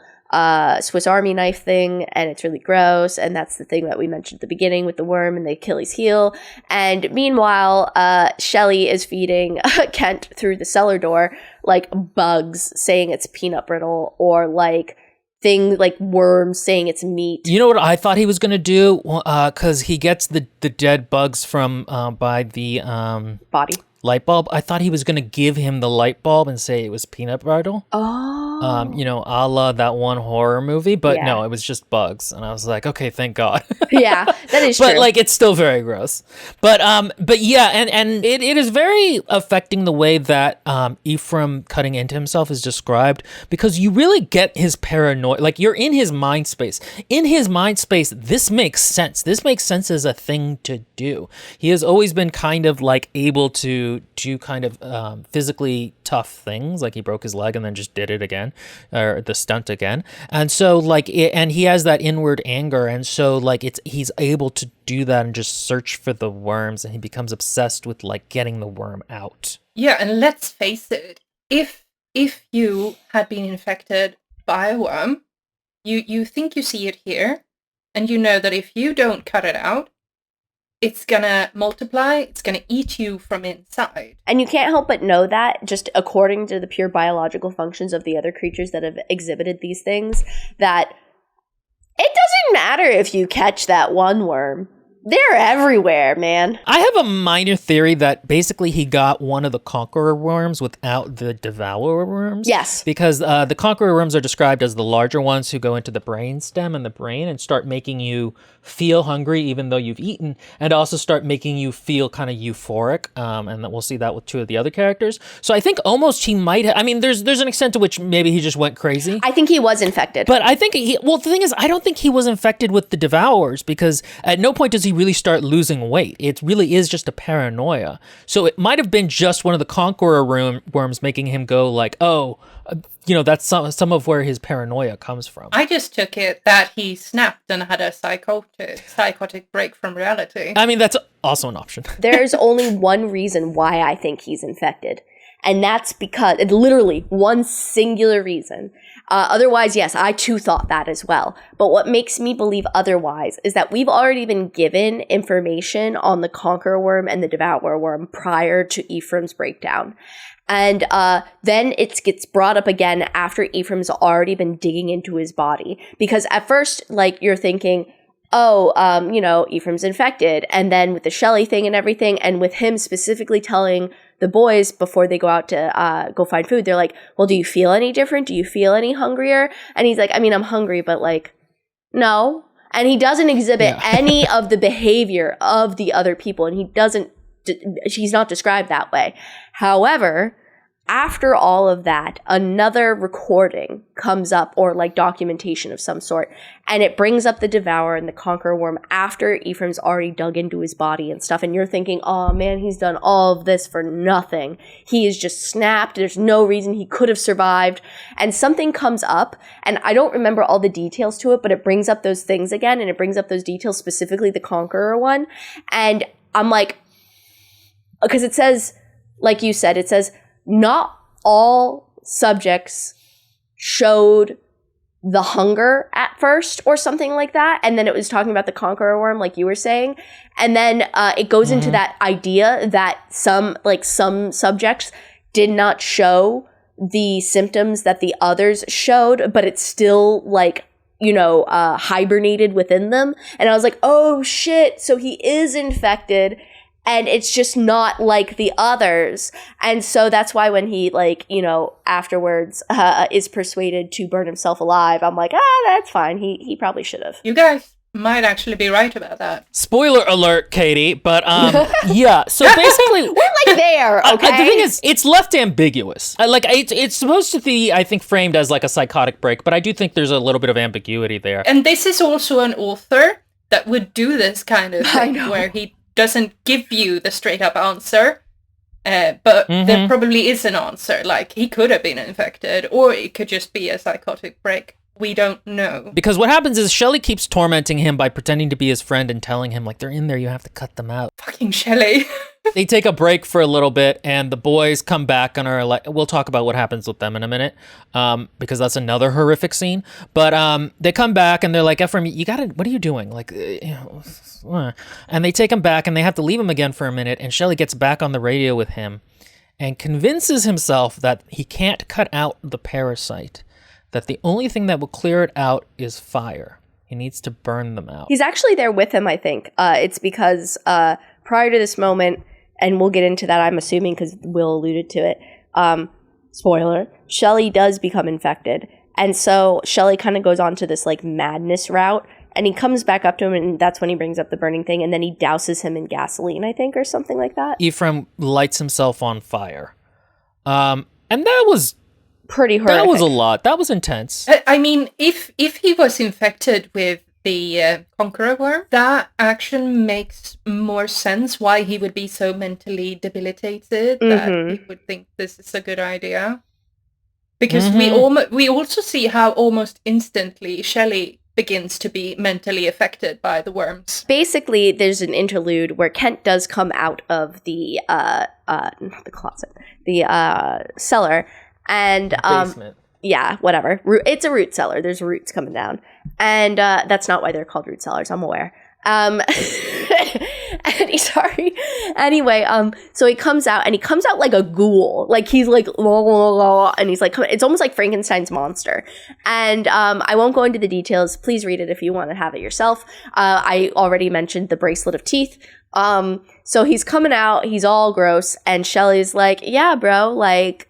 Swiss Army knife thing, and it's really gross. And that's the thing that we mentioned at the beginning with the worm and the Achilles heel. And meanwhile, Shelley is feeding Kent through the cellar door like bugs, saying it's peanut brittle, or like things like worms, saying it's meat. You know what I thought he was going to do? Because he gets the dead bugs from by the Body. light bulb. I thought he was going to give him the light bulb and say it was peanut brittle. Oh. A la that one horror movie. But Yeah. no, it was just bugs. And I was like, okay, thank God. Yeah, that is true. But like, it's still very gross. But yeah, and it is very affecting the way that Ephraim cutting into himself is described, because you really get his paranoia. Like, you're in his mind space. In his mind space, this makes sense. This makes sense as a thing to do. He has always been kind of like able to do kind of physically tough things. Like, he broke his leg and then just did it again, or the stunt again. And so like, and he has that inward anger. And so like, he's able to do that and just search for the worms, and he becomes obsessed with like getting the worm out. Yeah, and let's face it, if you had been infected by a worm, you think you see it here, and you know that if you don't cut it out, it's gonna multiply, it's gonna eat you from inside. And you can't help but know that, just according to the pure biological functions of the other creatures that have exhibited these things, that it doesn't matter if you catch that one worm. They're everywhere, man. I have a minor theory that basically he got one of the conqueror worms without the devourer worms. Yes. Because the conqueror worms are described as the larger ones who go into the brain stem and the brain and start making you feel hungry even though you've eaten, and also start making you feel kind of euphoric. And we'll see that with two of the other characters. So I think almost he might have, I mean, there's an extent to which maybe he just went crazy. I think he was infected. But I think the thing is, I don't think he was infected with the devourers, because at no point does he really start losing weight. It really is just a paranoia. So it might have been just one of the conqueror worms making him go like, oh, that's some of where his paranoia comes from. I just took it that he snapped and had a psychotic break from reality. I mean, that's also an option. There's only one reason why I think he's infected. And that's because, literally, one singular reason. Otherwise, yes, I too thought that as well. But what makes me believe otherwise is that we've already been given information on the Conqueror Worm and the Devourer Worm prior to Ephraim's breakdown. And then it gets brought up again after Ephraim's already been digging into his body. Because at first, you're thinking, Ephraim's infected. And then with the Shelley thing and everything, and with him specifically telling the boys before they go out to go find food, they're like, well, do you feel any different? Do you feel any hungrier? And he's like, I mean, I'm hungry, but no. And he doesn't exhibit any of the behavior of the other people. And he's not described that way. However, after all of that, another recording comes up, or documentation of some sort, and it brings up the Devourer and the Conqueror Worm after Ephraim's already dug into his body and stuff, and you're thinking, oh man, he's done all of this for nothing. He is just snapped. There's no reason he could have survived. And something comes up, and I don't remember all the details to it, but it brings up those things again, and it brings up those details, specifically the Conqueror one, and I'm like, because it says, like you said, it says, not all subjects showed the hunger at first or something like that. And then it was talking about the Conqueror Worm, like you were saying. And then it goes into that idea that some subjects did not show the symptoms that the others showed, but it's still hibernated within them. And I was like, oh shit, so he is infected. And it's just not like the others. And so that's why when he, afterwards is persuaded to burn himself alive, I'm like, that's fine. He probably should have. You guys might actually be right about that. Spoiler alert, Katie. But, yeah. So basically... We're there, okay? The thing is, it's left ambiguous. It's supposed to be, I think, framed as a psychotic break, but I do think there's a little bit of ambiguity there. And this is also an author that would do this kind of thing, where he doesn't give you the straight up answer, but there probably is an answer. He could have been infected, or it could just be a psychotic break. We don't know. Because what happens is Shelley keeps tormenting him by pretending to be his friend and telling him, they're in there, you have to cut them out. Fucking Shelley. They take a break for a little bit, and the boys come back and are like, we'll talk about what happens with them in a minute, because that's another horrific scene. But they come back and they're like, Ephraim, what are you doing? And they take him back and they have to leave him again for a minute. And Shelley gets back on the radio with him and convinces himself that he can't cut out the parasite, that the only thing that will clear it out is fire. He needs to burn them out. He's actually there with him, I think. It's because prior to this moment, and we'll get into that, I'm assuming, because Will alluded to it. Spoiler, Shelley does become infected. And so Shelley kind of goes on to this madness route. And he comes back up to him, and that's when he brings up the burning thing. And then he douses him in gasoline, I think, or something like that. Ephraim lights himself on fire. And that was... pretty horrific. That was a lot. That was intense. I mean, if he was infected with the Conqueror Worm, that action makes more sense why he would be so mentally debilitated that he would think this is a good idea. Because we also see how almost instantly Shelley begins to be mentally affected by the worms. Basically, there's an interlude where Kent does come out of the not the closet, the cellar, and basement. Yeah, whatever. It's a root cellar. There's roots coming down, and that's not why they're called root cellars. I'm aware. Sorry. Anyway, so he comes out like a ghoul. Like he's like, and he's like, it's almost like Frankenstein's monster. And I won't go into the details. Please read it if you want to have it yourself. I already mentioned the bracelet of teeth. So he's coming out, he's all gross, and Shelly's like, yeah, bro, like,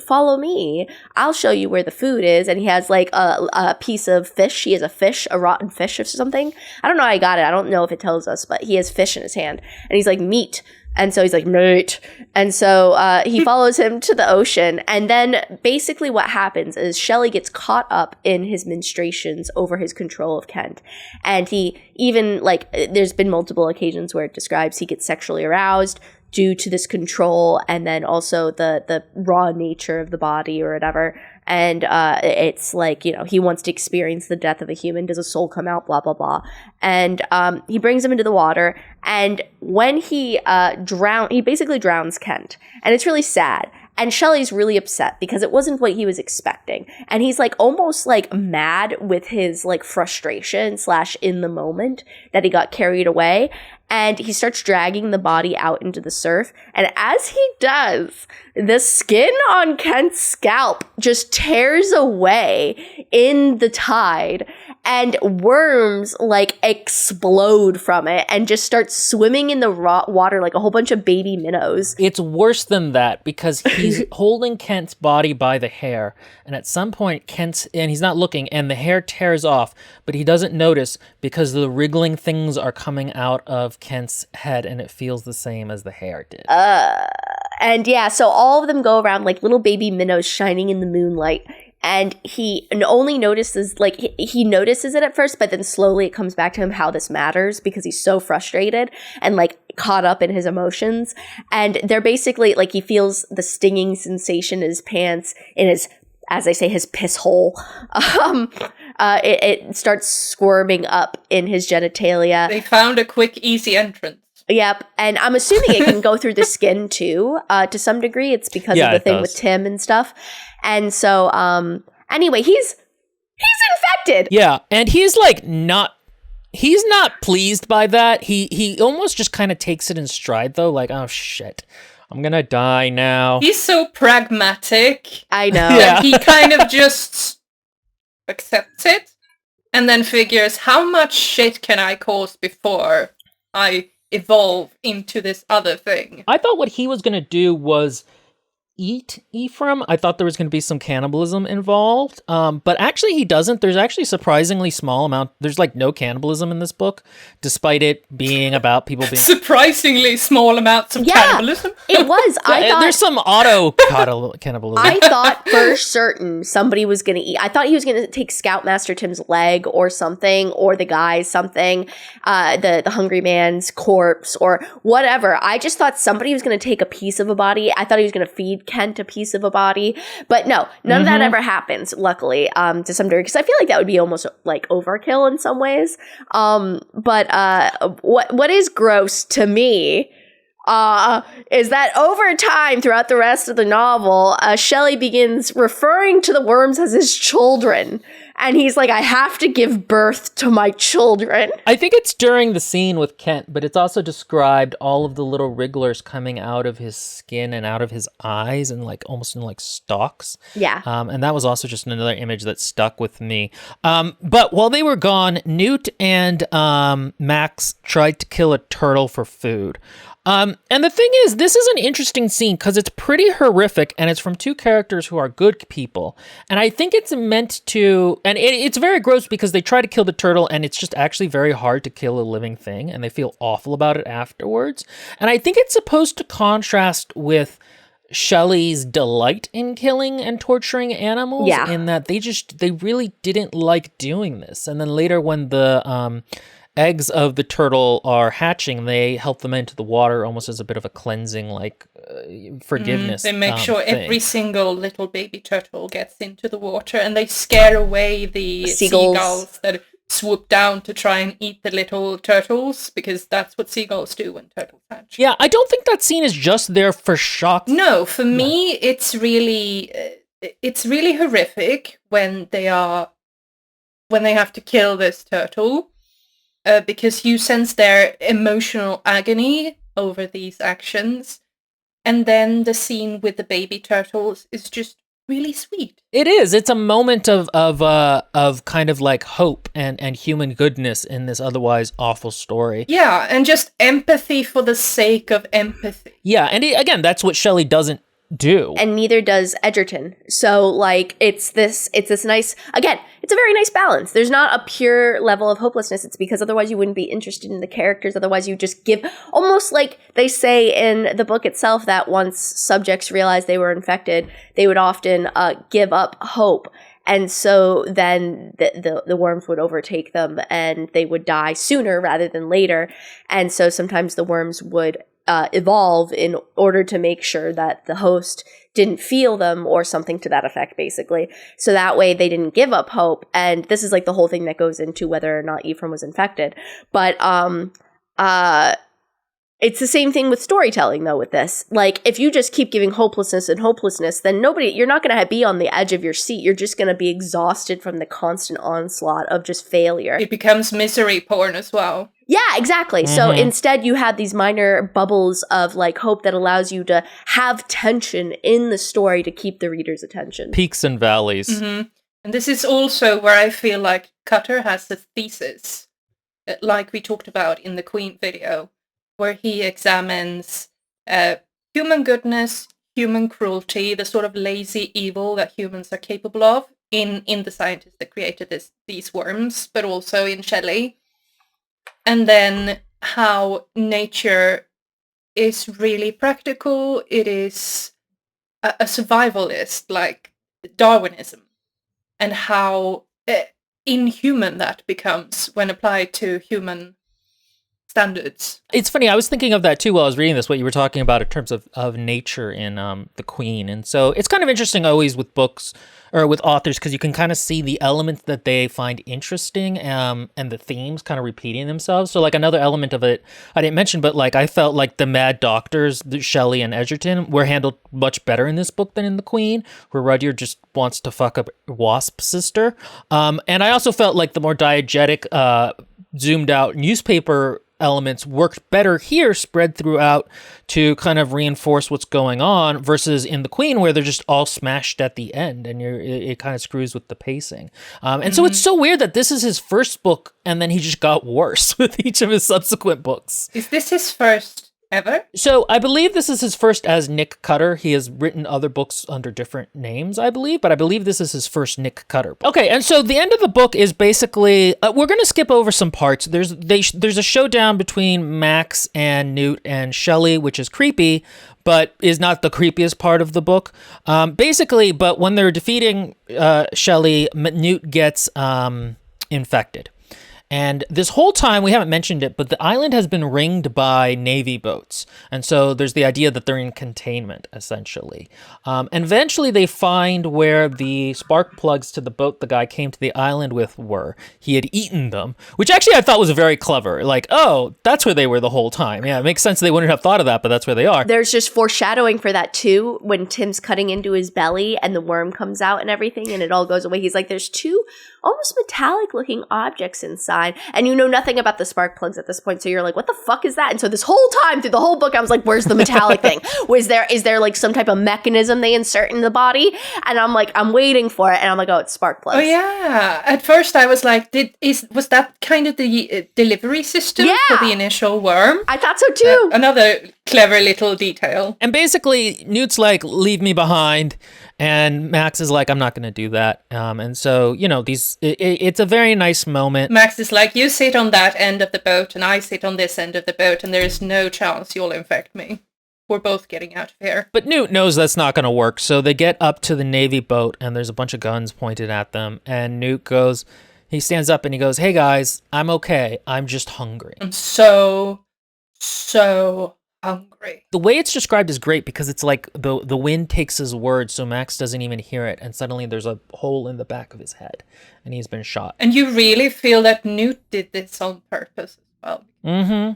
follow me. I'll show you where the food is. And he has like a piece of fish. He has a fish, a rotten fish or something. I don't know how I got it. I don't know if it tells us, but he has fish in his hand. And he's like, meat. And so he's like, mate. And so he follows him to the ocean. And then basically what happens is Shelly gets caught up in his menstruations over his control of Kent. And he even, like, there's been multiple occasions where it describes he gets sexually aroused due to this control, and then also the raw nature of the body or whatever. And it's like, you know, he wants to experience the death of a human. Does a soul come out? Blah, blah, blah. And he brings him into the water. And when he he basically drowns Kent. And it's really sad. And Shelly's really upset because it wasn't what he was expecting. And he's like almost like mad with his like frustration / in the moment that he got carried away. And he starts dragging the body out into the surf. And as he does, the skin on Kent's scalp just tears away in the tide. And worms like explode from it and just start swimming in the raw water like a whole bunch of baby minnows. It's worse than that because he's holding Kent's body by the hair. And at some point, and he's not looking, and the hair tears off, but he doesn't notice because the wriggling things are coming out of Kent's head and it feels the same as the hair did. And yeah, so all of them go around like little baby minnows shining in the moonlight. And he only notices, like, he notices it at first, but then slowly it comes back to him how this matters because he's so frustrated and, like, caught up in his emotions. And they're basically, like, he feels the stinging sensation in his pants, in his, as they say, his piss hole. It starts squirming up in his genitalia. They found a quick, easy entrance. Yep, and I'm assuming it can go through the skin too, to some degree. It's because of the thing with Tim and stuff. And so, anyway, he's infected. Yeah, and he's like he's not pleased by that. He almost just kind of takes it in stride though, like, oh shit, I'm gonna die now. He's so pragmatic. I know. Yeah. He kind of just accepts it and then figures, how much shit can I cause before I evolve into this other thing? I thought what he was going to do was eat Ephraim. I thought there was going to be some cannibalism involved, but actually he doesn't. There's actually surprisingly small amount. There's like no cannibalism in this book, despite it being about people being surprisingly small amounts of cannibalism. It was. I thought there's some auto cannibalism. I thought for certain somebody was going to eat. I thought he was going to take Scoutmaster Tim's leg or something, or the guy's something, the hungry man's corpse or whatever. I just thought somebody was going to take a piece of a body. I thought he was going to feed Kent a piece of a body, but no, none of that ever happens, luckily, to some degree, because I feel like that would be almost like overkill in some ways. But what is gross to me is that over time, throughout the rest of the novel, Shelley begins referring to the worms as his children. And he's like, I have to give birth to my children. I think it's during the scene with Kent, but it's also described all of the little wrigglers coming out of his skin and out of his eyes and like almost in like stalks. Yeah. And that was also just another image that stuck with me. But while they were gone, Newt and Max tried to kill a turtle for food. And the thing is, this is an interesting scene because it's pretty horrific and it's from two characters who are good people. And I think it's meant to, and it's very gross because they try to kill the turtle and it's just actually very hard to kill a living thing and they feel awful about it afterwards. And I think it's supposed to contrast with Shelley's delight in killing and torturing animals in that they really didn't like doing this. And then later when the, eggs of the turtle are hatching, they help them into the water almost as a bit of a cleansing, like forgiveness. They make sure every single little baby turtle gets into the water and they scare away the seagulls that swoop down to try and eat the little turtles, because that's what seagulls do when turtles hatch. Yeah, I don't think that scene is just there for shock. No, for me, it's really horrific when they have to kill this turtle. because you sense their emotional agony over these actions. And then the scene with the baby turtles is just really sweet. It is. It's a moment of kind of like hope and human goodness in this otherwise awful story. Yeah, and just empathy for the sake of empathy. Yeah, and again, that's what Shelley doesn't do. And neither does Edgerton. So like it's this nice, again, it's a very nice balance. There's not a pure level of hopelessness. It's because otherwise you wouldn't be interested in the characters. Otherwise you just give, almost like they say in the book itself, that once subjects realized they were infected, they would often give up hope. And so then the worms would overtake them and they would die sooner rather than later. And so sometimes the worms would evolve in order to make sure that the host didn't feel them or something to that effect, basically. So that way they didn't give up hope. And this is like the whole thing that goes into whether or not Ephraim was infected. But it's the same thing with storytelling, though, with this. Like, if you just keep giving hopelessness, then you're not going to be on the edge of your seat. You're just going to be exhausted from the constant onslaught of just failure. It becomes misery porn as well. Yeah, exactly. Mm-hmm. So instead you have these minor bubbles of like hope that allows you to have tension in the story to keep the reader's attention. Peaks and valleys. Mm-hmm. And this is also where I feel like Cutter has a thesis, like we talked about in the Queen video, where he examines human goodness, human cruelty, the sort of lazy evil that humans are capable of in the scientists that created these worms, but also in Shelley. And then how nature is really practical. It is a survivalist, like Darwinism, and how inhuman that becomes when applied to human standards. It's funny, I was thinking of that too while I was reading this, what you were talking about in terms of nature in The Queen. And so it's kind of interesting always with books or with authors, because you can kind of see the elements that they find interesting and the themes kind of repeating themselves. So like another element of it, I didn't mention, but like I felt like the Mad Doctors, Shelley and Edgerton, were handled much better in this book than in The Queen, where Rudyard just wants to fuck up Wasp's sister. And I also felt like the more diegetic, zoomed out newspaper elements worked better here, spread throughout to kind of reinforce what's going on, versus in The Queen where they're just all smashed at the end, and it kind of screws with the pacing. And so it's so weird that this is his first book and then he just got worse with each of his subsequent books. Is this his first ever? So I believe this is his first as Nick Cutter. He has written other books under different names, I believe, but I believe this is his first Nick Cutter book. Okay, and so the end of the book is basically, we're going to skip over some parts. There's a showdown between Max and Newt and Shelley, which is creepy, but is not the creepiest part of the book. Basically, but when they're defeating Shelley, Newt gets infected. And this whole time, we haven't mentioned it, but the island has been ringed by Navy boats. And so there's the idea that they're in containment, essentially. And eventually they find where the spark plugs to the boat the guy came to the island with were. He had eaten them, which actually I thought was very clever. Like, oh, that's where they were the whole time. Yeah, it makes sense they wouldn't have thought of that, but that's where they are. There's just foreshadowing for that, too, when Tim's cutting into his belly and the worm comes out and everything, and it all goes away. He's like, there's two almost metallic-looking objects inside. And you know nothing about the spark plugs at this point, so you're like, what the fuck is that? And so this whole time, through the whole book, I was like, where's the metallic thing? Is there like some type of mechanism they insert in the body? And I'm like, I'm waiting for it, and I'm like, oh, it's spark plugs. Oh yeah. At first I was like, was that kind of the delivery system for the initial worm? I thought so too. Another clever little detail. And basically, Newt's like, leave me behind. And Max is like, I'm not going to do that. And so, you know, it's a very nice moment. Max is like, you sit on that end of the boat and I sit on this end of the boat, and there is no chance you'll infect me. We're both getting out of here. But Newt knows that's not going to work. So they get up to the Navy boat and there's a bunch of guns pointed at them. And Newt he stands up and he goes, hey guys, I'm okay. I'm just hungry. I'm so hungry. The way it's described is great because it's like the wind takes his words, so Max doesn't even hear it, and suddenly there's a hole in the back of his head, and he's been shot. And you really feel that Newt did this on purpose as well. Mm-hmm.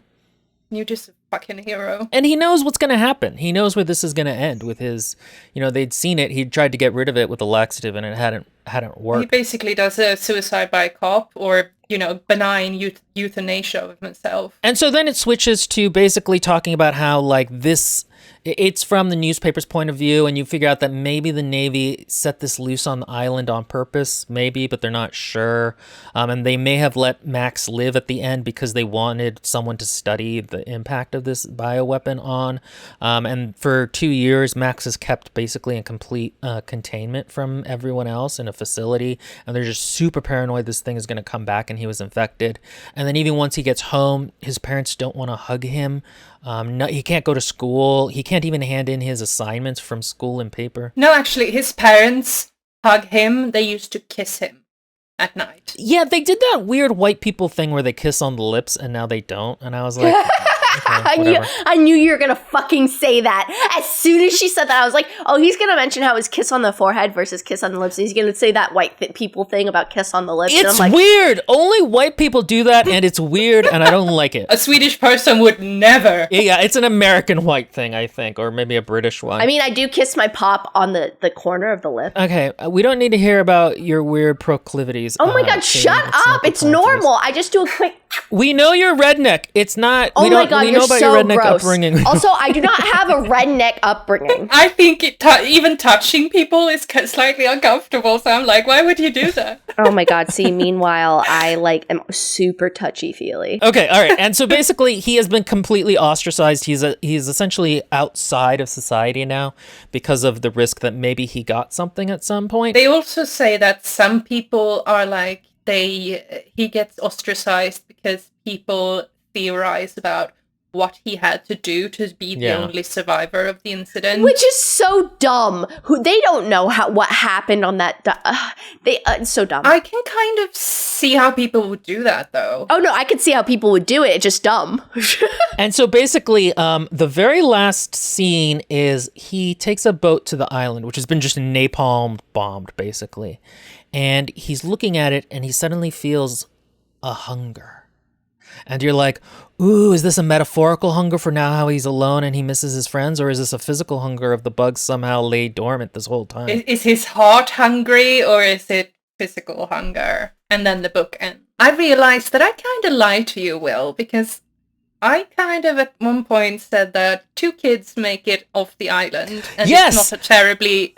Newt is a fucking hero. And he knows what's going to happen. He knows where this is going to end with his, they'd seen it. He'd tried to get rid of it with a laxative, and it hadn't worked. He basically does a suicide by cop, or benign euthanasia of himself. And so then it switches to basically talking about how, like, it's from the newspaper's point of view, and you figure out that maybe the Navy set this loose on the island on purpose, maybe, but they're not sure. And they may have let Max live at the end because they wanted someone to study the impact of this bioweapon on. And for 2 years, Max is kept basically in complete containment from everyone else in a facility, and they're just super paranoid this thing is going to come back and he was infected. And then even once he gets home, his parents don't want to hug him. No, he can't go to school. He can't even hand in his assignments from school in paper. No, actually, his parents hug him. They used to kiss him at night. Yeah, they did that weird white people thing where they kiss on the lips and now they don't. And I was like, okay, I knew you were going to fucking say that. As soon as she said that, I was like, oh, he's going to mention how it's kiss on the forehead versus kiss on the lips. He's going to say that white people thing about kiss on the lips. It's weird. Only white people do that, and it's weird, and I don't like it. A Swedish person would never. Yeah, it's an American white thing, I think, or maybe a British one. I mean, I do kiss my pop on the corner of the lip. Okay, we don't need to hear about your weird proclivities. Oh my God, shut up. It's normal. I just do a quick... We know you're redneck. It's not... Oh my God, you're so your redneck gross. Upbringing. Also, I do not have a redneck upbringing. I think even touching people is slightly uncomfortable, so I'm like, why would you do that? Oh my God, see, meanwhile, I am super touchy-feely. Okay, all right. And so basically, he has been completely ostracized. He's essentially outside of society now because of the risk that maybe he got something at some point. They also say that some people are like, he gets ostracized because people theorize about what he had to do to be the only survivor of the incident, which is so dumb. They don't know what happened on that. It's so dumb. I can kind of see how people would do that, though. Oh no, I could see how people would do it. It's just dumb. And so basically, the very last scene is he takes a boat to the island, which has been just napalm bombed, basically. And he's looking at it, and he suddenly feels a hunger. And you're like, ooh, is this a metaphorical hunger for now how he's alone and he misses his friends? Or is this a physical hunger of the bugs somehow lay dormant this whole time? Is his heart hungry, or is it physical hunger? And then the book ends. I realized that I kind of lied to you, Will, because I kind of at one point said that 2 kids make it off the island. And yes! It's not a terribly...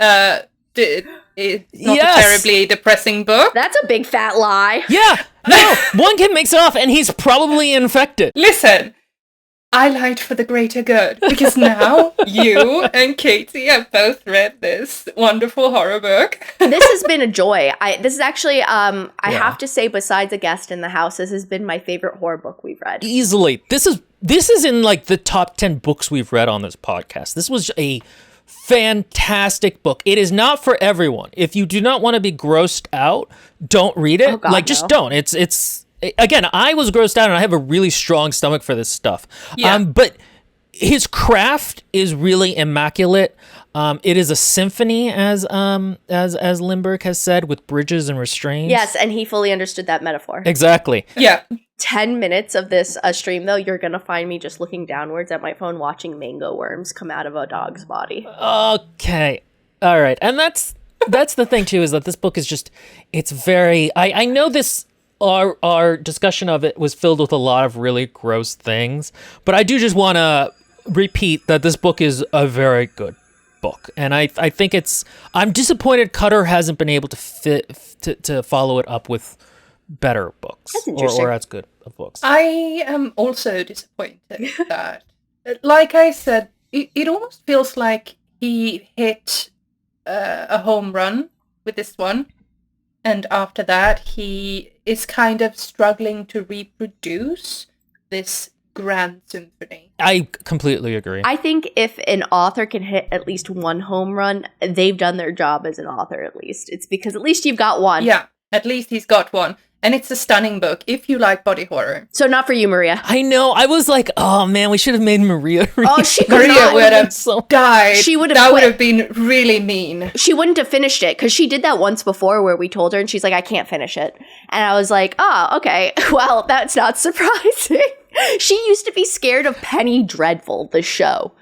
It's not a terribly depressing book. That's a big fat lie. Yeah. No, 1 kid makes it off and he's probably infected. Listen, I lied for the greater good because now you and Katie have both read this wonderful horror book. This has been a joy. This is actually, I have to say, besides A Guest in the House, this has been my favorite horror book we've read. Easily. This is in like the top 10 books we've read on this podcast. This was a fantastic book. It is not for everyone. If you do not want to be grossed out, don't read it. Oh God, just don't. It's again, I was grossed out and I have a really strong stomach for this stuff. Yeah. But his craft is really immaculate. It is a symphony, as Lindbergh has said, with bridges and restraints. Yes, and he fully understood that metaphor. Exactly. Yeah. 10 minutes of this stream, though, you're going to find me just looking downwards at my phone watching mango worms come out of a dog's body. Okay. All right. And that's the thing, too, is that this book is just, it's very, I know this, our discussion of it was filled with a lot of really gross things, but I do just want to repeat that this book is a very good book. And I think I'm disappointed Cutter hasn't been able to follow it up with better books or as good of books. I am also disappointed that, like I said, it almost feels like he hit a home run with this one, and after that he is kind of struggling to reproduce this grand symphony. I completely agree. I think if an author can hit at least 1 home run, they've done their job as an author, at least. It's because at least you've got one. Yeah, at least he's got one. And it's a stunning book if you like body horror. So not for you, Maria. I know. I was like, oh man, we should have made Maria read. Oh, she could Maria not. would have died. She would have That quit. would have been really mean. She wouldn't have finished it because she did that once before where we told her and she's like, I can't finish it. And I was like, oh, okay. Well, that's not surprising. She used to be scared of Penny Dreadful, the show.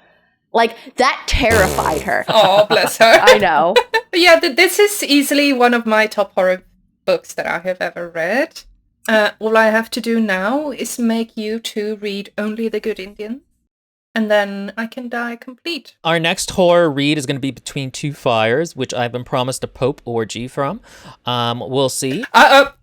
Like, that terrified her. Oh, bless her. I know. Yeah, this is easily one of my top horror books that I have ever read. All I have to do now is make you two read Only the Good Indian, and then I can die complete. Our next horror read is going to be Between Two Fires, which I've been promised a Pope orgy from. We'll see.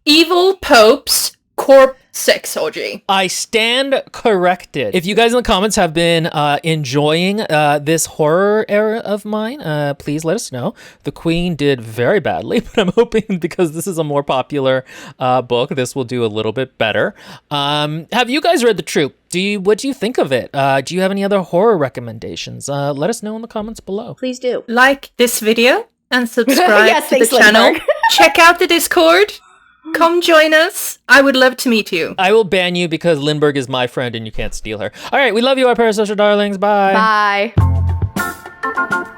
Evil Pope's Corp Sex Orgy. I stand corrected. If you guys in the comments have been enjoying this horror era of mine, please let us know. The Queen did very badly, but I'm hoping because this is a more popular book, this will do a little bit better. Have you guys read The Troop? What do you think of it? Do you have any other horror recommendations? Let us know in the comments below. Please do. Like this video and subscribe Yes, to the thanks, channel. Lindbergh. Check out the Discord. Come join us. I would love to meet you. I will ban you because Lindbergh is my friend and you can't steal her. All right, we love you, our parasocial darlings. Bye. Bye.